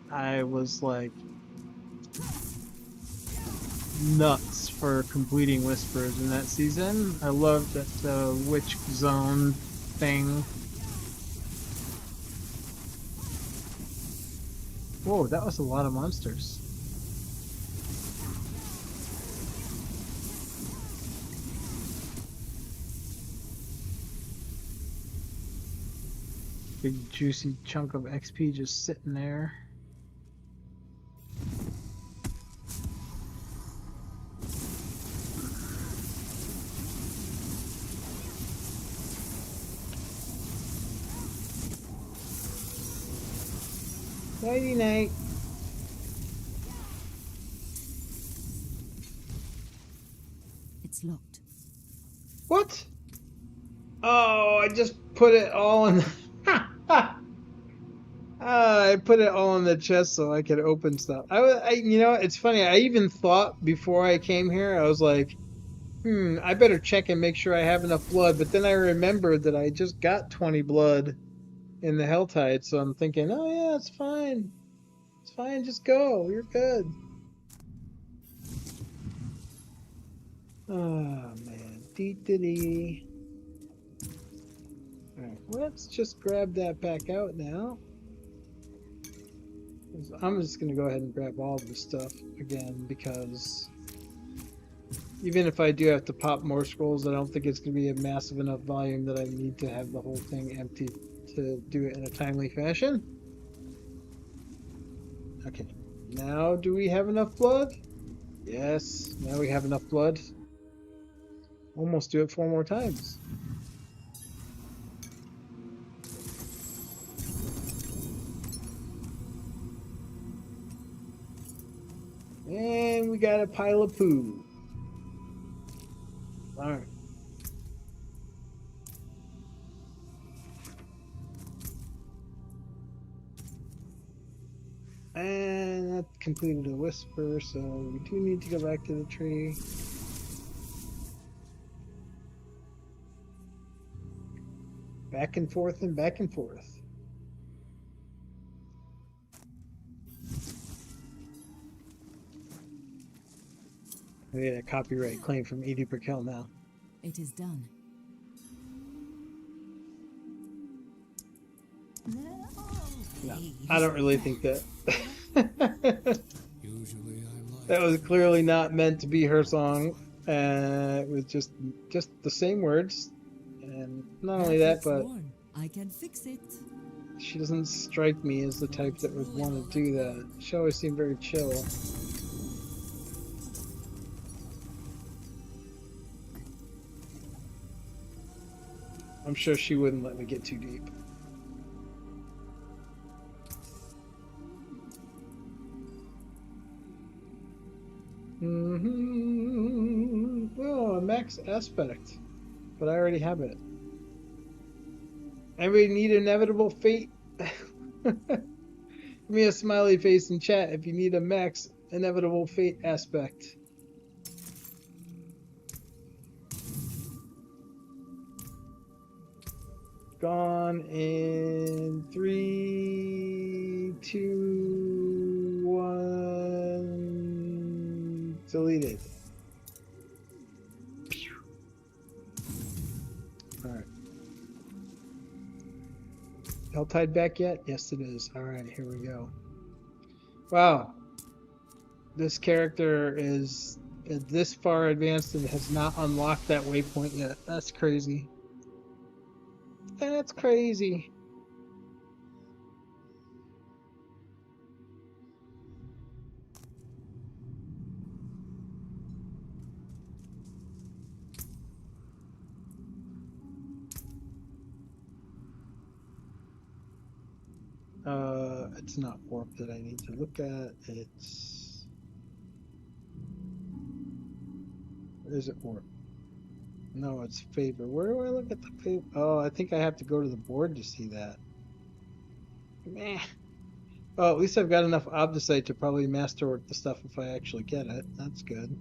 I was like nuts for completing whispers in that season. I loved that witch zone thing. Whoa, that was a lot of monsters. Big juicy chunk of XP just sitting there. Nighty night. It's locked. What? Oh, I just put it all in. I put it all in the chest so I could open stuff. You know, it's funny. I even thought before I came here, I was like, I better check and make sure I have enough blood. But then I remembered that I just got 20 blood in the Helltide, so I'm thinking, oh yeah, it's fine. It's fine, just go. You're good. Oh man. Dee dee dee. Alright, let's just grab that back out now. I'm just gonna go ahead and grab all of this stuff again because even if I do have to pop more scrolls, I don't think it's gonna be a massive enough volume that I need to have the whole thing empty to do it in a timely fashion. Okay, now do we have enough blood? Yes, now we have enough blood. Almost do it 4 more times. And we got a pile of poo. Alright. And that completed a whisper, so we do need to go back to the tree. Back and forth and back and forth. We get a copyright claim from Edie Brickell now. It is done. No, I don't really think that. Usually I like. That was clearly not meant to be her song. It was just the same words. And not only that, looks but worn. I can fix it. she doesn't strike me as the type that would want to do that. She always seemed very chill. I'm sure she wouldn't let me get too deep. Oh, a max aspect. But I already have it. Anybody need inevitable fate? Give me a smiley face in chat if you need a max inevitable fate aspect. Gone in 3, 2, 1. Deleted. Alright. Helltide back yet? Yes, it is. Alright, here we go. Wow. This character is this far advanced and has not unlocked that waypoint yet. That's crazy. That's crazy. It's not warp that I need to look at. It's... Is it warp? No, it's favor. Where do I look at the favor? Oh, I think I have to go to the board to see that. Meh. Oh, at least I've got enough obdicite to probably masterwork the stuff if I actually get it. That's good.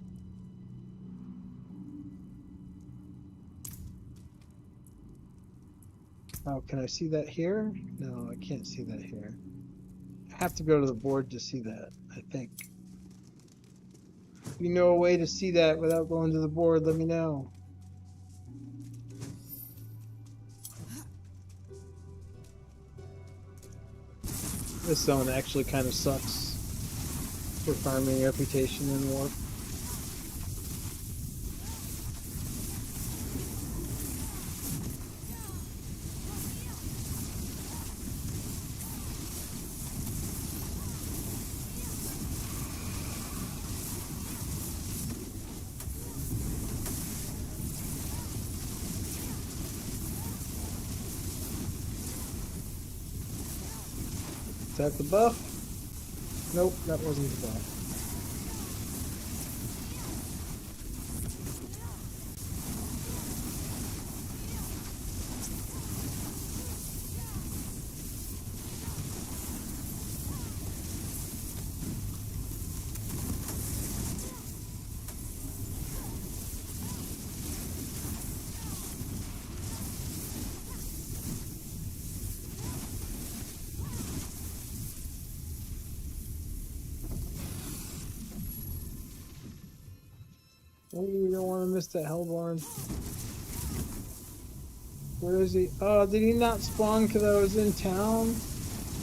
Oh, can I see that here? No, I can't see that here. I have to go to the board to see that, I think. If you know a way to see that without going to the board, let me know. This zone actually kind of sucks for farming reputation in war. Is that the buff? Nope, that wasn't the buff. Oh, we don't want to miss that Hellborn. Where is he? Oh, did he not spawn because I was in town?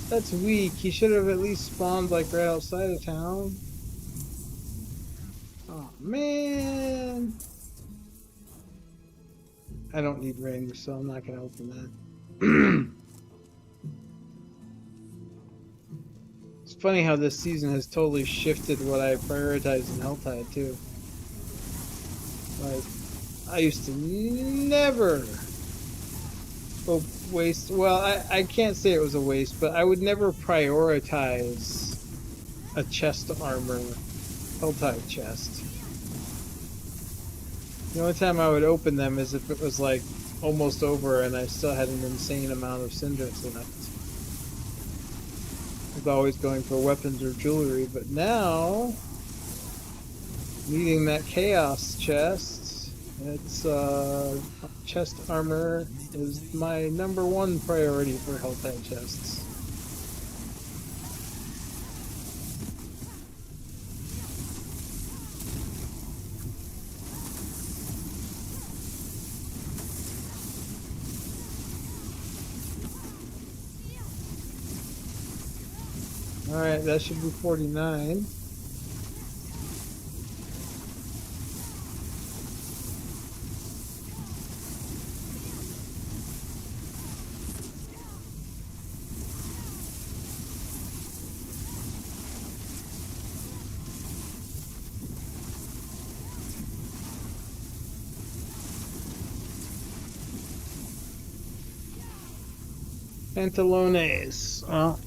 That's weak. He should have at least spawned like right outside of town. Oh man. I don't need rings, so I'm not gonna open that. It's funny how this season has totally shifted what I prioritize in Helltide too. Like, I used to never waste. Well, I can't say it was a waste, but I would never prioritize a chest armor Helltide chest. The only time I would open them is if it was like almost over and I still had an insane amount of cinders left. I was always going for weapons or jewelry, but now, needing that chaos chest, it's chest armor is my #1 priority for Helltide chests. Alright, that should be 49. Pantalones. Well,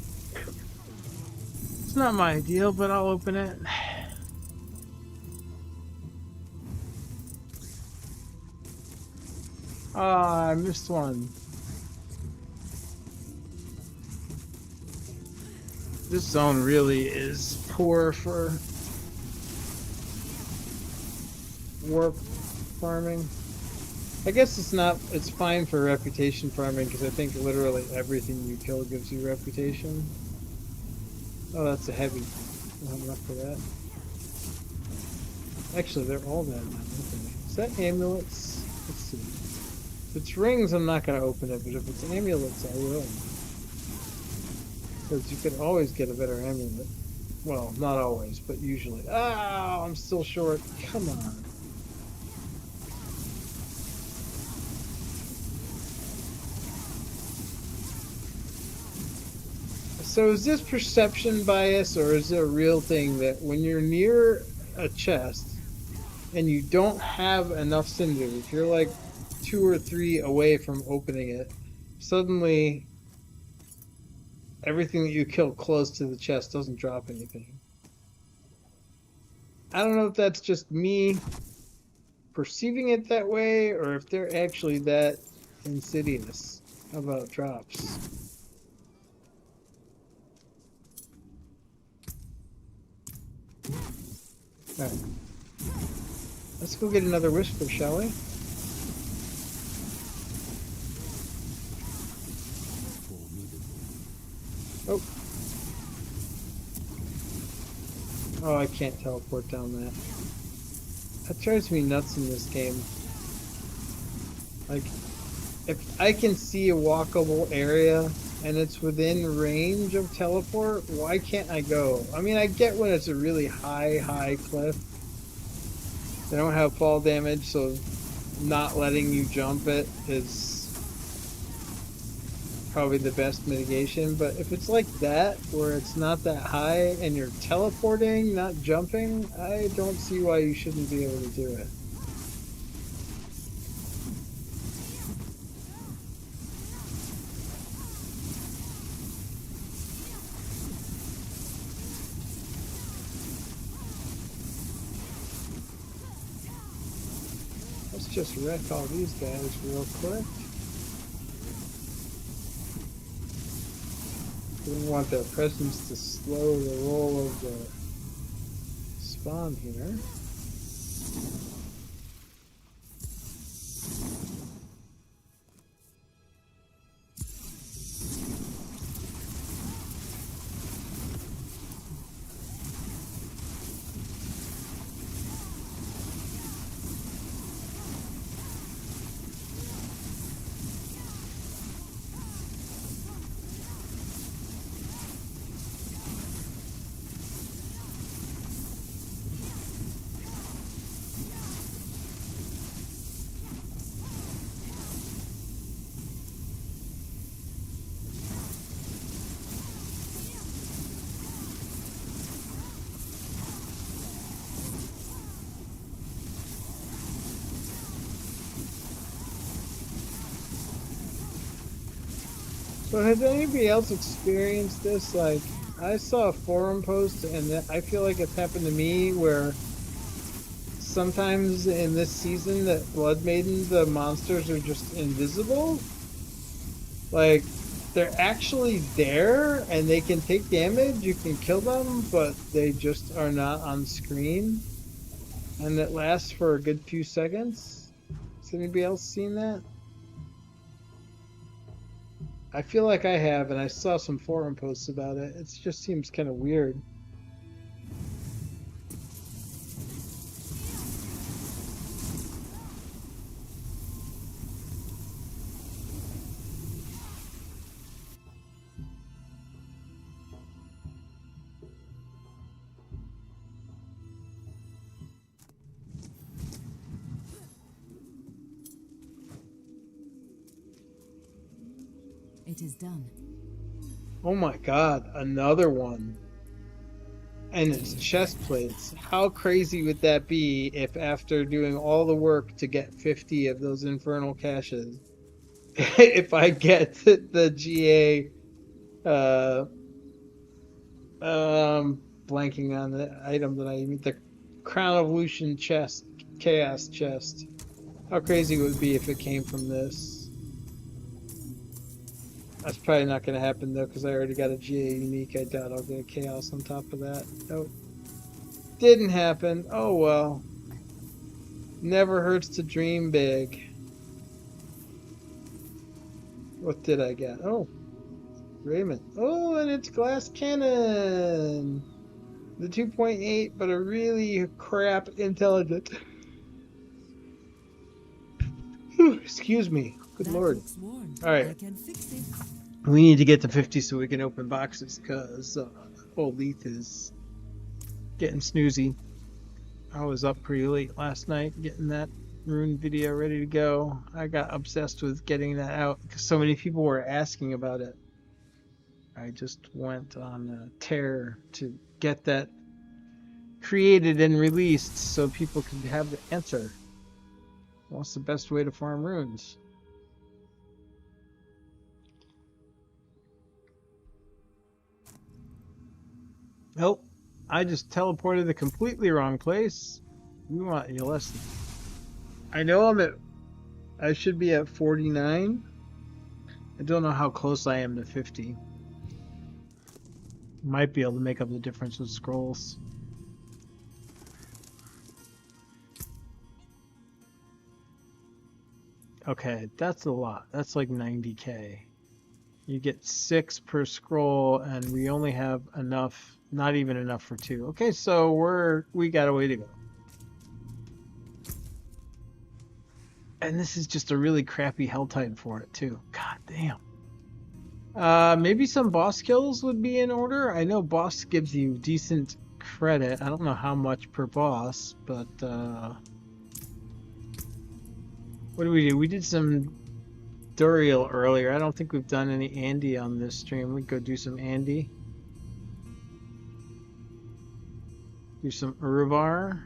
it's not my ideal, but I'll open it. Ah, I missed one. This zone really is poor for warp farming. I guess it's fine for reputation farming because I think literally everything you kill gives you reputation. Oh, that's a heavy. I'm enough for that. Actually, they're all that now. Okay. Is that amulets? Let's see. If it's rings, I'm not going to open it, but if it's amulets, I will. Because you could always get a better amulet. Well, not always, but usually. Oh, I'm still short. Come on. So is this perception bias, or is it a real thing that when you're near a chest and you don't have enough cinders, if you're like 2 or 3 away from opening it, suddenly everything that you kill close to the chest doesn't drop anything? I don't know if that's just me perceiving it that way, or if they're actually that insidious about drops. Alright. Let's go get another whisper, shall we? Oh. Oh, I can't teleport down that. That drives me nuts in this game. Like, if I can see a walkable area and it's within range of teleport, why can't I go? I mean, I get when it's a really high cliff. They don't have fall damage, so not letting you jump it is probably the best mitigation. But if it's like that, where it's not that high and you're teleporting, not jumping, I don't see why you shouldn't be able to do it. Let's just wreck all these guys real quick. We don't want their presence to slow the roll of the spawn here. So has anybody else experienced this? Like, I saw a forum post, and I feel like it's happened to me where sometimes in this season that Blood Maiden, the monsters are just invisible. Like, they're actually there and they can take damage, you can kill them, but they just are not on screen. And it lasts for a good few seconds. Has anybody else seen that? I feel like I have, and I saw some forum posts about it. It just seems kind of weird. It is done. Oh my god, another one. And it's chest plates. How crazy would that be if after doing all the work to get 50 of those infernal caches, if I get the GA blanking on the item that I need, the Crown of Lucion chest, chaos chest. How crazy it would be if it came from this. That's probably not going to happen though, because I already got a GA unique. I doubt I'll get a chaos on top of that. Nope. Didn't happen. Oh well. Never hurts to dream big. What did I get? Oh, Raymond. Oh, and it's glass cannon. The 2.8, but a really crap intelligent. Excuse me. Good That lord. looks worn. All right. I can fix it. We need to get to 50 so we can open boxes, because old Leith is getting snoozy. I was up pretty late last night getting that rune video ready to go. I got obsessed with getting that out because so many people were asking about it. I just went on a tear to get that created and released so people could have the answer. What's the best way to farm runes? Nope. I just teleported the completely wrong place. We want your lesson. I know I should be at 49. I don't know how close I am to 50. Might be able to make up the difference with scrolls. Okay, that's a lot. That's like 90k. You get 6 per scroll, and we only have enough, not even enough for 2. Okay, so we got a way to go. And this is just a really crappy hell type for it too. God damn. Maybe some boss kills would be in order. I know boss gives you decent credit. I don't know how much per boss, but what do we do? We did some Duriel earlier. I don't think we've done any Andy on this stream. We could go do some Andy. Do some Uruvar.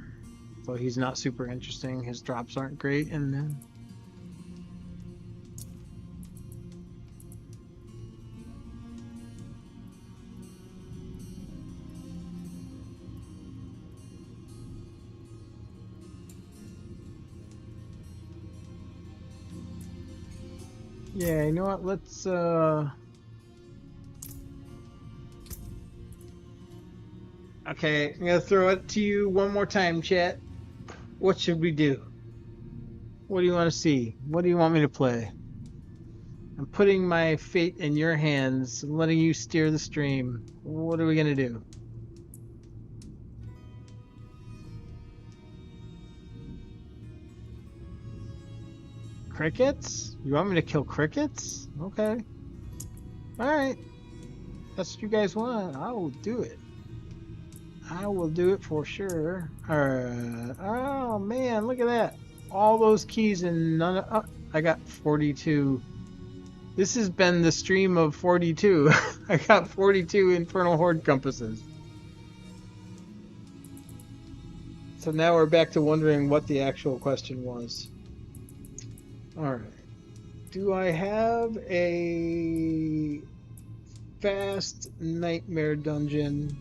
Though he's not super interesting. His drops aren't great. And then yeah, you know what? Let's okay, I'm gonna throw it to you one more time, chat. What should we do? What do you want to see? What do you want me to play? I'm putting my fate in your hands and letting you steer the stream. What are we gonna do? Crickets? You want me to kill crickets? Okay. Alright. That's what you guys want. I will do it. I will do it for sure. Alright. Oh man, look at that. All those keys and none of... Oh, I got 42. This has been the stream of 42. I got 42 Infernal Horde compasses. So now we're back to wondering what the actual question was. Alright. Do I have a fast nightmare dungeon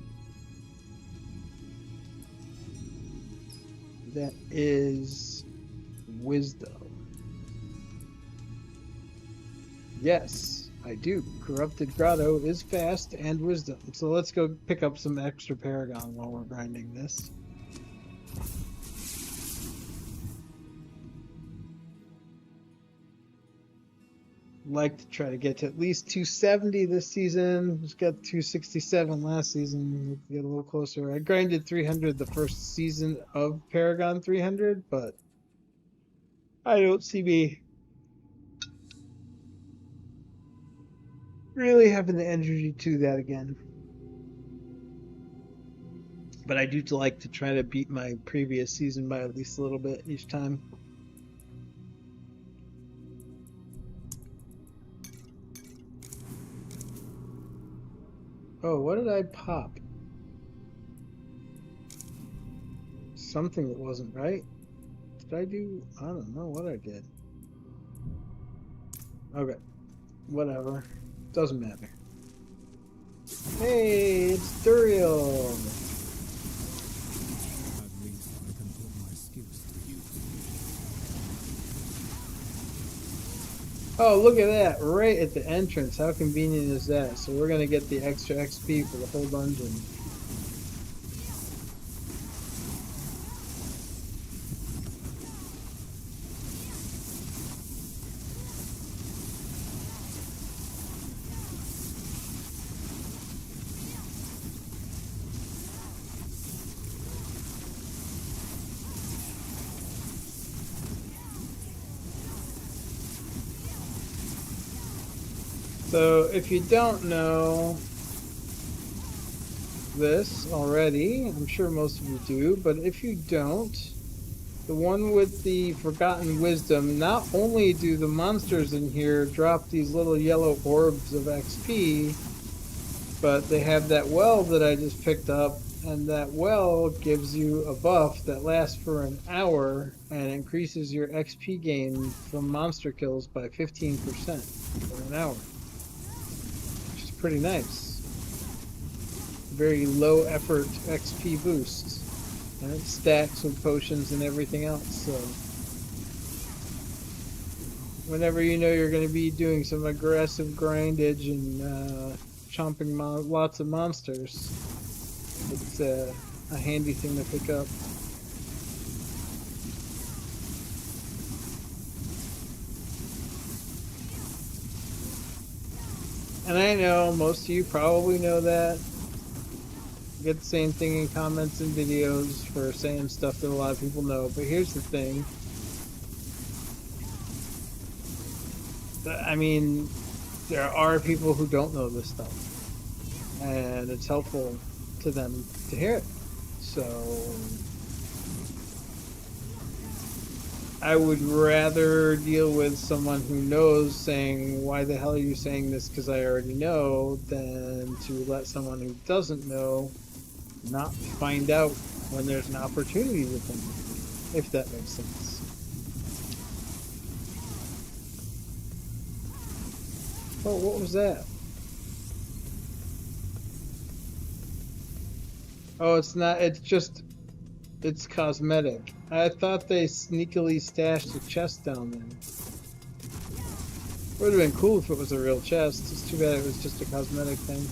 that is wisdom? Yes, I do. Corrupted Grotto is fast and wisdom. So let's go pick up some extra Paragon while we're grinding this. Like to try to get to at least 270 this season. Just got 267 last season. Let's get a little closer. I grinded 300 the first season of Paragon 300, but I don't see me really having the energy to do that again. But I do like to try to beat my previous season by at least a little bit each time. Oh, what did I pop? Something that wasn't right. Did I do? I don't know what I did. Okay. Whatever. Doesn't matter. Hey, it's Duriel! At least I can put my skills to use. Oh, look at that. Right at the entrance. How convenient is that? So we're going to get the extra XP for the whole dungeon. So if you don't know this already, I'm sure most of you do, but if you don't, the one with the Forgotten Wisdom, not only do the monsters in here drop these little yellow orbs of XP, but they have that well that I just picked up, and that well gives you a buff that lasts for an hour and increases your XP gain from monster kills by 15% for an hour. Which is pretty nice. Very low effort XP boost. And it stacks with potions and everything else, so whenever you know you're going to be doing some aggressive grindage and chomping lots of monsters, it's a handy thing to pick up. And I know most of you probably know that. I get the same thing in comments and videos for saying stuff that a lot of people know, but here's the thing. I mean, there are people who don't know this stuff, and it's helpful to them to hear it. So I would rather deal with someone who knows saying, why the hell are you saying this because I already know, than to let someone who doesn't know not find out when there's an opportunity with them, if that makes sense. Oh, what was that? Oh, it's not, it's cosmetic. I thought they sneakily stashed a chest down there. Would have been cool if it was a real chest. It's too bad it was just a cosmetic thing.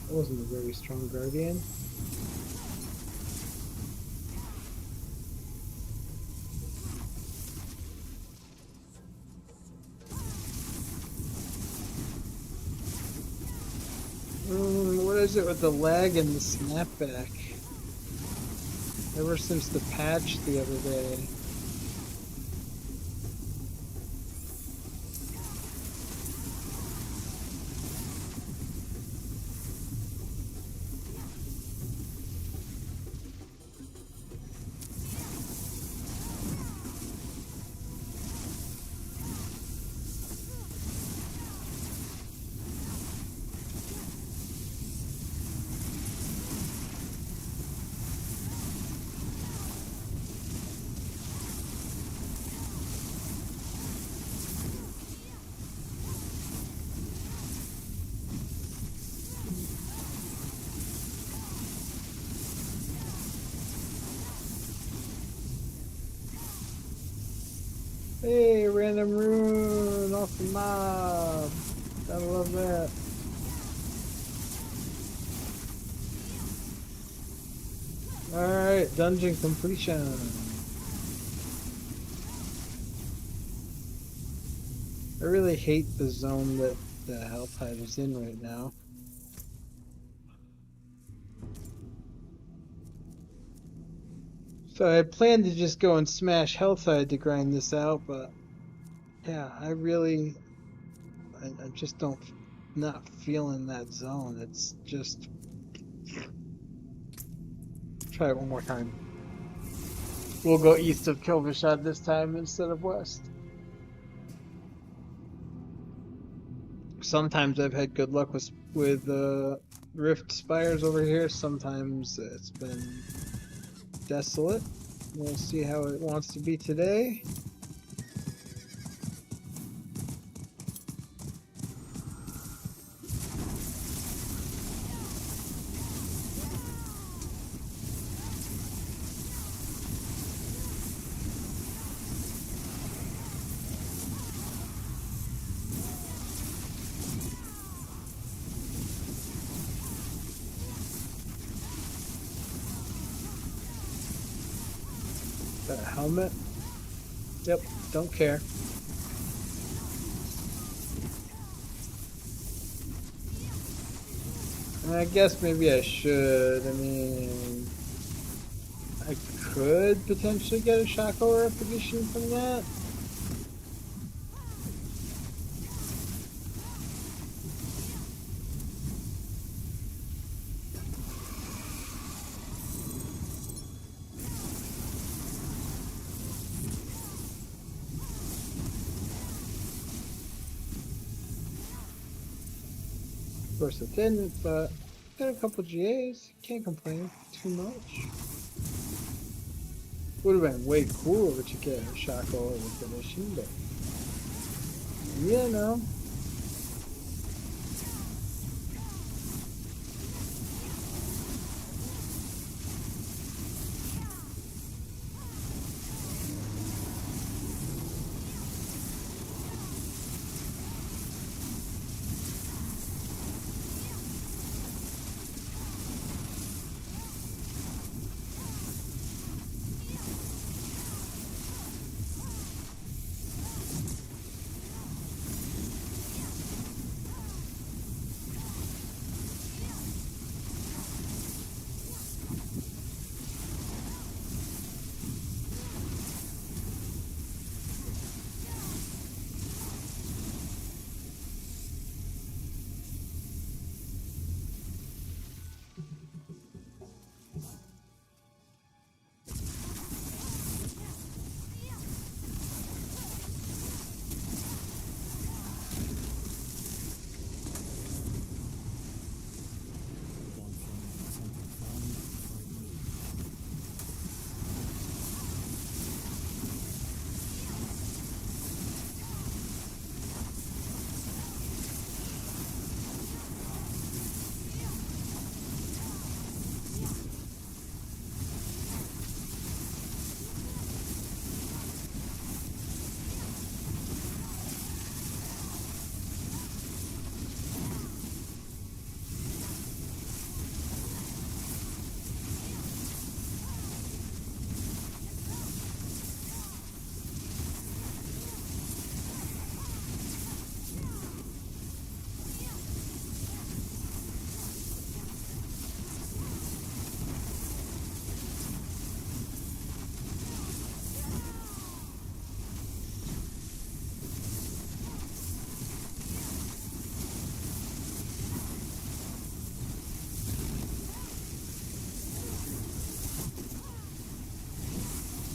That wasn't a very strong guardian. What is it with the lag and the snapback? Ever since the patch the other day. Hey, random rune off the mob. Gotta love that. Alright, dungeon completion. I really hate the zone that the Helltide is in right now. So I planned to just go and smash Helltide to grind this out, but yeah, I just don't, not feeling that zone. It's just, try it one more time. We'll go east of Kilvishad this time instead of west. Sometimes I've had good luck with Rift Spires over here. Sometimes it's been desolate. We'll see how it wants to be today. Got a helmet. Yep, don't care. And I guess maybe I should. I mean, I could potentially get a Shackle repetition from that. Of course it didn't, but got a couple GAs. Can't complain too much. Would have been way cooler to get a Shackle repetition, but you know.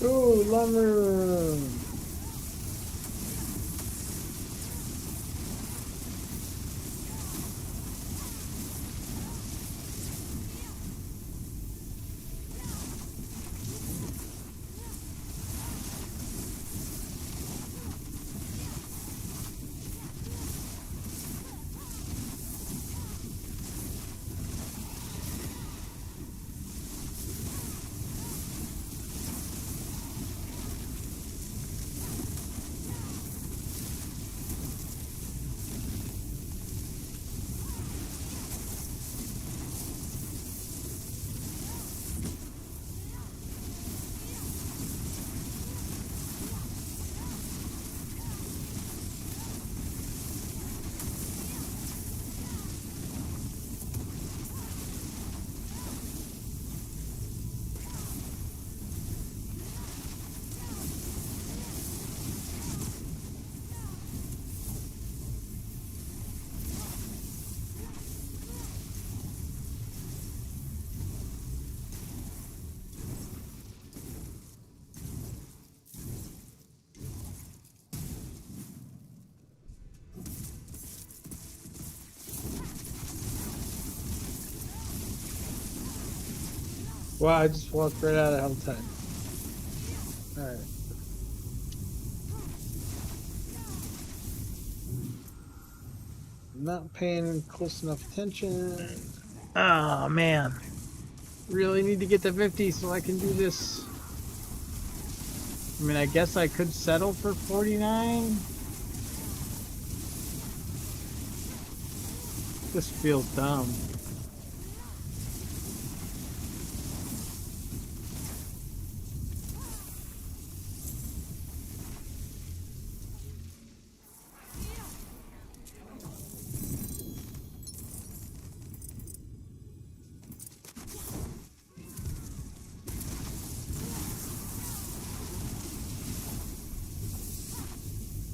Ooh, lumber. Wow, I just walked right out of hell time. Alright. I'm not paying close enough attention. Oh man. Really need to get to 50 so I can do this. I mean, I guess I could settle for 49. This feels dumb.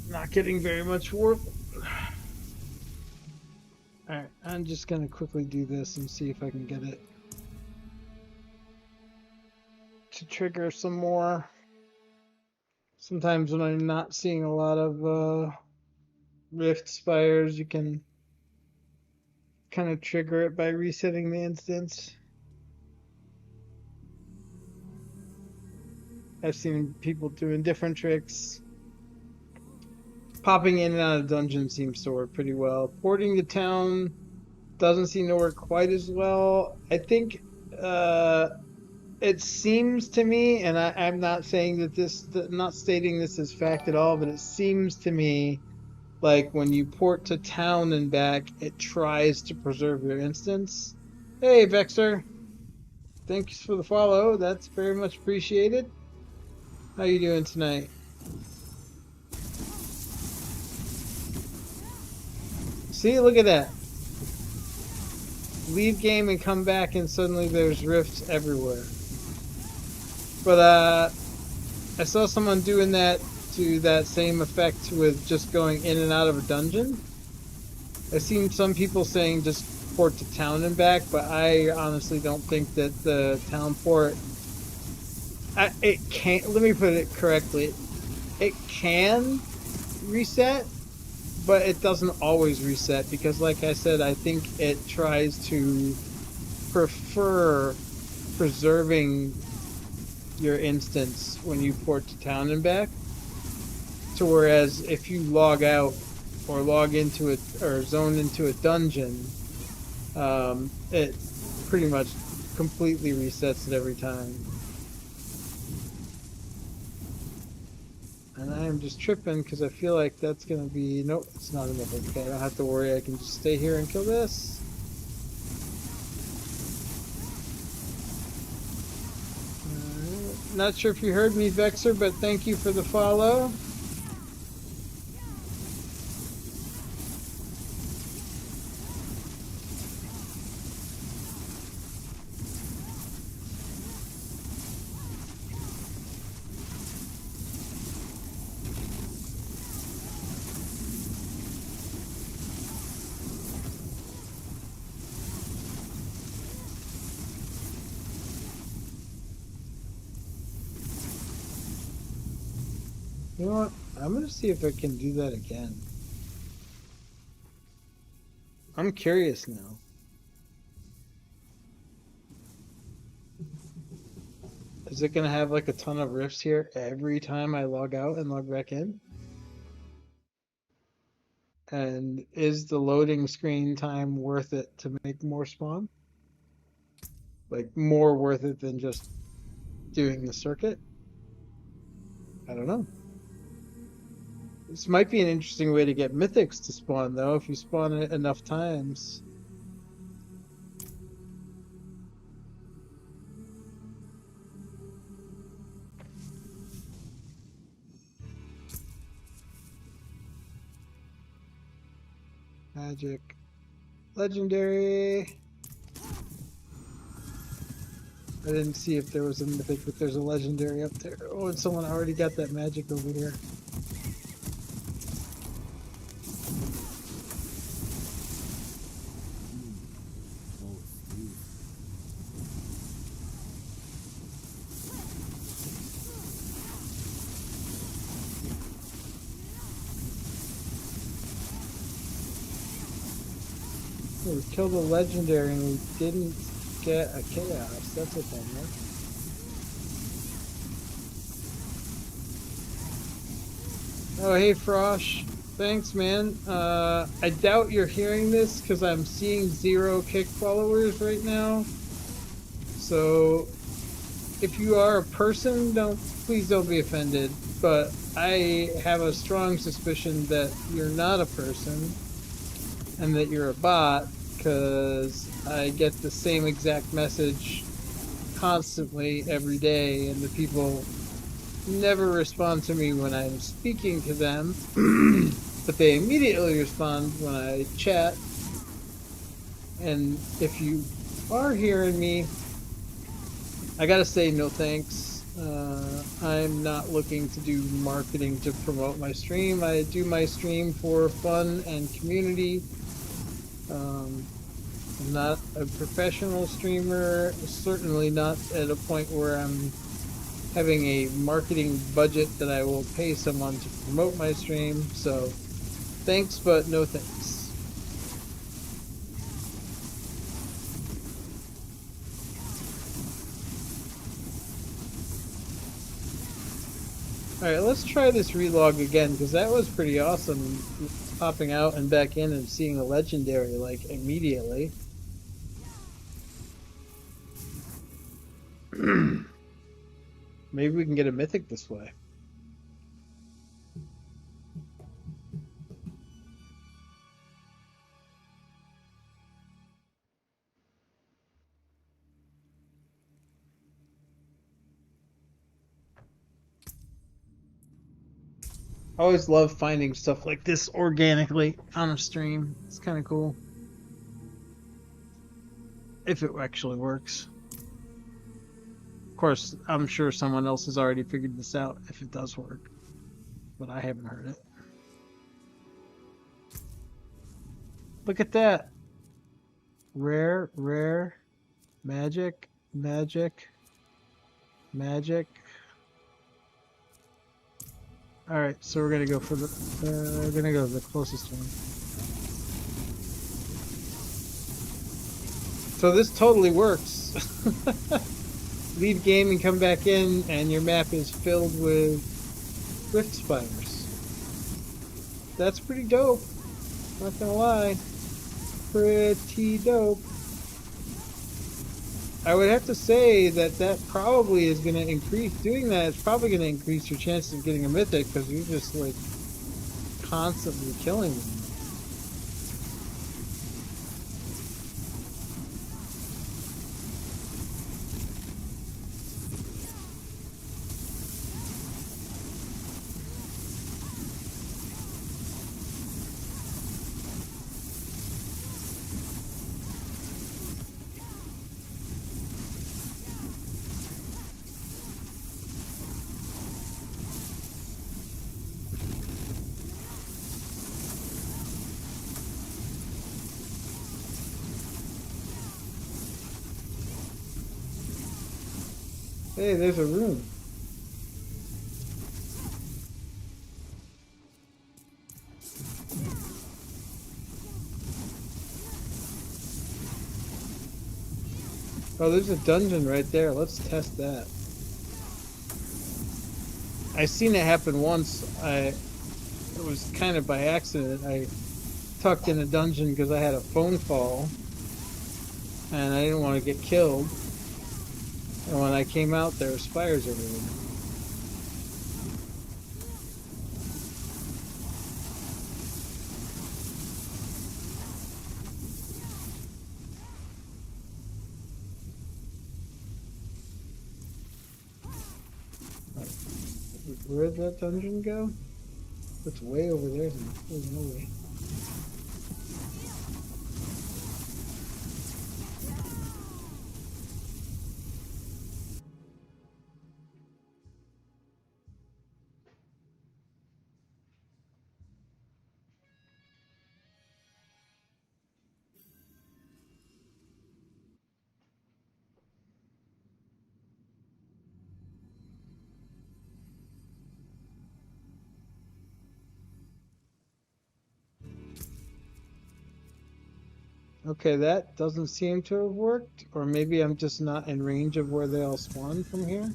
Not getting very much work. Alright, I'm just gonna quickly do this and see if I can get it to trigger some more. Sometimes when I'm not seeing a lot of rift spires, you can kind of trigger it by resetting the instance. I've seen people doing different tricks. Popping in and out of dungeons seems to work pretty well. Porting to town doesn't seem to work quite as well. I think it seems to me, and I'm not saying that not stating this as fact at all, but it seems to me like when you port to town and back, it tries to preserve your instance. Hey, Vexer. Thanks for the follow. That's very much appreciated. How you doing tonight? See, look at that. Leave game and come back and suddenly there's rifts everywhere. But I saw someone doing that to that same effect with just going in and out of a dungeon. I've seen some people saying just port to town and back, but I honestly don't think that the town port it can't, let me put it correctly. It can reset, but it doesn't always reset because, like I said, I think it tries to prefer preserving your instance when you port to town and back. To whereas if you log out or log into it or zone into a dungeon, it pretty much completely resets it every time. And I am just tripping because I feel like that's going to be... Nope, it's not enough. Okay, I don't have to worry. I can just stay here and kill this. Not sure if you heard me, Vexer, but thank you for the follow. You know what? I'm going to see if I can do that again. I'm curious now. Is it going to have like a ton of rifts here every time I log out and log back in? And is the loading screen time worth it to make more spawn? Like more worth it than just doing the circuit? I don't know. This might be an interesting way to get mythics to spawn, though, if you spawn it enough times. Magic. Legendary. I didn't see if there was a mythic, but there's a legendary up there. Oh, and someone already got that magic over here. We killed a legendary and we didn't GA Chaos. That's a bummer. Oh, hey, Frosh. Thanks, man. I doubt you're hearing this because I'm seeing 0 kick followers right now. So if you are a person, please don't be offended. But I have a strong suspicion that you're not a person and that you're a bot because I get the same exact message constantly every day, and the people never respond to me when I'm speaking to them, but they immediately respond when I chat. And if you are hearing me, I gotta say no thanks. I'm not looking to do marketing to promote my stream. I do my stream for fun and community. I'm not a professional streamer, certainly not at a point where I'm having a marketing budget that I will pay someone to promote my stream. So thanks, but no thanks. All right, let's try this relog again because that was pretty awesome. Popping out and back in and seeing a legendary like immediately. Maybe we can get a mythic this way. I always love finding stuff like this organically on a stream. It's kind of cool. If it actually works. Of course, I'm sure someone else has already figured this out if it does work, but I haven't heard it. Look at that. Rare, rare, magic, magic, magic. All right, so we're gonna go for the closest one. So this totally works. Leave game and come back in, and your map is filled with rift spires. That's pretty dope. Not gonna lie, pretty dope. I would have to say that probably is going to increase. Doing that is probably going to increase your chances of getting a mythic because you're just like constantly killing them. Hey, there's a room. Oh, there's a dungeon right there. Let's test that. I seen it happen once. It was kind of by accident. I tucked in a dungeon because I had a phone call and I didn't want to get killed. And when I came out, there were spires everywhere. Where'd that dungeon go? It's way over there. There's no way. Okay, that doesn't seem to have worked, or maybe I'm just not in range of where they all spawn from here.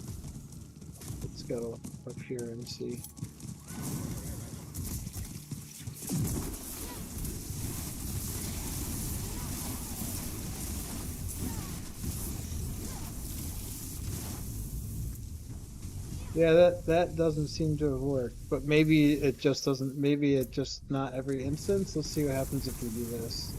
Let's go up here and see. Yeah, that doesn't seem to have worked, but maybe it just doesn't, maybe it just not every instance. Let's see what happens if we do this.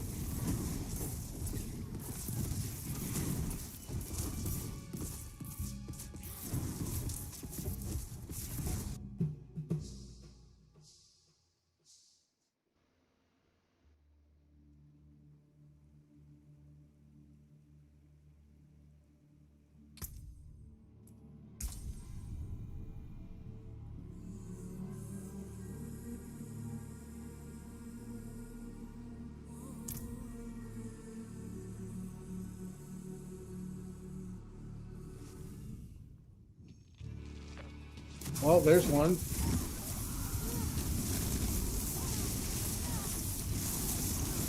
Well, there's one.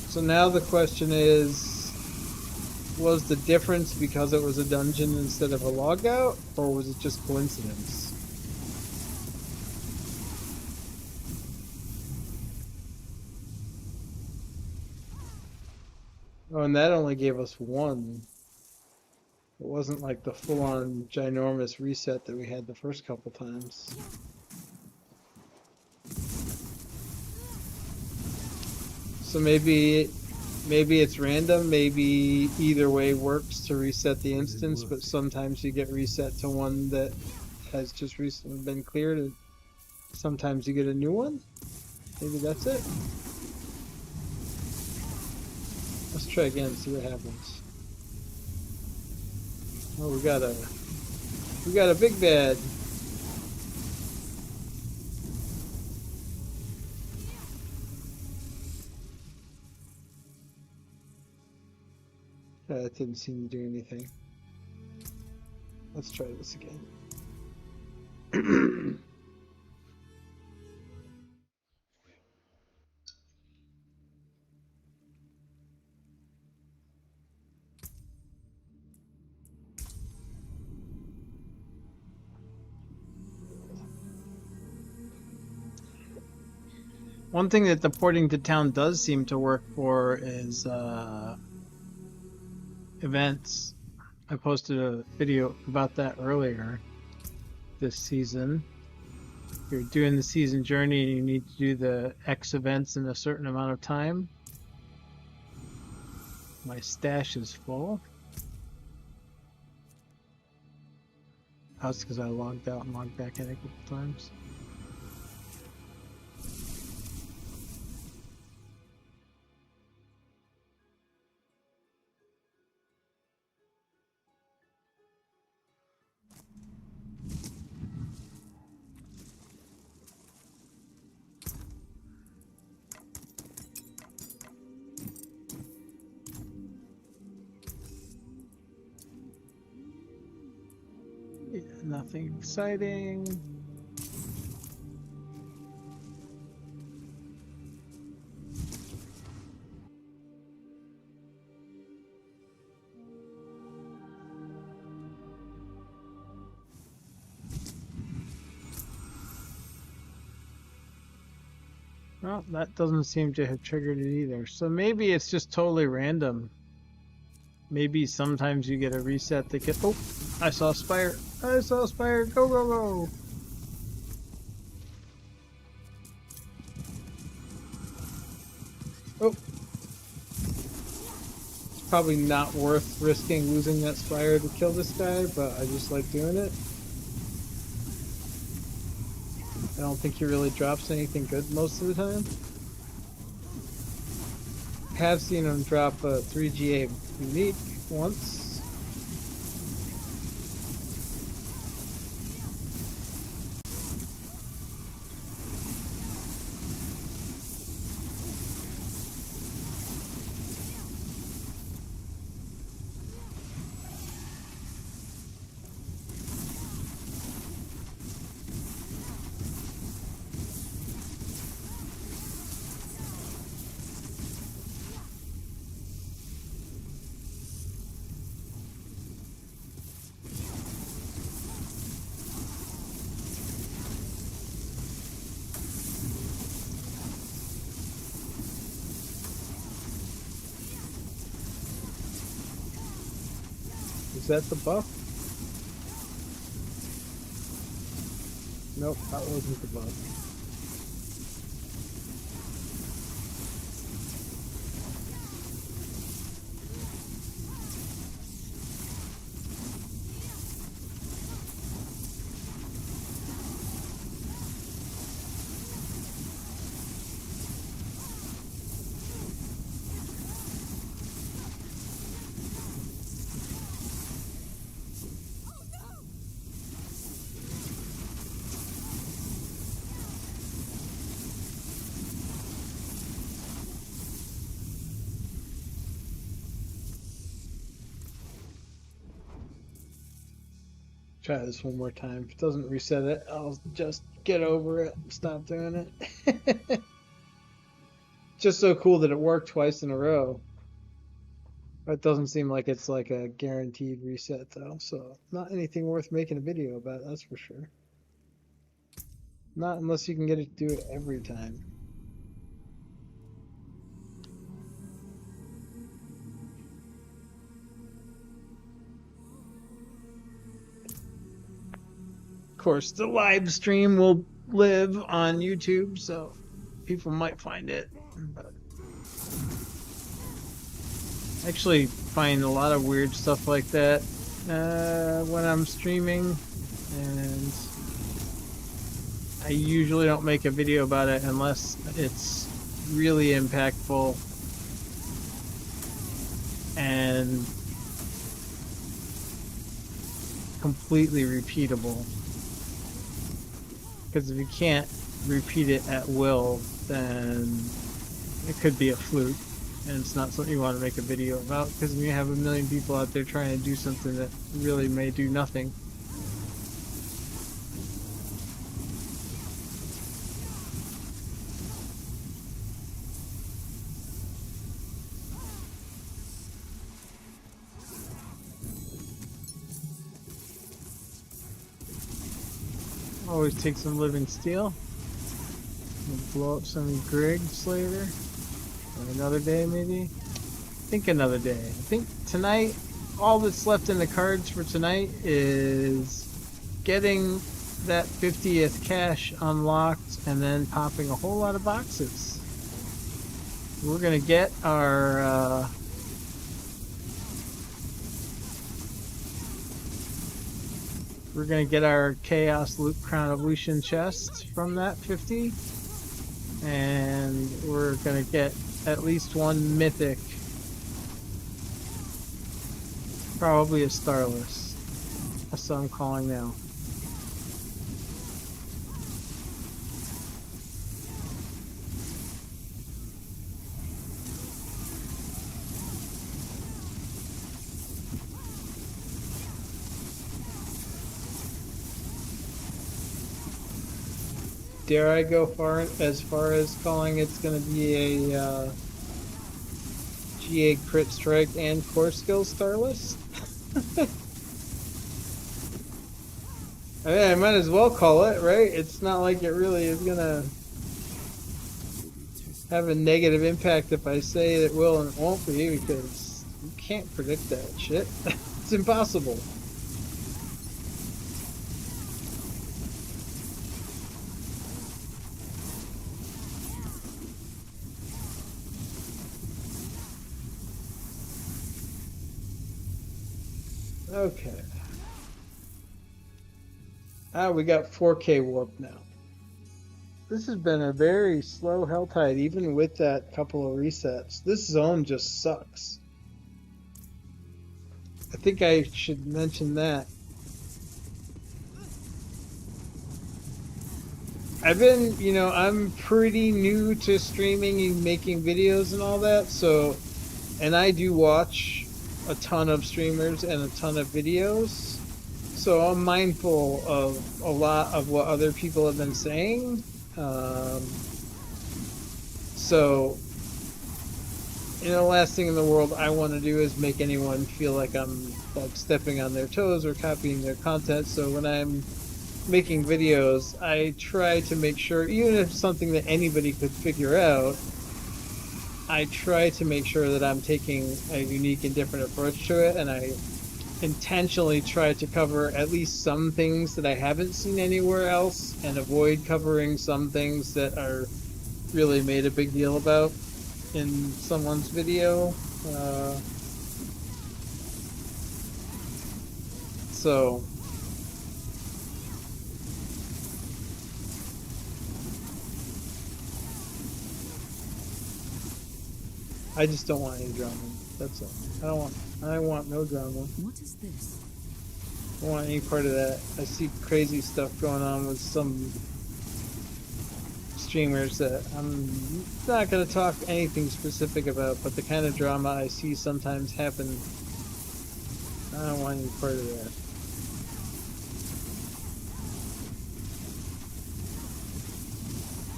So now the question is, was the difference because it was a dungeon instead of a logout, or was it just coincidence? Oh, and that only gave us one. It wasn't like the full-on ginormous reset that we had the first couple times. So maybe it's random, maybe either way works to reset the instance, but sometimes you get reset to one that has just recently been cleared, and sometimes you get a new one? Maybe that's it? Let's try again, see what happens. Oh, we got a big bad. That didn't seem to do anything. Let's try this again. One thing that the porting to town does seem to work for is events. I posted a video about that earlier this season. If you're doing the season journey and you need to do the X events in a certain amount of time. My stash is full. That's because I logged out and logged back in a couple times. Yeah, nothing exciting. Well, that doesn't seem to have triggered it either. So maybe it's just totally random. Maybe sometimes you get a reset that gets... Oh, I saw a spire. I saw a spire. Go, go, go. Oh. It's probably not worth risking losing that spire to kill this guy, but I just like doing it. I don't think he really drops anything good most of the time. I have seen him drop a 3 GA unique once. Is that the buff? Nope, that wasn't the buff. Try this one more time. If it doesn't reset it, I'll just get over it and stop doing it. Just so cool that it worked twice in a row. It doesn't seem like it's like a guaranteed reset though, so not anything worth making a video about, that's for sure. Not unless you can get it to do it every time. Of course, the live stream will live on YouTube, so people might find it. But I actually find a lot of weird stuff like that when I'm streaming, and I usually don't make a video about it unless it's really impactful and completely repeatable. Because if you can't repeat it at will, then it could be a fluke, and it's not something you want to make a video about, because you have a million people out there trying to do something that really may do nothing. Always take some living steel. We'll blow up some Griggs later. Or another day, maybe? I think another day. I think tonight, all that's left in the cards for tonight is getting that 50th cache unlocked and then popping a whole lot of boxes. We're gonna get our Chaos Loot Crown of Lucion chest from that 50, and we're gonna get at least one mythic, probably a starless. That's what I'm calling now. Dare I go as far as calling it's going to be a GA crit strike and core skill starless? I mean, I might as well call it, right? It's not like it really is going to have a negative impact if I say it will and it won't be, because you can't predict that shit. It's impossible. Okay. We got 4K warp now. This has been a very slow hell tide, even with that couple of resets. This zone just sucks. I think I should mention that. I've been, I'm pretty new to streaming and making videos and all that, so, and I do watch a ton of streamers and a ton of videos, so I'm mindful of a lot of what other people have been saying. So, the last thing in the world I want to do is make anyone feel like I'm like stepping on their toes or copying their content. So when I'm making videos, I try to make sure, even if it's something that anybody could figure out, I try to make sure that I'm taking a unique and different approach to it, and I intentionally try to cover at least some things that I haven't seen anywhere else and avoid covering some things that are really made a big deal about in someone's video. So I just don't want any drama. That's all. I want no drama. What is this? I don't want any part of that. I see crazy stuff going on with some streamers that I'm not going to talk anything specific about, but the kind of drama I see sometimes happen, I don't want any part of that.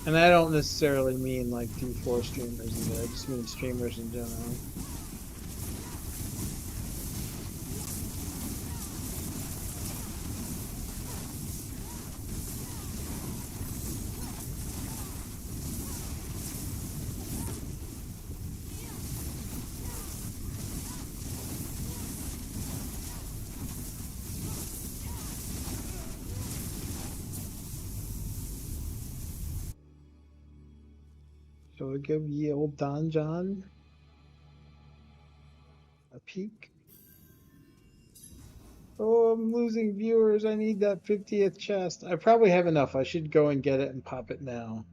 And I don't necessarily mean like D4 streamers either, I just mean streamers in general. Shall we give ye old Don John a peek? Oh, I'm losing viewers. I need that 50th chest. I probably have enough. I should go and get it and pop it now.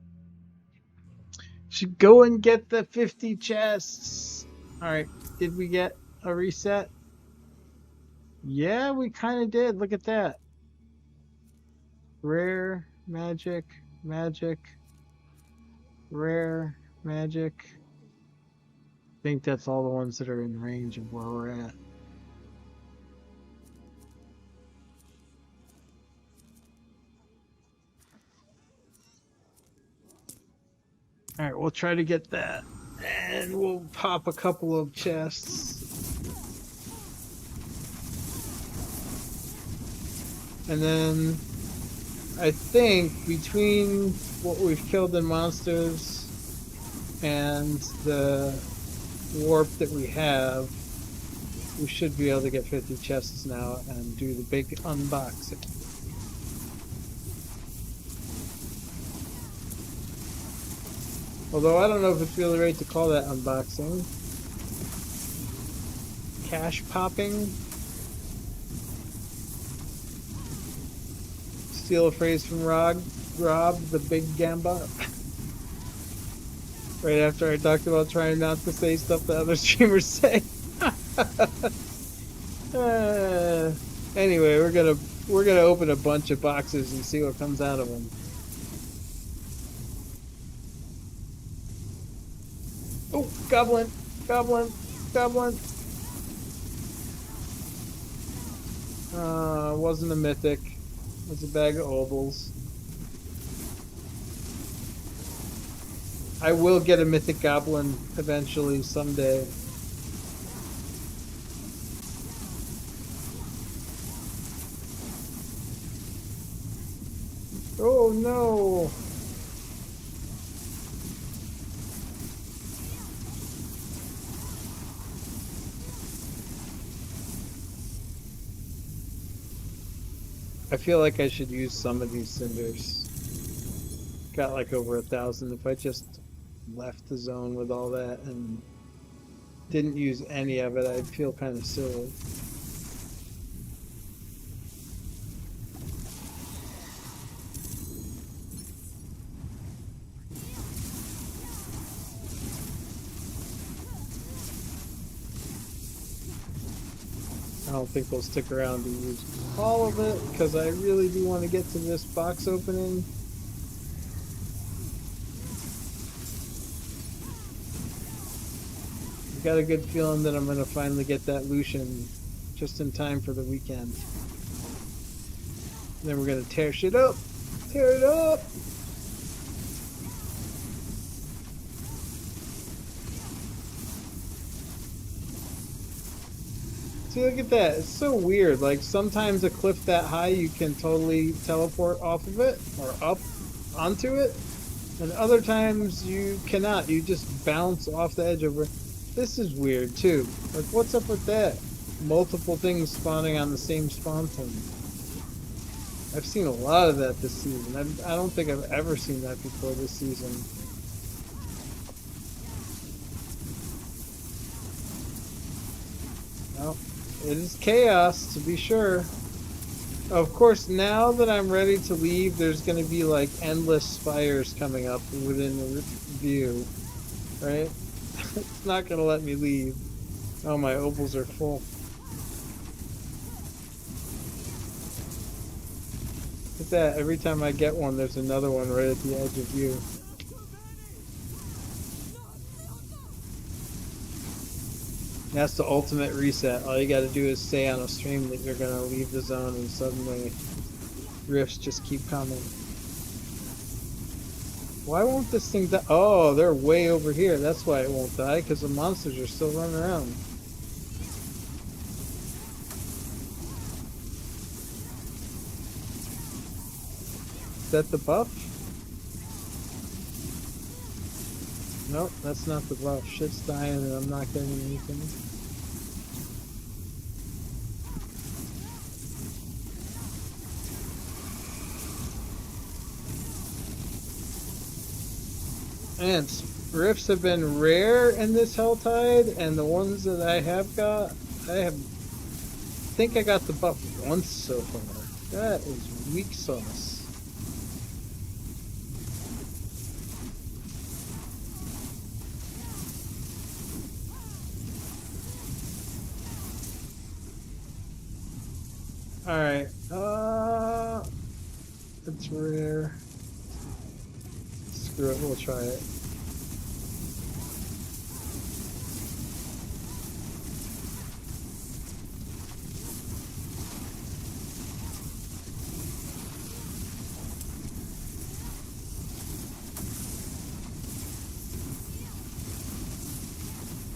Should go and get the 50 chests. Alright, did we get a reset? Yeah, we kind of did. Look at that. Rare, magic, magic, rare, magic. I think that's all the ones that are in range of where we're at. Alright, we'll try to get that. And we'll pop a couple of chests. And then I think between what we've killed in monsters and the warp that we have, we should be able to get 50 chests now and do the big unboxing. Although I don't know if it's really right to call that unboxing. Cache popping. Steal a phrase from Rob, the big gamba. Right after I talked about trying not to say stuff that other streamers say. Anyway, we're gonna open a bunch of boxes and see what comes out of them. Oh, goblin, goblin, goblin. Wasn't a mythic. It was a bag of obols. I will get a mythic goblin eventually, someday. Oh no! I feel like I should use some of these cinders. Got like over 1,000. If I just left the zone with all that and didn't use any of it, I'd feel kind of silly. I don't think we'll stick around to use all of it because I really do want to get to this box opening. I've got a good feeling that I'm going to finally get that Lucion just in time for the weekend. And then we're going to tear shit up. Tear it up! See, look at that. It's so weird. Like, sometimes a cliff that high, you can totally teleport off of it or up onto it. And other times you cannot. You just bounce off the edge over. This is weird, too. Like, what's up with that? multiple things spawning on the same spawn point. I've seen a lot of that this season. I don't think I've ever seen that before this season. Well, it is chaos, to be sure. Of course, now that I'm ready to leave, there's going to be like endless spires coming up within the view, right? It's not going to let me leave. Oh, my opals are full. Look at that. Every time I get one, there's another one right at the edge of view. That's the ultimate reset. All you gotta do is say on a stream that you're gonna leave the zone and suddenly rifts just keep coming. Why won't this thing die? Oh, they're way over here. That's why it won't die, because the monsters are still running around. Is that the buff? Nope, that's not the buff. Shit's dying and I'm not getting anything. And rifts have been rare in this Helltide, and the ones that I have got, I think I got the buff once so far. That is weak sauce. Alright, it's rare. Screw it, we'll try it.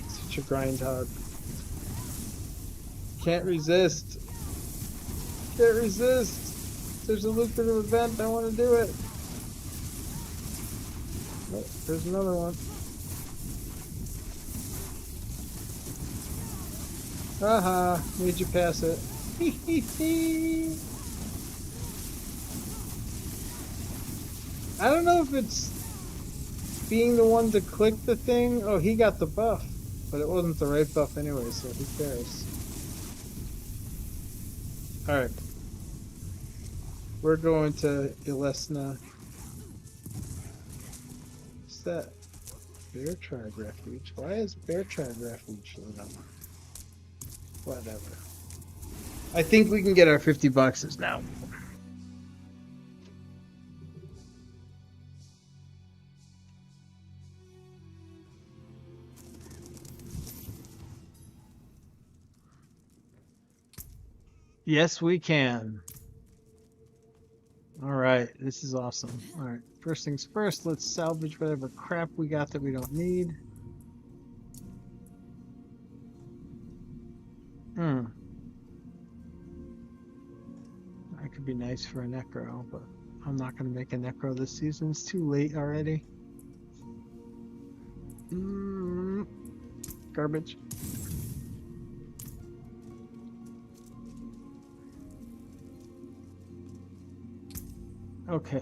Such a grindhog. Can't resist. Can't resist. There's a lucrative event. I want to do it. Oh, there's another one. Haha, made you pass it. I don't know if it's being the one to click the thing. Oh, he got the buff, but it wasn't the right buff anyway, so who cares? Alright. We're going to Ilesna. What's that? Bear Tribe Refuge. Why is Bear Tribe Refuge lit up? Whatever. I think we can get our 50 boxes now. Yes, we can. Alright, this is awesome. Alright, first things first, let's salvage whatever crap we got that we don't need. That could be nice for a necro, but I'm not going to make a necro this season. It's too late already. Garbage. Okay.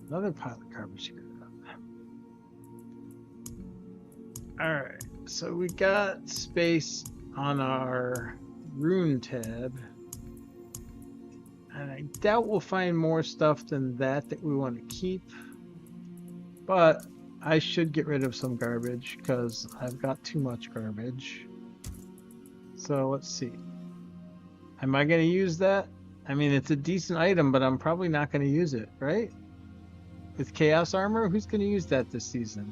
Another pile of garbage. Alright, so we got space on our rune tab. And I doubt we'll find more stuff than that we want to keep. But I should get rid of some garbage because I've got too much garbage. So let's see. Am I going to use that? I mean, it's a decent item, but I'm probably not going to use it, right? With Chaos Armor, who's going to use that this season?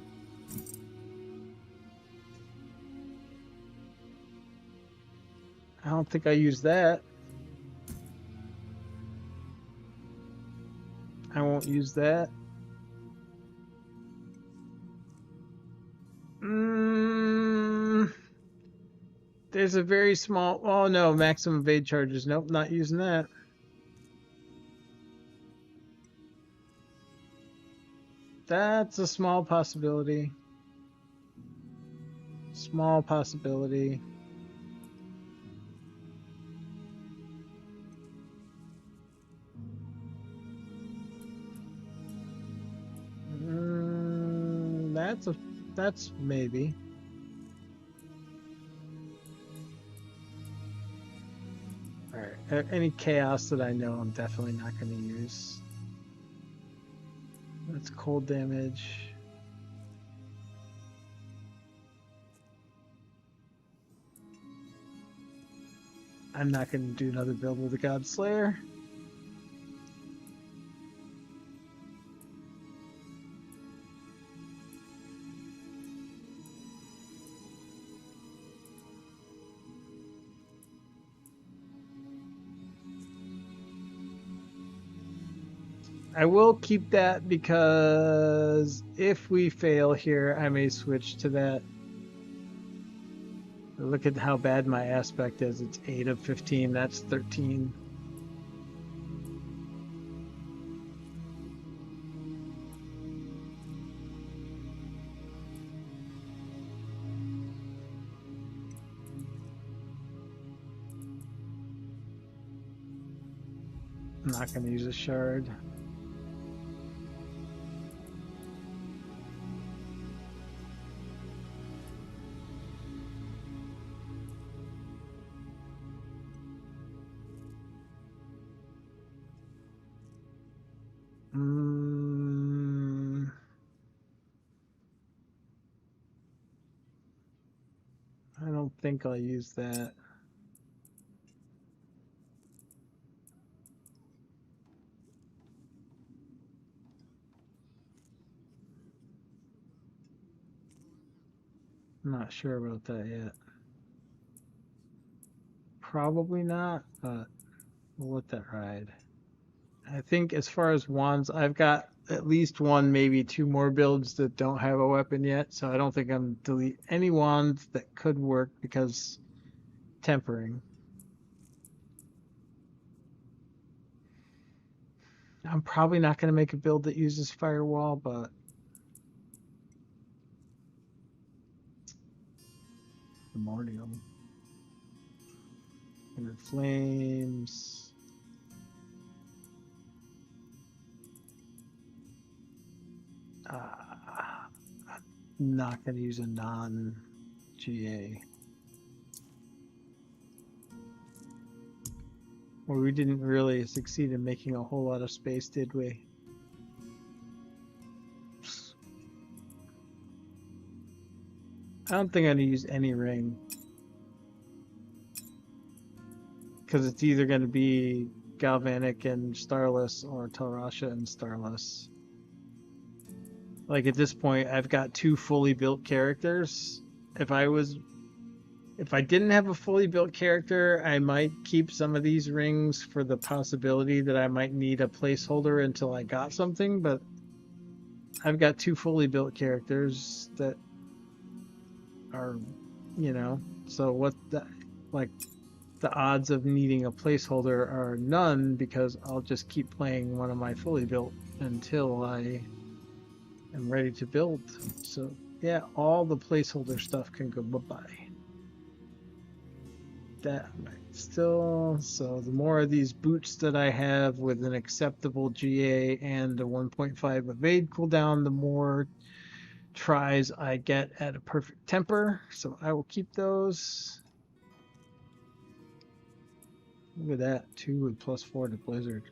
I don't think I use that. I won't use that. There's a very small... Oh no, maximum evade charges. Nope, not using that. That's a small possibility. Small possibility. That's maybe. All right. Any chaos that I know, I'm definitely not going to use. That's cold damage. I'm not going to do another build with the God Slayer. I will keep that because if we fail here, I may switch to that. Look at how bad my aspect is. It's 8 of 15. That's 13. I'm not going to use a shard. I don't think I'll use that. I'm not sure about that yet. Probably not, but we'll let that ride. I think as far as wands, I've got at least one, maybe two more builds that don't have a weapon yet, so I don't think I'm delete any wands that could work because tempering. I'm probably not going to make a build that uses firewall, but primordial and flames. Not going to use a non-GA. Well, we didn't really succeed in making a whole lot of space, did we? I don't think I'm going to use any ring. Because it's either going to be Galvanic and Starless or Talrasha and Starless. Like at this point, I've got two fully built characters. If I didn't have a fully built character, I might keep some of these rings for the possibility that I might need a placeholder until I got something, but I've got two fully built characters that are, so the odds of needing a placeholder are none because I'll just keep playing one of my fully built until I am ready to build. So yeah, all the placeholder stuff can go bye-bye. That might still, so the more of these boots that I have with an acceptable GA and a 1.5 evade cooldown, the more tries I get at a perfect temper. So I will keep those. Look at that, 2 with +4 to Blizzard.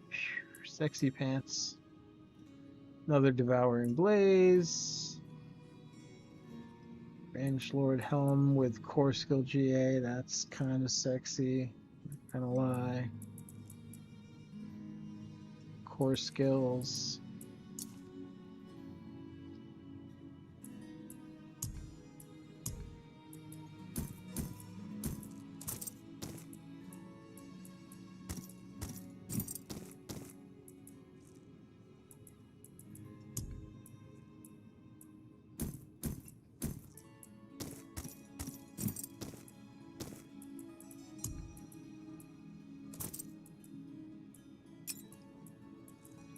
Sexy pants. Another Devouring Blaze. Banishlord Helm with Core Skill GA. That's kind of sexy. Not gonna lie. Core Skills.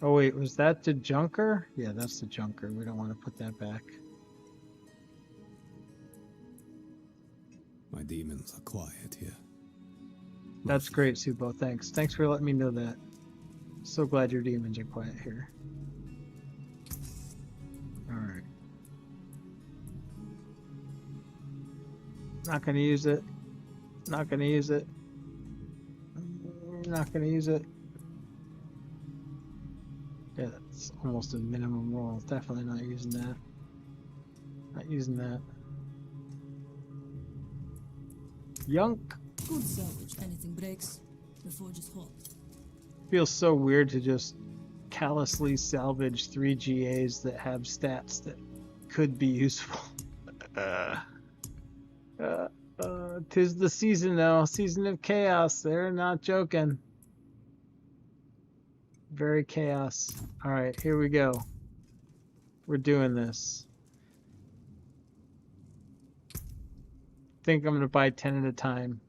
Oh wait, was that the junker? Yeah, that's the junker. We don't want to put that back. My demons are quiet here. That's great, Subo. Thanks. Thanks for letting me know that. So glad your demons are quiet here. Alright. Not gonna use it. Not gonna use it. Not gonna use it. Yeah, that's almost a minimum roll. Definitely not using that. Not using that. Yunk. Good salvage. Anything breaks, the forge is hot. Feels so weird to just callously salvage 3 GAs that have stats that could be useful. Tis the season though. Season of chaos. They're not joking. Very chaos. Alright, here we go. We're doing this. Think I'm gonna buy 10 at a time.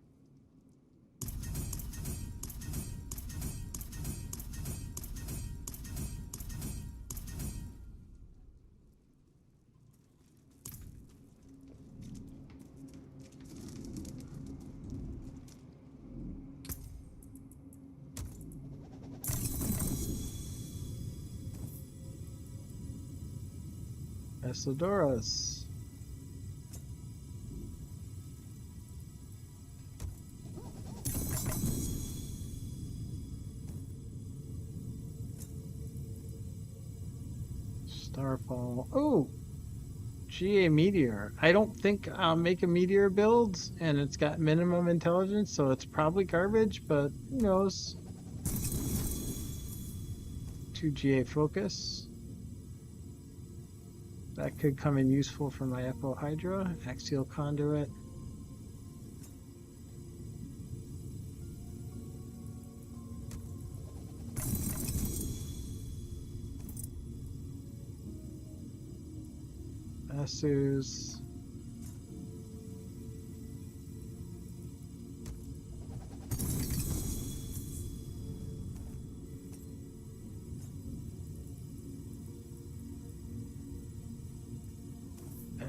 Esodoras. Starfall. Oh! GA Meteor. I don't think I'll make a Meteor build, and it's got minimum intelligence, so it's probably garbage, but who knows? 2 GA Focus. That could come in useful for my Echo Hydra. Axial Conduit. Asus.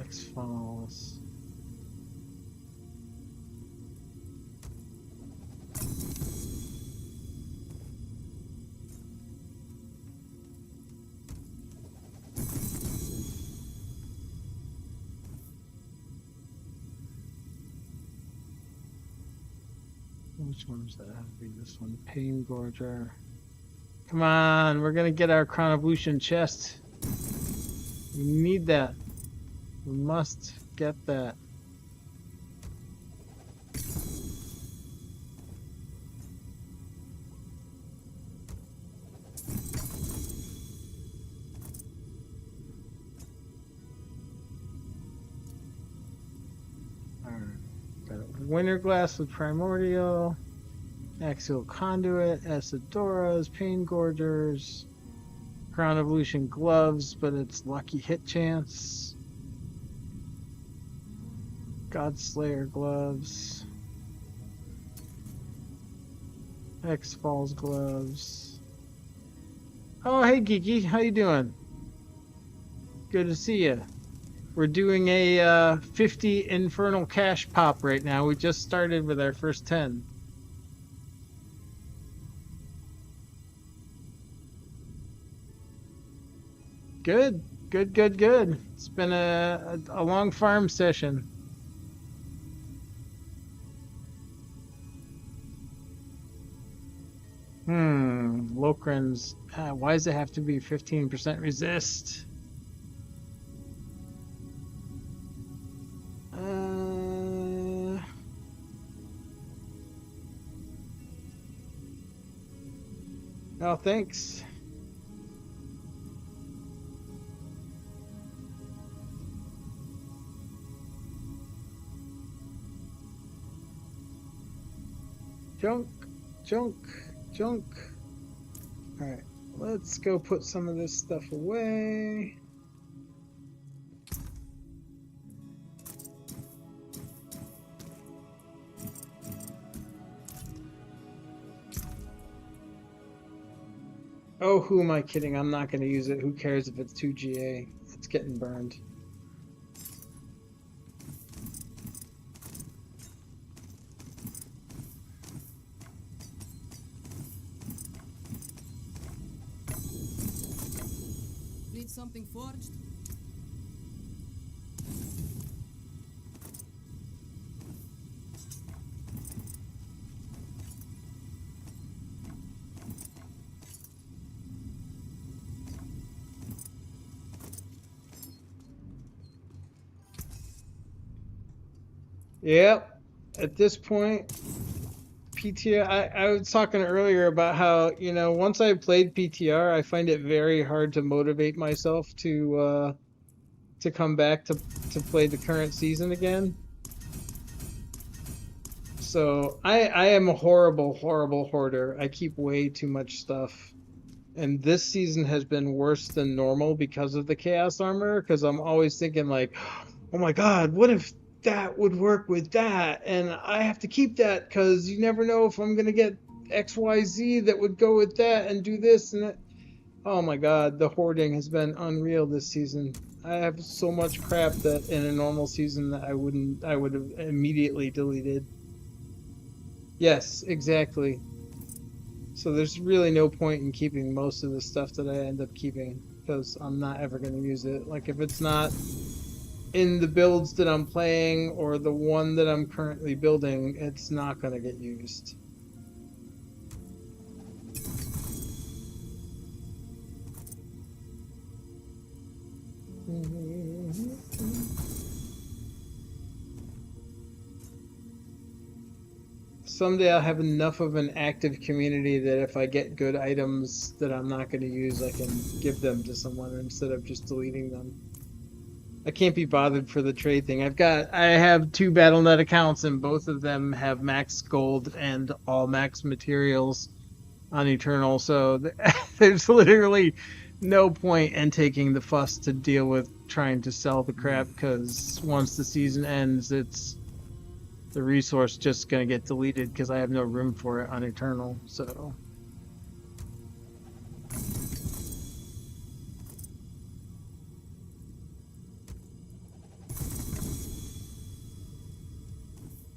X-Files. Which one does that have to be? This one. Pain Gorger. Come on, we're gonna get our Crown of Lucion chest. We need that. We must get that. Alright. Got a Winter Glass with Primordial. Axial Conduit, Acidoras, Pain Gorgers, Crown of Lucian gloves, but it's lucky hit chance. Godslayer gloves. X-Falls gloves. Oh, hey Geeky, how you doing? Good to see you. We're doing a 50 Infernal Cache pop right now. We just started with our first 10. Good, good, good, good. It's been a long farm session. Lokrens. Why does it have to be 15% resist? Oh, thanks. Junk, junk, junk. Alright, let's go put some of this stuff away. Oh, who am I kidding? I'm not going to use it. Who cares if it's 2 GA? It's getting burned. Need something forged? Yep. At this point, PTR, I was talking earlier about how, you know, once I played PTR, I find it very hard to motivate myself to come back to play the current season again. So I am a horrible hoarder. I keep way too much stuff. And this season has been worse than normal because of the Chaos Armor, because I'm always thinking like, oh my God, what if that would work with that? And I have to keep that because you never know if I'm gonna get XYZ that would go with that and do this and that. Oh my God, the hoarding has been unreal this season. I have so much crap that in a normal season that I would have immediately deleted. Yes, exactly. So there's really no point in keeping most of the stuff that I end up keeping because I'm not ever going to use it. Like if it's not in the builds that I'm playing or the one that I'm currently building, it's not going to get used. Someday I'll have enough of an active community that if I get good items that I'm not going to use, I can give them to someone instead of just deleting them. I can't be bothered for the trade thing. I have 2 BattleNet accounts and both of them have max gold and all max materials on Eternal, so there's literally no point in taking the fuss to deal with trying to sell the crap because once the season ends, it's the resource just gonna get deleted because I have no room for it on Eternal. So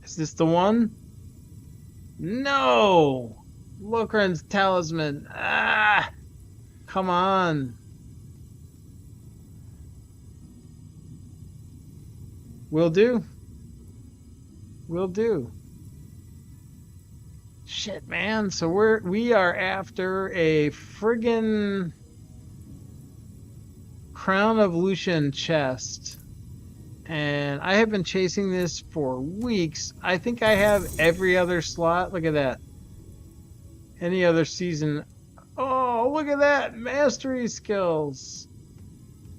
is this the one? No! Lokran's talisman. Ah! Come on. Will do. Will do. Shit, man. So we are after a friggin' Crown of Lucion chest. And I have been chasing this for weeks. I think I have every other slot. Look at that. Any other season. Oh, look at that. Mastery skills.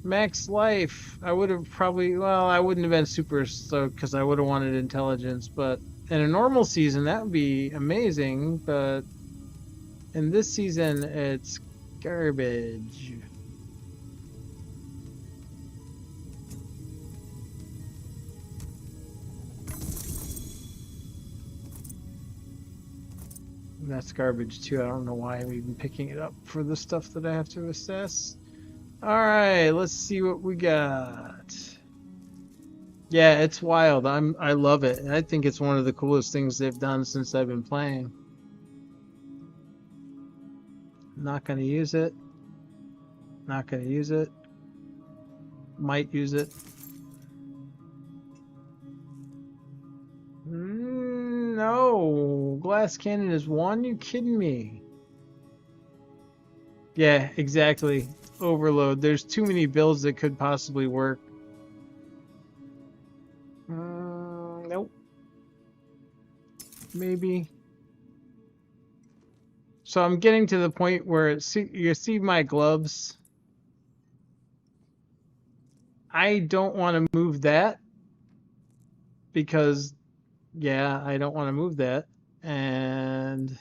Max life. I would have probably, well, I wouldn't have been super stoked because I would have wanted intelligence, but in a normal season, that would be amazing, but in this season, it's garbage. That's garbage too. I don't know why I'm even picking it up for the stuff that I have to assess. Alright, let's see what we got. Yeah, it's wild. I love it. I think it's one of the coolest things they've done since I've been playing. Not gonna use it. Not gonna use it. Might use it. No. Glass cannon is 1? You kidding me? Yeah, exactly. Overload. There's too many builds that could possibly work. Nope. Maybe. So I'm getting to the point where you see my gloves. I don't want to move that because, yeah, I don't want to move that. And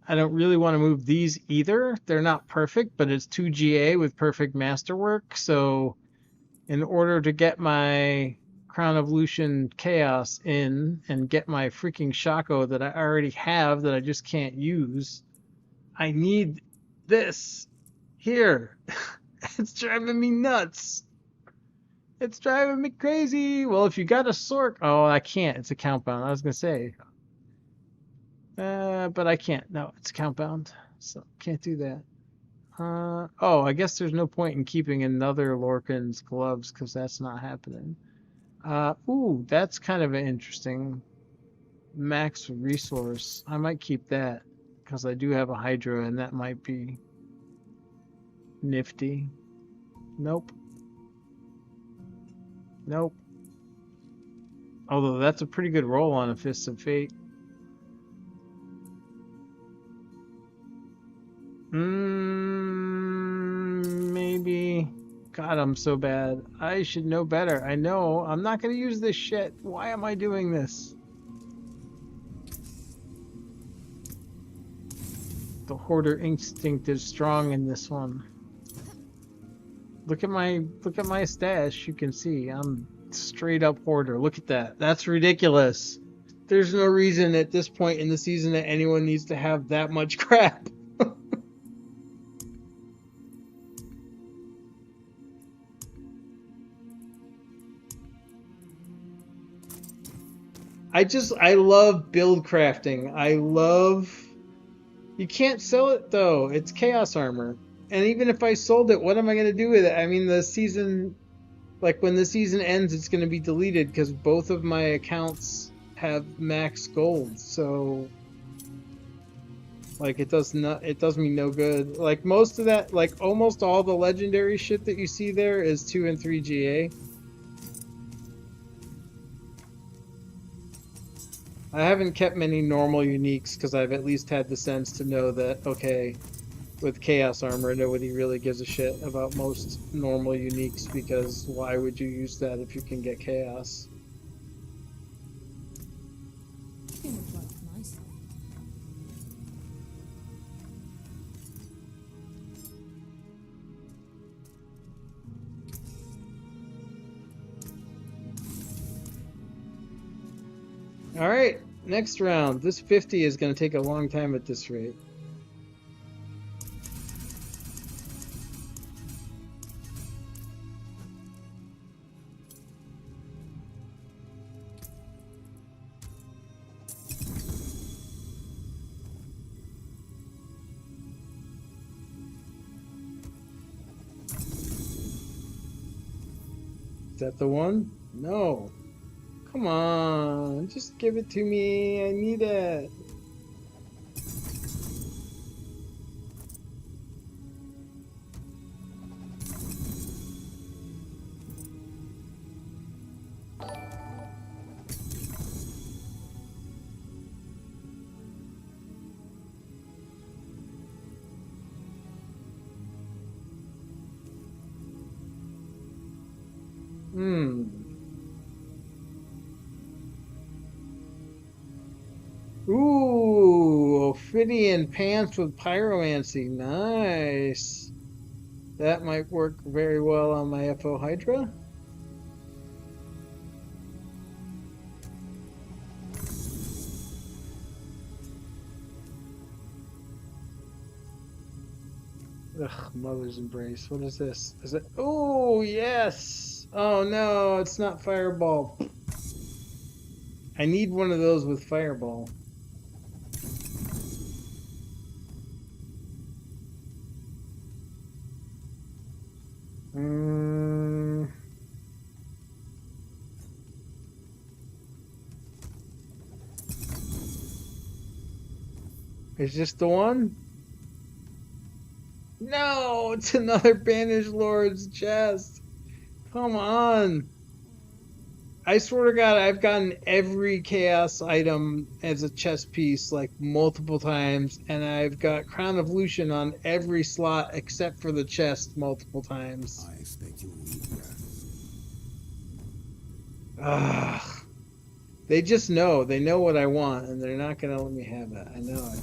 I don't really want to move these either. They're not perfect, but it's 2 GA with perfect masterwork. So in order to get my Crown of Lucion Chaos in and get my freaking Shaco that I already have that I just can't use, I need this here. It's driving me nuts. It's driving me crazy. Well, if you got a Sorc, oh, I can't. It's account bound. I was gonna say, but I can't. No, it's account bound, so can't do that. Oh, I guess there's no point in keeping another Lorcan's gloves because that's not happening. Ooh, that's kind of an interesting max resource. I might keep that because I do have a Hydra and that might be nifty. Nope. Nope. Although that's a pretty good roll on a Fist of Fate. Maybe. God, I'm so bad. I should know better. I know. I'm not going to use this shit. Why am I doing this? The hoarder instinct is strong in this one. Look at my stash. You can see I'm straight up hoarder. Look at that. That's ridiculous. There's no reason at this point in the season that anyone needs to have that much crap. I love build crafting. You can't sell it though. It's chaos armor. And even if I sold it, what am I going to do with it? I mean, the season, like when the season ends, it's going to be deleted because both of my accounts have max gold. So like it does me no good. Like most of that, like almost all the legendary shit that you see there is 2 and 3 GA. I haven't kept many normal uniques because I've at least had the sense to know that, okay, with Chaos Armor, nobody really gives a shit about most normal uniques because why would you use that if you can get Chaos? It would work nicely. Alright, next round. This 50 is going to take a long time at this rate. Is that the one? No. Come on, just give it to me. I need it. Ooh, Ophidian pants with pyromancy. Nice. That might work very well on my FO Hydra. Ugh, Mother's Embrace. What is this? Is it? Oh, yes. Oh, no, it's not Fireball. I need one of those with Fireball. Is this the one? No, it's another Banished Lord's chest. Come on. I swear to God, I've gotten every chaos item as a chest piece like multiple times, and I've got Crown of Lucion on every slot except for the chest multiple times. I expect you will eat that. Ugh. They just know. They know what I want, and they're not going to let me have it. I know it.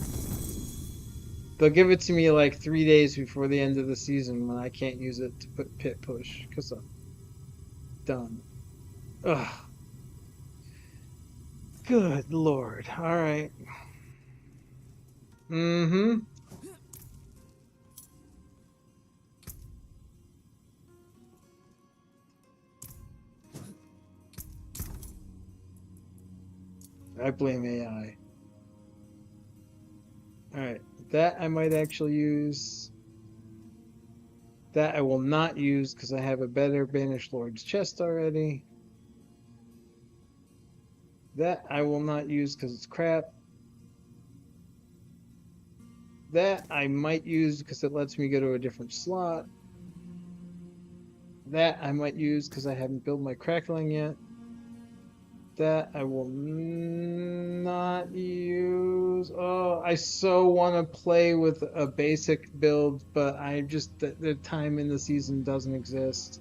They'll give it to me like 3 days before the end of the season when I can't use it to put pit push because I'm done. Ugh. Good Lord. All right. I blame AI. Alright, that I might actually use. That I will not use because I have a better Banished Lord's chest already. That I will not use because it's crap. That I might use because it lets me go to a different slot. That I might use because I haven't built my crackling yet. That I will not use. Oh, I so want to play with a basic build, but I just, the time in the season doesn't exist.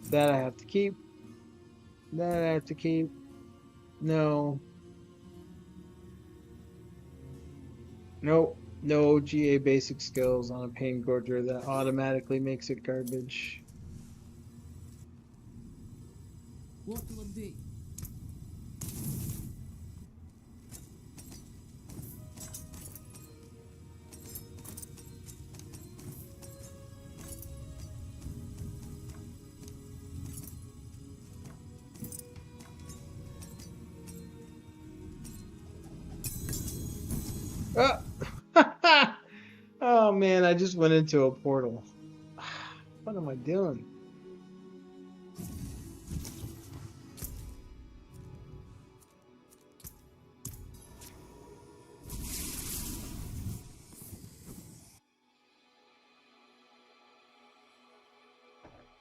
That I have to keep. That I have to keep. No. Nope. No GA basic skills on a Pain Gorger. That automatically makes it garbage. What will it be? Oh! Oh man, I just went into a portal. What am I doing?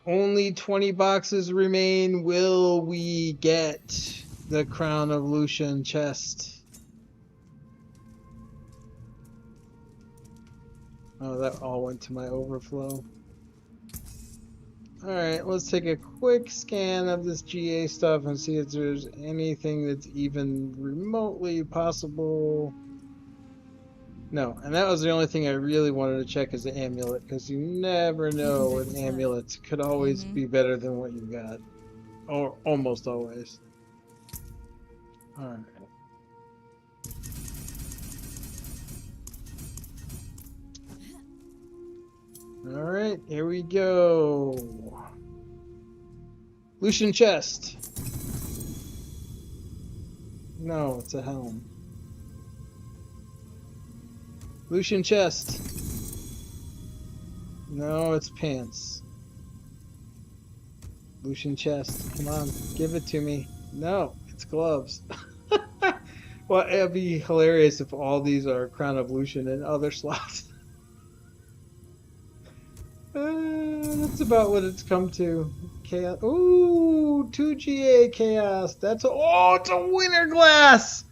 Only 20 boxes remain. Will we get the Crown of Lucion chest? Oh, that all went to my overflow. Alright, let's take a quick scan of this GA stuff and see if there's anything that's even remotely possible. No, and that was the only thing I really wanted to check is the amulet, because you never know with amulets. Could always be better than what you got. Or almost always. Alright. Alright, here we go. Lucian chest. No, it's a helm. Lucian chest. No, it's pants. Lucian chest. Come on, give it to me. No, it's gloves. Well, it'd be hilarious if all these are Crown of Lucian in other slots. That's about what it's come to. Chaos. Ooh, 2 GA chaos. That's a, oh, it's a winter glass.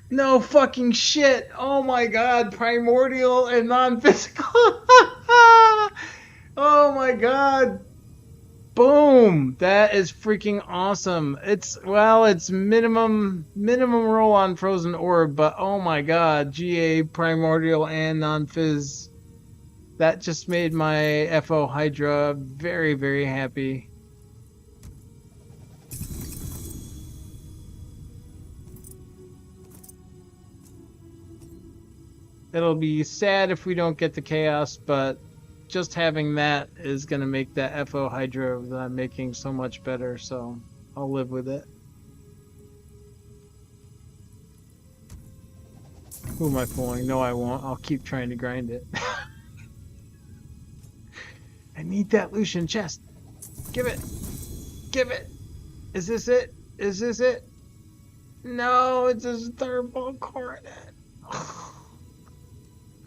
No fucking shit. Oh my god, primordial and non-physical. Oh my god. Boom. That is freaking awesome. It's, well, it's minimum roll on frozen orb, but oh my god, GA primordial and non-phys. That just made my FO Hydra very, very happy. It'll be sad if we don't get the chaos, but just having that is going to make that FO Hydra that I'm making so much better, so I'll live with it. Who am I fooling? No, I won't. I'll keep trying to grind it. I need that Lucian chest. Give it. Give it. Is this it? Is this it? No, it's a thermal coronet.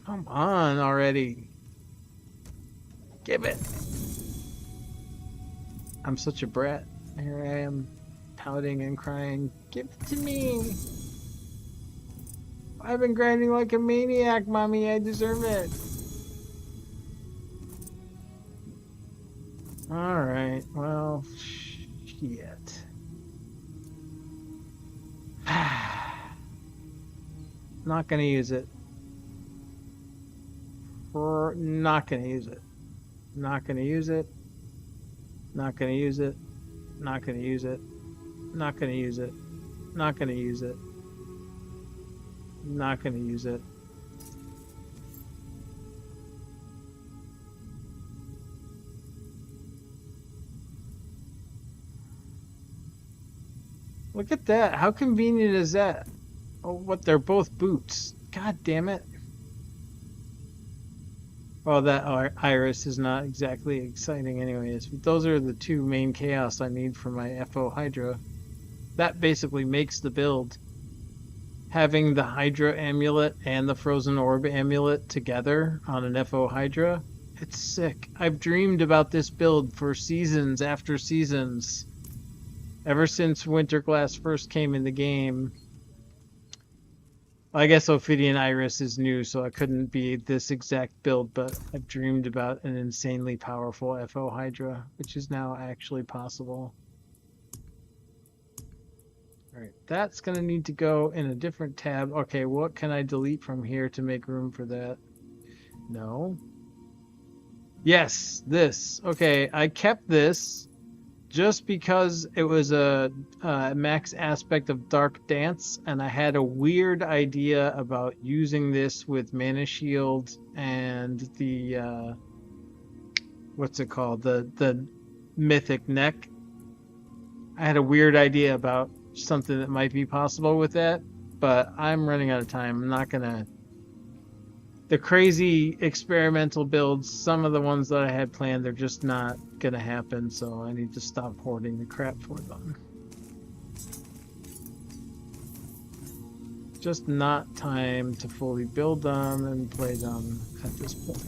Come on already. Give it. I'm such a brat. Here I am, pouting and crying. Give it to me. I've been grinding like a maniac, mommy. I deserve it. Alright, well, shit. Not gonna use it. Not gonna use it. Not gonna use it. Not gonna use it. Not gonna use it. Not gonna use it. Not gonna use it. Not gonna use it. Look at that. How convenient is that? Oh, what? They're both boots. God damn it. Well, that iris is not exactly exciting anyways. But those are the two main chaos I need for my FO Hydra. That basically makes the build. Having the Hydra amulet and the Frozen Orb amulet together on an FO Hydra, it's sick. I've dreamed about this build for seasons after seasons. Ever since Winterglass first came in the game. I guess Ophidian Iris is new, so it couldn't be this exact build, but I've dreamed about an insanely powerful FO Hydra, which is now actually possible. Alright, that's going to need to go in a different tab. Okay, what can I delete from here to make room for that? No. Yes, this. Okay, I kept this just because it was a max aspect of Dark Dance, and I had a weird idea about using this with Mana Shield and the what's it called, the Mythic Neck. I had a weird idea about something that might be possible with that, but I'm running out of time. I'm not gonna. The crazy experimental builds, some of the ones that I had planned, they're just not gonna happen, so I need to stop hoarding the crap for them. Just not time to fully build them and play them at this point.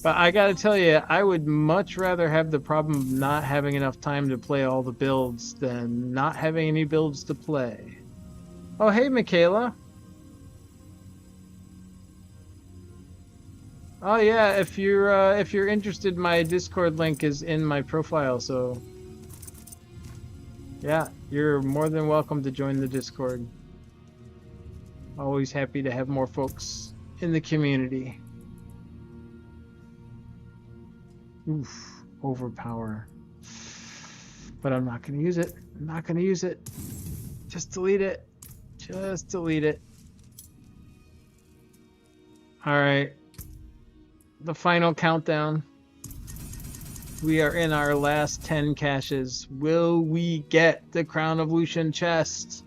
But I gotta tell you, I would much rather have the problem of not having enough time to play all the builds than not having any builds to play. Oh, hey, Michaela. Oh yeah, if you're interested, my Discord link is in my profile, so yeah, you're more than welcome to join the Discord. Always happy to have more folks in the community. Oof, overpower. But I'm not gonna use it. I'm not gonna use it. Just delete it. Just delete it. Alright. The final countdown. We are in our last 10 caches. Will we get the Crown of Lucion chest?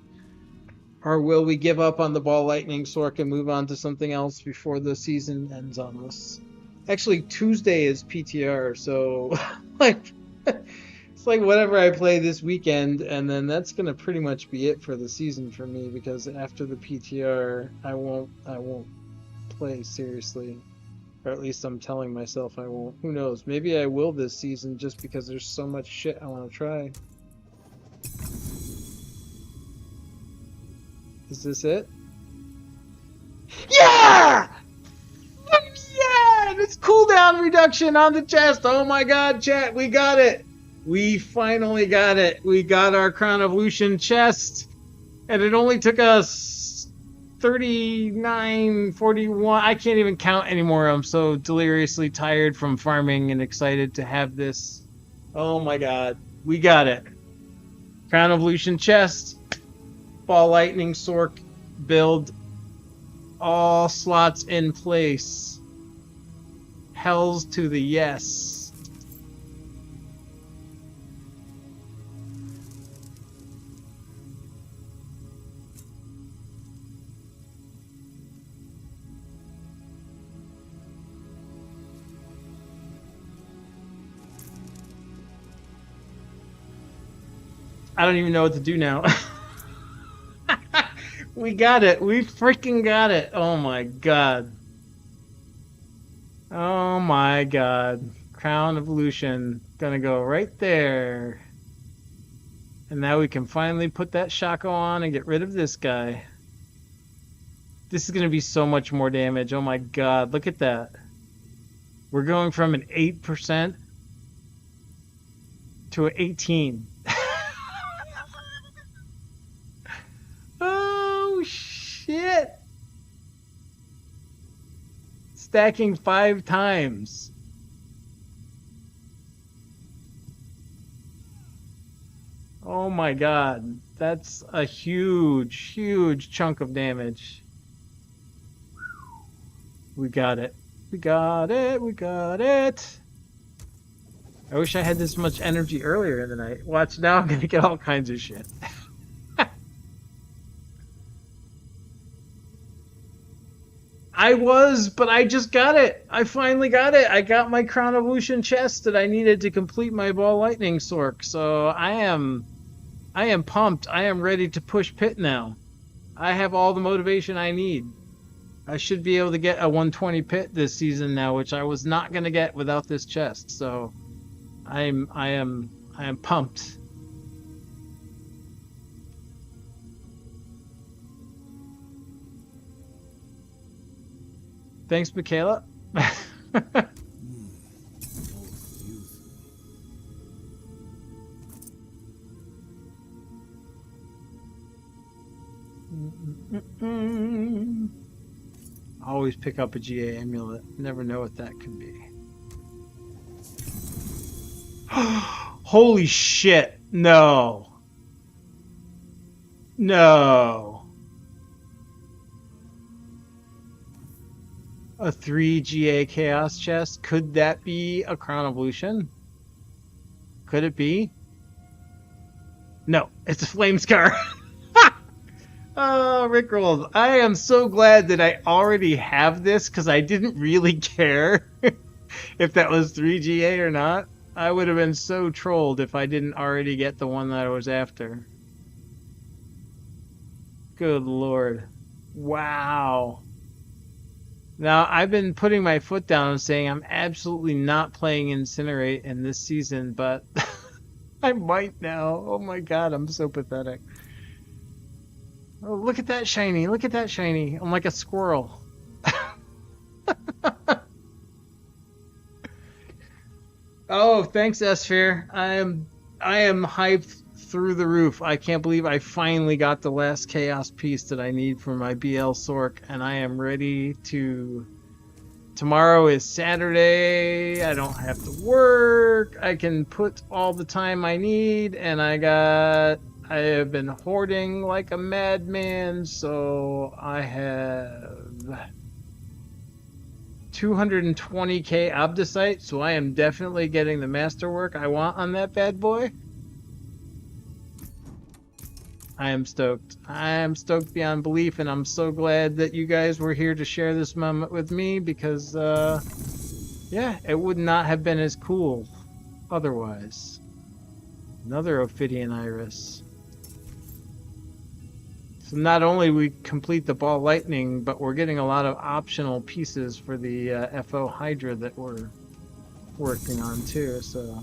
Or will we give up on the Ball Lightning Sorc and move on to something else before the season ends on us? Actually, Tuesday is PTR, so like it's like whatever I play this weekend, and then that's gonna pretty much be it for the season for me, because after the PTR I won't play seriously. Or at least I'm telling myself I won't. Who knows? Maybe I will this season just because there's so much shit I want to try. Is this it? Yeah! Yeah! And it's cooldown reduction on the chest. Oh my god, chat, we got it. We finally got it. We got our Crown of Lucion chest. And it only took us 39, 41. I can't even count anymore. I'm so deliriously tired from farming and excited to have this. Oh my god. We got it. Crown of Lucian chest. Ball Lightning Sorc build. All slots in place. Hells to the yes. I don't even know what to do now. We got it. We freaking got it. Oh my god. Oh my god. Crown of Lucian. Gonna go right there. And now we can finally put that Shaco on and get rid of this guy. This is gonna be so much more damage. Oh my god. Look at that. We're going from an 8% to an 18. Shit! Stacking 5 times. Oh my god. That's a huge, huge chunk of damage. We got it. We got it. We got it. I wish I had this much energy earlier in the night. Watch, now I'm gonna get all kinds of shit. I was, but I just got it. I finally got it. I got my Crown of Lucion chest that I needed to complete my Ball Lightning Sorc. So I am pumped. I am ready to push pit now. I have all the motivation I need. I should be able to get a 120 pit this season now, which I was not going to get without this chest. So I am pumped. Thanks, Michaela. Always pick up a GA amulet. Never know what that could be. Holy shit. No. No. A 3 GA Chaos chest? Could that be a Crown of Lucion? Could it be? No, it's a Flame Scar. Oh, Rickrolled. I am so glad that I already have this because I didn't really care if that was 3GA or not. I would have been so trolled if I didn't already get the one that I was after. Good lord. Wow. Now, I've been putting my foot down and saying I'm absolutely not playing Incinerate in this season, but I might now. Oh my god, I'm so pathetic. Oh, look at that shiny. Look at that shiny. I'm like a squirrel. Oh, thanks, S-Fear. I am hyped through the roof. I can't believe I finally got the last chaos piece that I need for my BL Sorc, and I am ready to... Tomorrow is Saturday. I don't have to work. I can put all the time I need, and I have been hoarding like a madman, so I have 220k Obdicite, so I am definitely getting the masterwork I want on that bad boy. I am stoked. I am stoked beyond belief, and I'm so glad that you guys were here to share this moment with me because, yeah, it would not have been as cool otherwise. Another Ophidian Iris. So not only we complete the Ball Lightning, but we're getting a lot of optional pieces for the FO Hydra that we're working on too, so...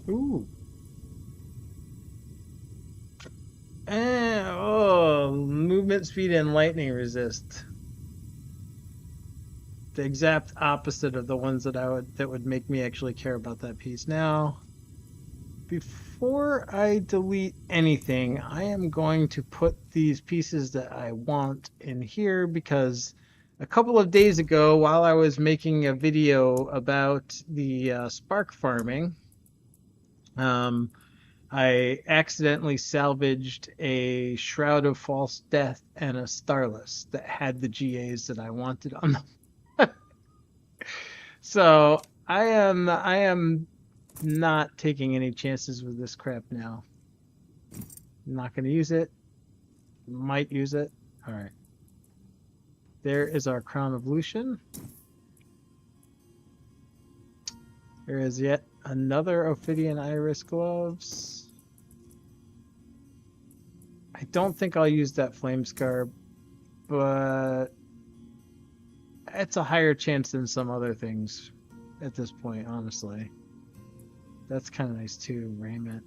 Ooh. Oh, movement speed and lightning resist. The exact opposite of the ones that would make me actually care about that piece. Now, before I delete anything, I am going to put these pieces that I want in here because a couple of days ago, while I was making a video about the spark farming, I accidentally salvaged a Shroud of False Death and a Starless that had the GAs that I wanted on them. So I am not taking any chances with this crap now. I'm not going to use it. Might use it. All right. There is our Crown of Lucion. There is yet another Ophidian Iris gloves. I don't think I'll use that Flame Scar, but it's a higher chance than some other things at this point, honestly. That's kind of nice too, Raiment.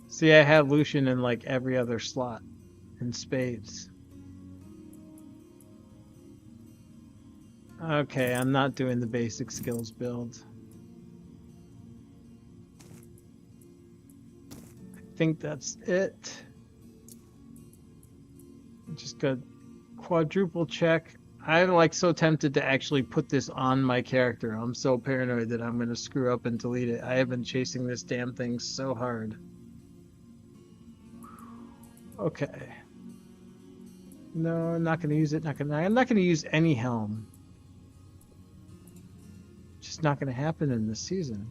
See, I have Lucian in like every other slot in spades. Okay, I'm not doing the basic skills build. I think that's it. Just got quadruple check. I'm like so tempted to actually put this on my character. I'm so paranoid that I'm going to screw up and delete it. I have been chasing this damn thing so hard. Okay. No, I'm not going to use it. I'm not going to use any helm. Just not going to happen in this season.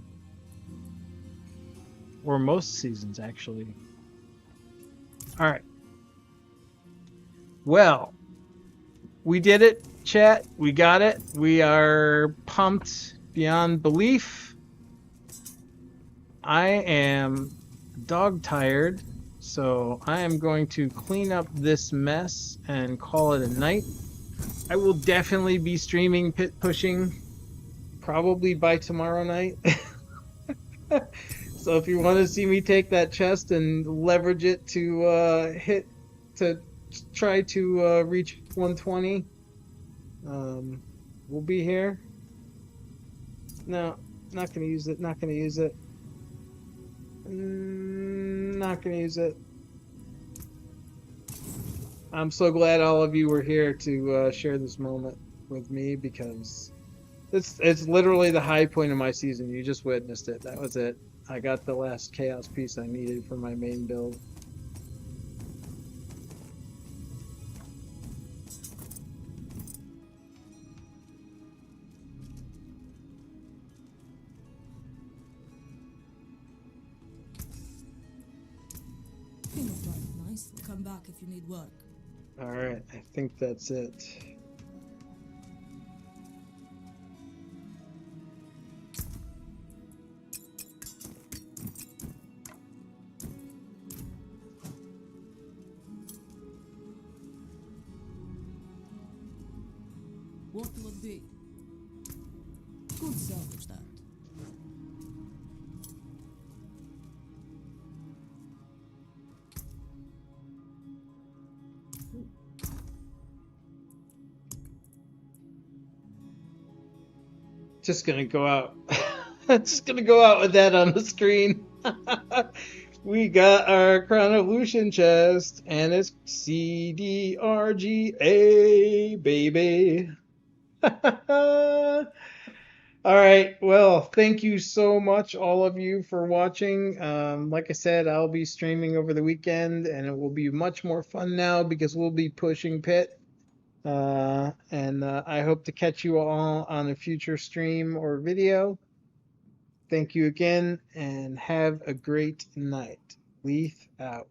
Or most seasons, actually. All right. Well, we did it, chat. We got it. We are pumped beyond belief. I am dog tired, so I am going to clean up this mess and call it a night. I will definitely be streaming pit pushing probably by tomorrow night. So if you want to see me take that chest and leverage it to try to reach 120, we'll be here. No, not gonna use it. Not gonna use it. Not gonna use it. I'm so glad all of you were here to share this moment with me, because it's literally the high point of my season. You just witnessed it. That was it. I got the last chaos piece I needed for my main build. Things went nicely. Come back if you need work. Alright, I think that's it. What will it be? Good salvage that. Just gonna go out. Just gonna go out with that on the screen. We got our Crown of Lucion chest, and it's CDRGA, baby. All right. Well, thank you so much, all of you, for watching. Like I said, I'll be streaming over the weekend, and it will be much more fun now because we'll be pushing pit. And I hope to catch you all on a future stream or video. Thank you again, and have a great night. Leaf out.